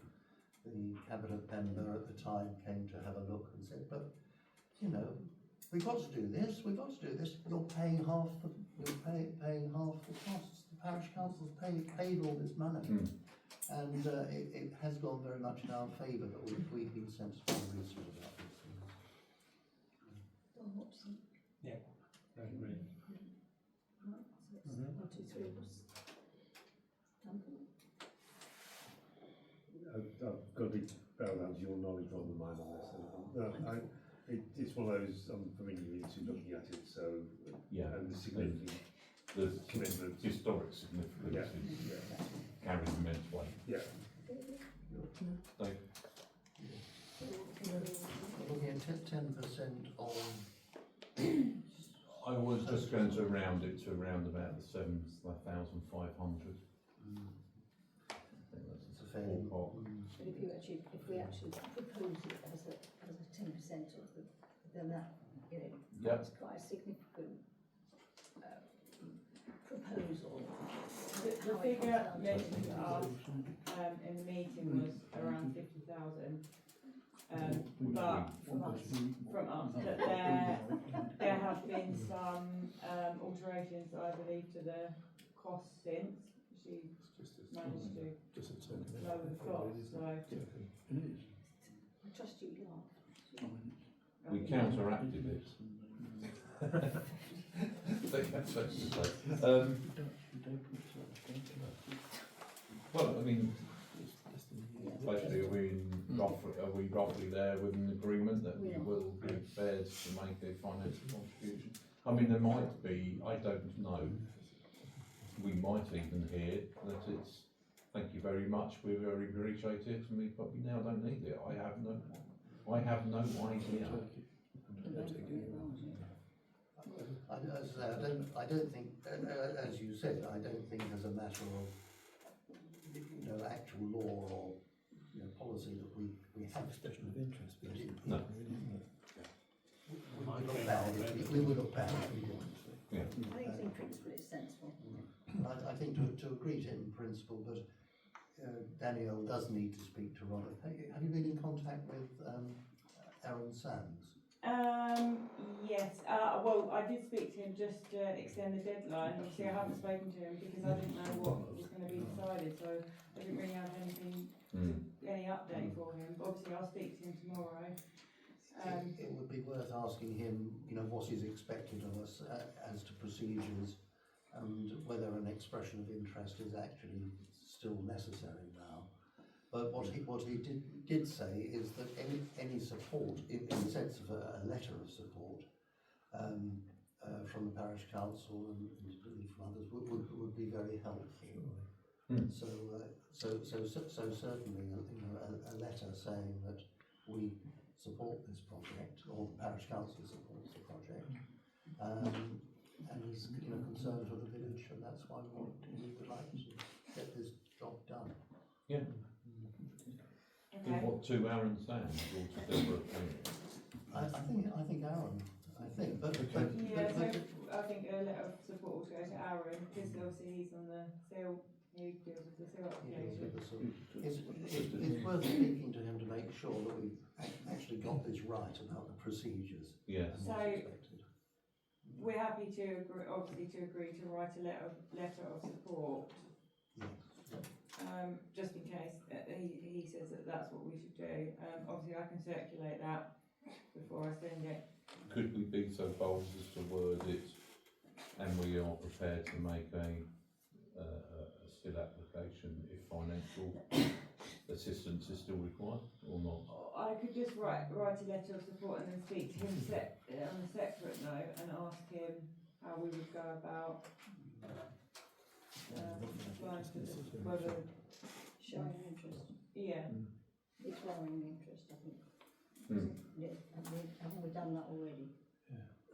The cabinet member at the time came to have a look and said, but we've got to do this. You're paying half the costs. The parish council's paid all this money, and it has gone very much in our favour that we've been sensible and reasonable about these things. Yeah, I agree. Right, so it's 1, 2, 3 was Duncan. I've got to bow down to your knowledge rather than mine on this. It's one of those, I'm familiar with looking at it, so, and the significant commitment. Historic significance carries immense weight. Yeah. Dave? Looking at 10% on. I was just going to round it to around about the 7,500. I think that's a fair ballpark. But if we actually propose it as a 10% of then that, that's quite a significant proposal. The figure mentioned to us in the meeting was around 50,000 5,000. But from us, but there have been some alterations, I believe, to the cost since she managed to lower the cost. So It is. I trust you laugh. We counteracted it. That's to say. Well, I mean, basically, are we roughly there with an agreement that we will be prepared to make a financial contribution? I mean, there might be, I don't know, we might even hear that it's, thank you very much, we very appreciate it, and we probably now don't need it. I have no idea. I don't think, as you said, I don't think as a matter of, actual law or, policy that we have expression of interest. No. We would look bad if we didn't. Yeah. I think it's in principle it's sensible. I think to agree to it in principle, but Danielle does need to speak to Robert. Have you been in contact with Aaron Sands? Yes. Well, I did speak to him just to extend the deadline. Obviously, I haven't spoken to him because I didn't know what was going to be decided, so I didn't really have any update for him. But obviously, I'll speak to him tomorrow. It would be worth asking him, what is expected of us as to procedures, and whether an expression of interest is actually still necessary now. But what he did say is that any support, in the sense of a letter of support, from the parish council and from others would be very helpful. So certainly, a letter saying that we support this project, or the parish council supports the project, and is concerned for the village, and that's why we would like to get this job done. Yeah. Okay. What, to Aaron Sands or to Deborah? I think Aaron. But Yeah, so I think a letter of support will go to Aaron because obviously he's on the sale. He deals with the sale application. It's worth speaking to him to make sure that we've actually got this right about the procedures. Yes. And So what's expected. we're happy to agree to write a letter of support. Yes. Just in case he says that that's what we should do. Obviously, I can circulate that before I send it. Could we be so bold as to word it, and we are prepared to make a still application if financial assistance is still required or not? I could just write a letter of support and then speak to him on a separate note and ask him how we would go about applying for this, whether Showing interest, yeah. declaring interest, I think. Yeah, haven't we done that already?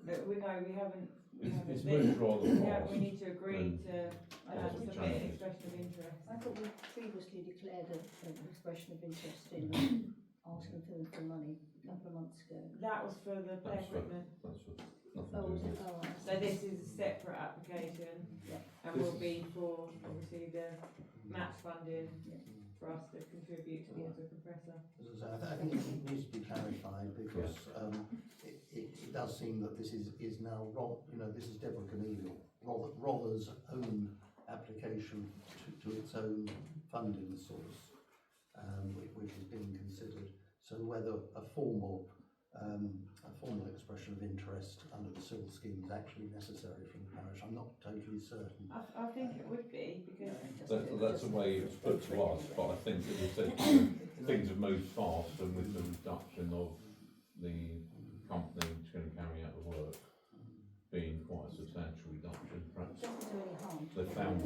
But we haven't. It's moved rather fast. We need to agree to Possible submit an changes. expression of interest. I thought we previously declared an expression of interest in asking for money a couple of months ago. That was for the play That's for- equipment. That's for nothing Oh, to was do it? with Oh, I So see. this is a separate application and will be for obviously the match funding for us to contribute towards the compressor. As I say, I think it needs to be clarified because it does seem that this is now this is Deborah Cornelius, Rother's own application to its own funding source, which is being considered. So whether a formal expression of interest under the civil scheme is actually necessary from the parish, I'm not totally certain. I think it would be because that's the way it's put to us, but I think that we said things have moved fast, and with the reduction of the company which is going to carry out the work being quite a substantial reduction, perhaps Doesn't do any harm. they found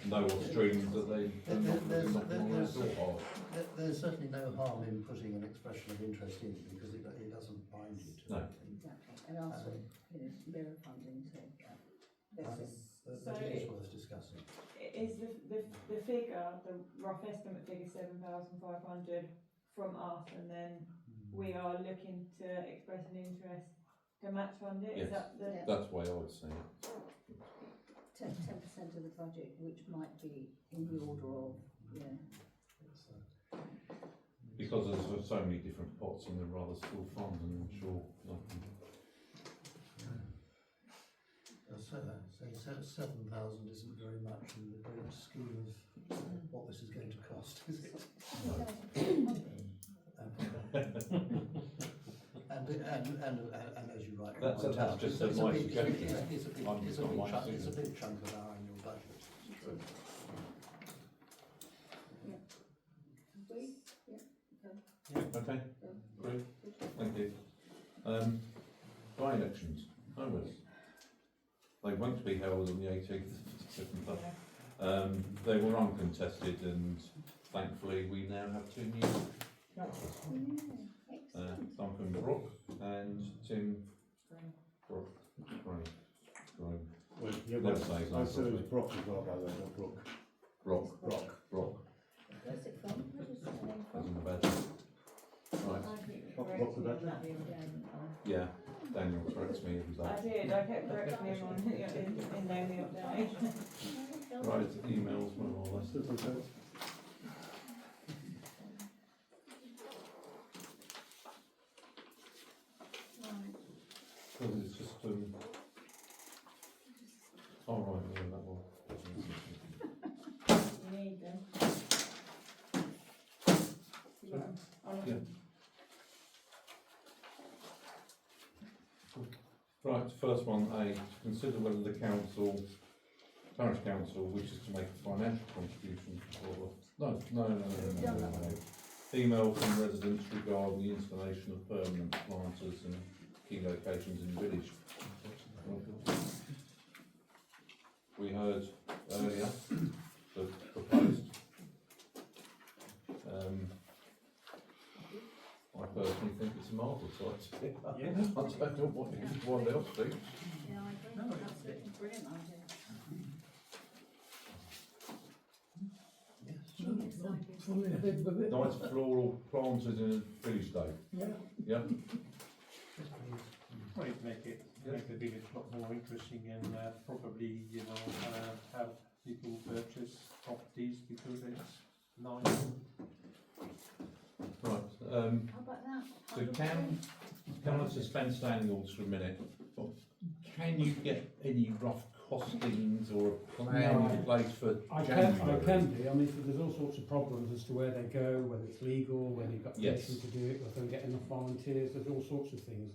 no streams that they There's or there's certainly no harm in putting an expression of interest in because it doesn't bind you to No. anything. Exactly, and also, mirror funding too. But it is worth discussing. is the figure, the rough estimate figure 7,500 from us, and then we are looking to express an interest to match fund it. Yes. Is that the that's the way I would say it. 10% of the budget, which might be in the order of, because there's so many different pots and they're rather still fun, and I'm sure. So 7,000 isn't very much in the great scheme of what this is going to cost, is it? And as you rightly That's point out, just it's my a big suggestion. it's a big chunk of our annual budget. True. Agree? Okay, great, thank you. By-elections, Homewards. They won't be held on the 18th of September. They were uncontested, and thankfully we now have two new councillors. Duncan Brook and Tim Brook. Grove. Well, yeah, Never but say his I name said it was properly. Brock as well, by the way, not Brook. Brock. Where's it from? Where's the name As from? in the badge. Right, I keep What- correcting what him the on that the other day, didn't I? yeah, Daniel corrects me every I day. did, I kept correcting him on in there the other day. Right, emails, where are they? Still okay? Because it's just, oh right, yeah, that one. You need them. You got them? I'll look Yeah. at them. Right, first one, A, to consider whether the council, parish council, wishes to make a financial contribution or, no. Email from residents regarding the installation of permanent planters and key locations in the village. We heard earlier the proposed. I personally think it's a marvellous idea. Yeah. I don't know what anyone else thinks. Yeah, I agree. Absolutely brilliant idea. I'm fully ahead with it. Nice floral planted in a village day. Yeah. Yeah. Well, it'd make the village a lot more interesting, and probably, have people purchase properties because it's nice. Right. How about that? So can I suspend standing orders for a minute? Can you get any rough costings or a plan in place for January? I can do. I mean, there's all sorts of problems as to where they go, whether it's legal, whether you've got Yes. permission to do it, whether they get enough volunteers. There's all sorts of things.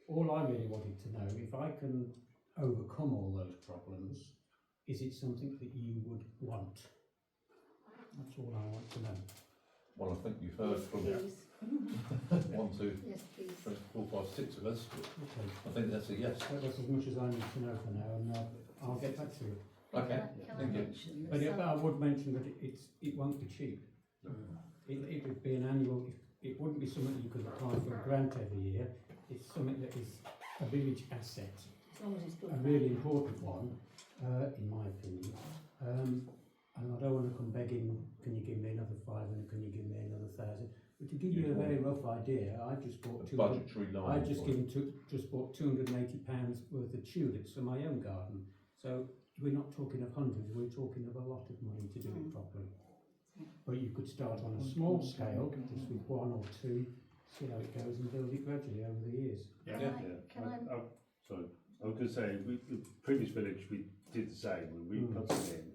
All I really wanted to know, if I can overcome all those problems, is it something that you would want? That's all I want to know. Well, I think you've heard from Please. 1, 2, Yes, please. 3, 4, 5, 6 of us. Okay. I think that's a yes. That's as much as I need to know for now, and I'll get back to you. Okay. Can I Thank you. mention But some- I would mention that it won't be cheap. It would be an annual. It wouldn't be something you could apply for a grant every year. It's something that is a village asset, as long as it's good. a really important one, in my opinion. And I don't want to come begging, can you give me another 500, can you give me another 1,000? But to give you a very rough idea, I've just bought A budgetary line. I just for it. just bought £280 worth of tulips for my own garden. So we're not talking of hundreds, we're talking of a lot of money to do it properly. But you could start on a small scale, just with 1 or 2, see how it goes, and build it gradually over the years. Can Yeah. I, Sorry, I was going to say, the previous village, we did the same, we put them in.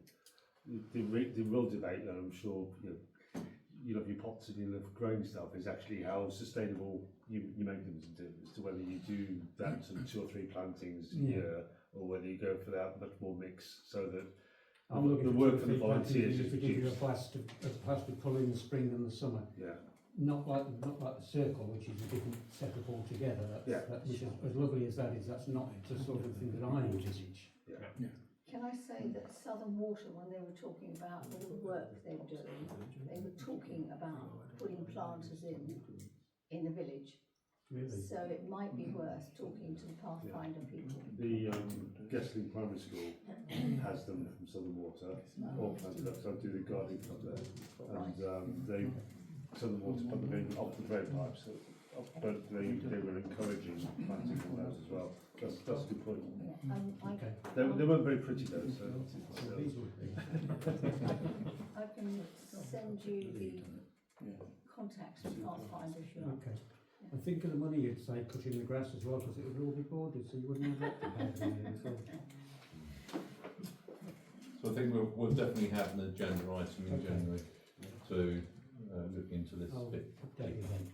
The real debate, and I'm sure, you love your pots and you love growing stuff, is actually how sustainable you make them into, as to whether you do that sort of 2 or 3 plantings a year, or whether you go for that much more mix, so that I'm looking the for work 2 or for the 3 plantings volunteers to is give you a reduced. plastic pull in the spring and the summer. Yeah. Not like the circle, which is a different setup altogether. Which is, as lovely as that is, that's not the sort of thing that I envisage. can I say that Southern Water, when they were talking about all the work they were doing, they were talking about putting planters in the village. Really. So it might be worth talking to the Pathfinder people. The Guestling Primary School has them from Southern Water, all planted up, so I do the gardening club there, and they, Southern Water put them in off the drain pipes, but they were encouraging planting of those as well. That's a good point. Okay. They weren't very pretty though, so. So these would be. I can send you the contacts we can't find if you like. Okay. And think of the money you'd save cutting the grass as well, because it would all be boarded, so you wouldn't have that to pay for it as well. So I think we'll definitely have an agenda item in January to look into this I'll bit. update you then.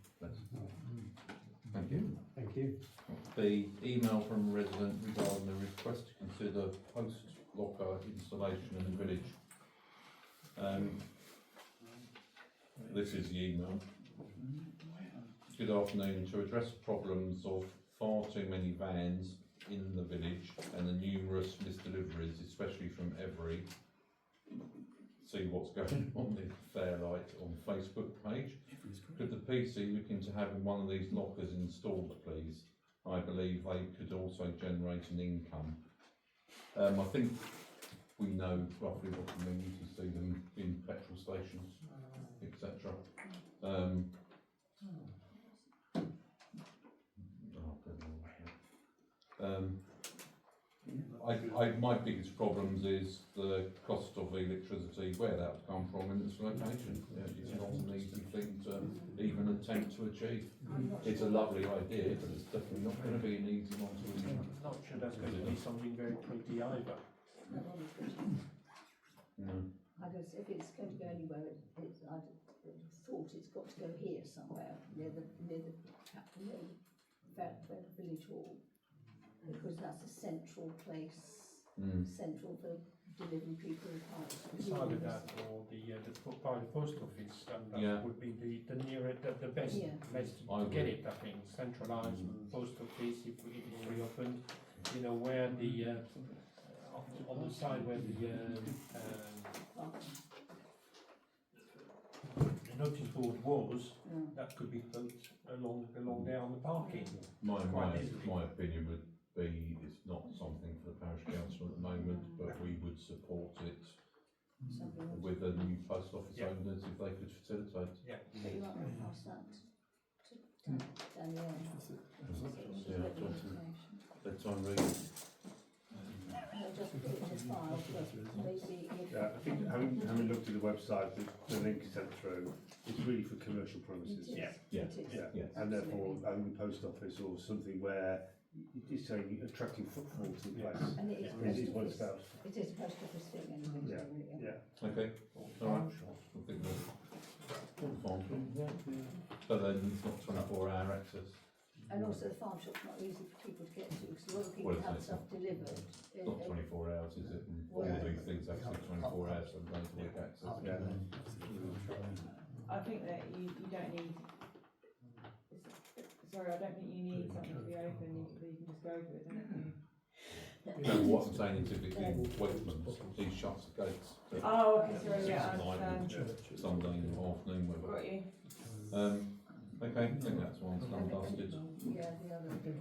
Thank you. Thank you. The email from a resident regarding the request to consider post locker installation in the village. This is the email. Good afternoon. To address the problems of far too many vans in the village and the numerous misdeliveries, especially from Every, see what's going on in Fairlight on Facebook page. Could the PC look into having one of these lockers installed, please? I believe they could also generate an income. I think we know roughly what we mean to see them in petrol stations, etc. My biggest problems is the cost of electricity, where that would come from in its location. It's not an easy thing to even attempt to achieve. It's a lovely idea, but it's definitely not going to be an easy one to achieve. I'm not sure that's going to be something very pretty either. I guess if it's going to go anywhere, I'd thought it's got to go here somewhere near the village hall, because that's a central place, central for delivering people out. It's either that or by the post office, and that would be the nearest, the best place to get it. I think centralised post office, if it is reopened, you know, where the on the side where the notice board was, that could be put along there on the parking. My opinion would be it's not something for the parish council at the moment, but we would support it with the new post office owners if they could facilitate. So you might want to pass that to Danielle. Let time read. Just put it in the file, but maybe if... Yeah, I think having looked at the website, the link sent through, it's really for commercial premises. It is. And therefore having the post office or something where it's saying attracting footfall to the place. And it is what it's about. It is a post office thing anyway. Okay. Alright. I think we'll fine. But then it's not 24-hour access. And also the farm shop's not easy for people to get to, because a lot of people have stuff delivered. It's not 24 hours, is it? And all of these things have to be 24 hours, so they don't get access. I think that you don't need, sorry, I don't think you need something to be open, you can just go to it, don't you? No, what I'm saying is typically in Wakeman's, he shuts the gates. Oh, okay, sorry, yeah, I understand. Sunday afternoon, whatever. Got you. Okay, I think that's one done dusted. Yeah, the other, it's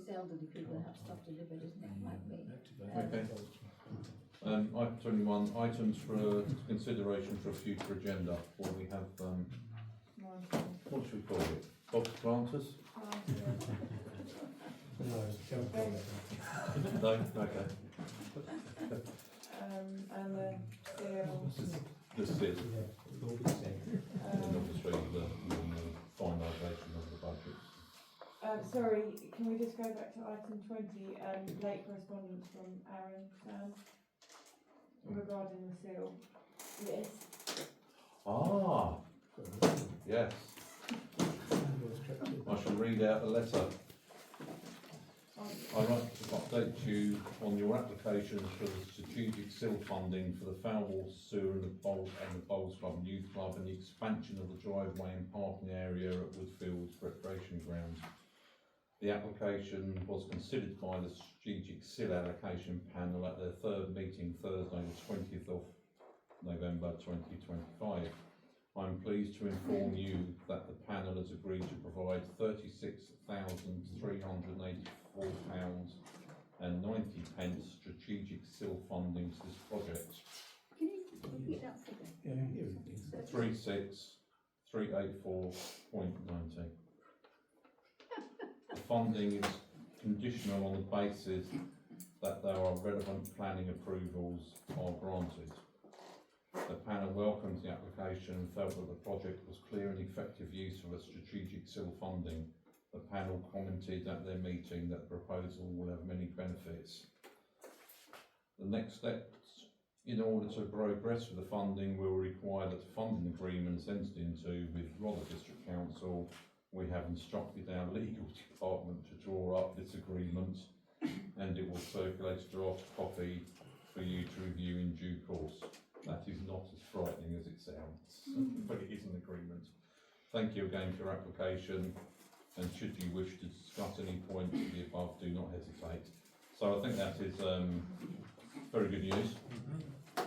elderly people that have stuff delivered, isn't it, like me. Okay. Item 21, items for consideration for a future agenda. What we have, what should we call it? Box planters? No, okay. And the seal. And obviously the finalisation of the budget. sorry, can we just go back to item 20, late correspondence from Aaron Sam regarding the seal? Yes. Ah, yes. I shall read out the letter. I'd like to update you on your application for the strategic SIL funding for the Foulwater Sewer and the Bowls Club and Youth Club and the expansion of the driveway and parking area at Woodfields Recreation Ground. The application was considered by the strategic SIL allocation panel at their third meeting Thursday the 20th of November 2025. I'm pleased to inform you that the panel has agreed to provide £36,384.90 strategic SIL funding to this project. Can you repeat that figure? 36,384.90. The funding is conditional on the basis that there are relevant planning approvals are granted. The panel welcomes the application and felt that the project was clear and effective use of a strategic SIL funding. The panel commented at their meeting that the proposal will have many benefits. The next steps in order to progress with the funding will require that the funding agreement is entered into with Rother District Council. We have instructed our legal department to draw up this agreement and it will circulate a draft copy for you to review in due course. That is not as frightening as it sounds, but it is an agreement. Thank you again for your application, and should you wish to discuss any points of the above, do not hesitate. So I think that is very good news.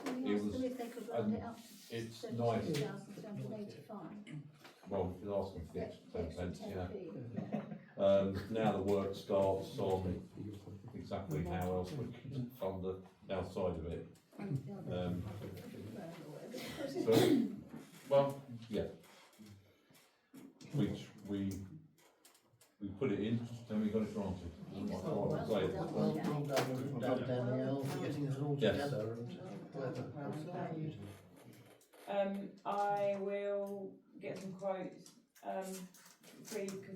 Can we It ask was- them if they could round it up to it's 32,785? Well, we could ask them for the extra 10 pence, yeah. 10p. Now the work starts on exactly how else we can fund the outside of it. So, well, yeah. Which we put it in and we got it granted. That's what I was saying. Well done, Danielle, for getting it all Yes. together and whoever else. I will get some quotes, because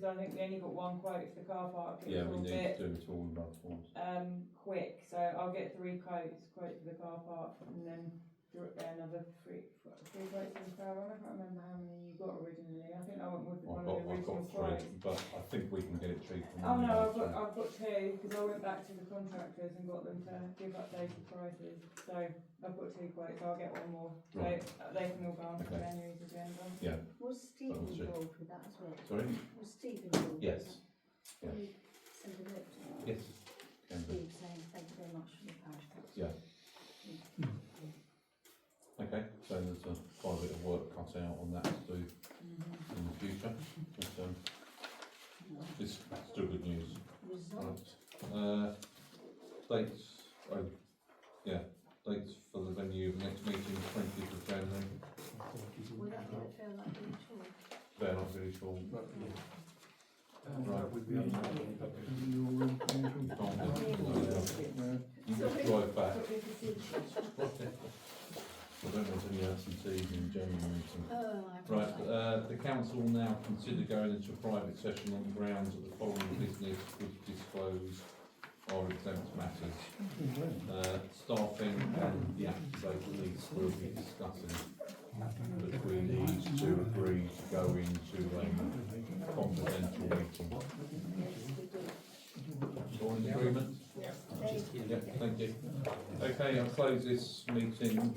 I think we only got one quote for the car park. It Yeah, was we all need bit, to do it all in about once. quick, so I'll get 3 quotes, quote for the car park, and then another 3 quotes for the car. I can't remember how many you got originally. I think I went with one of the I've original got 3, quotes. but I think we can get it cheaper. Oh no, I've got 2, because I went back to the contractors and got them to give updated prices. So I've got 2 quotes, I'll get one more. So Right. they can all go on to Okay. January's agenda. Yeah. Was Steve That was it. involved with that as well? Sorry? Was Steve involved? with Yes. that? Yeah. Can you send a note to Yes. Can do. Steve saying thank you very much for the parish council? Yeah. Okay, so there's quite a bit of work cut out on that to do in the future, but it's still good news. Result? Right. Dates, oh, yeah, dates for the venue of the next meeting, 20th of January, Will that be at Fairlight Village Hall? Fairlight Village Hall. That would be You can't you just drive back. I don't want any absentees in the January meeting. Right, the council will now consider going into a private session on the grounds that the following business would disclose are exempt matters. Staffing and the activated lease will be discussing. But we need to agree to go into a confidential meeting. All in agreement? Yeah, thank you. Okay, I'll close this meeting.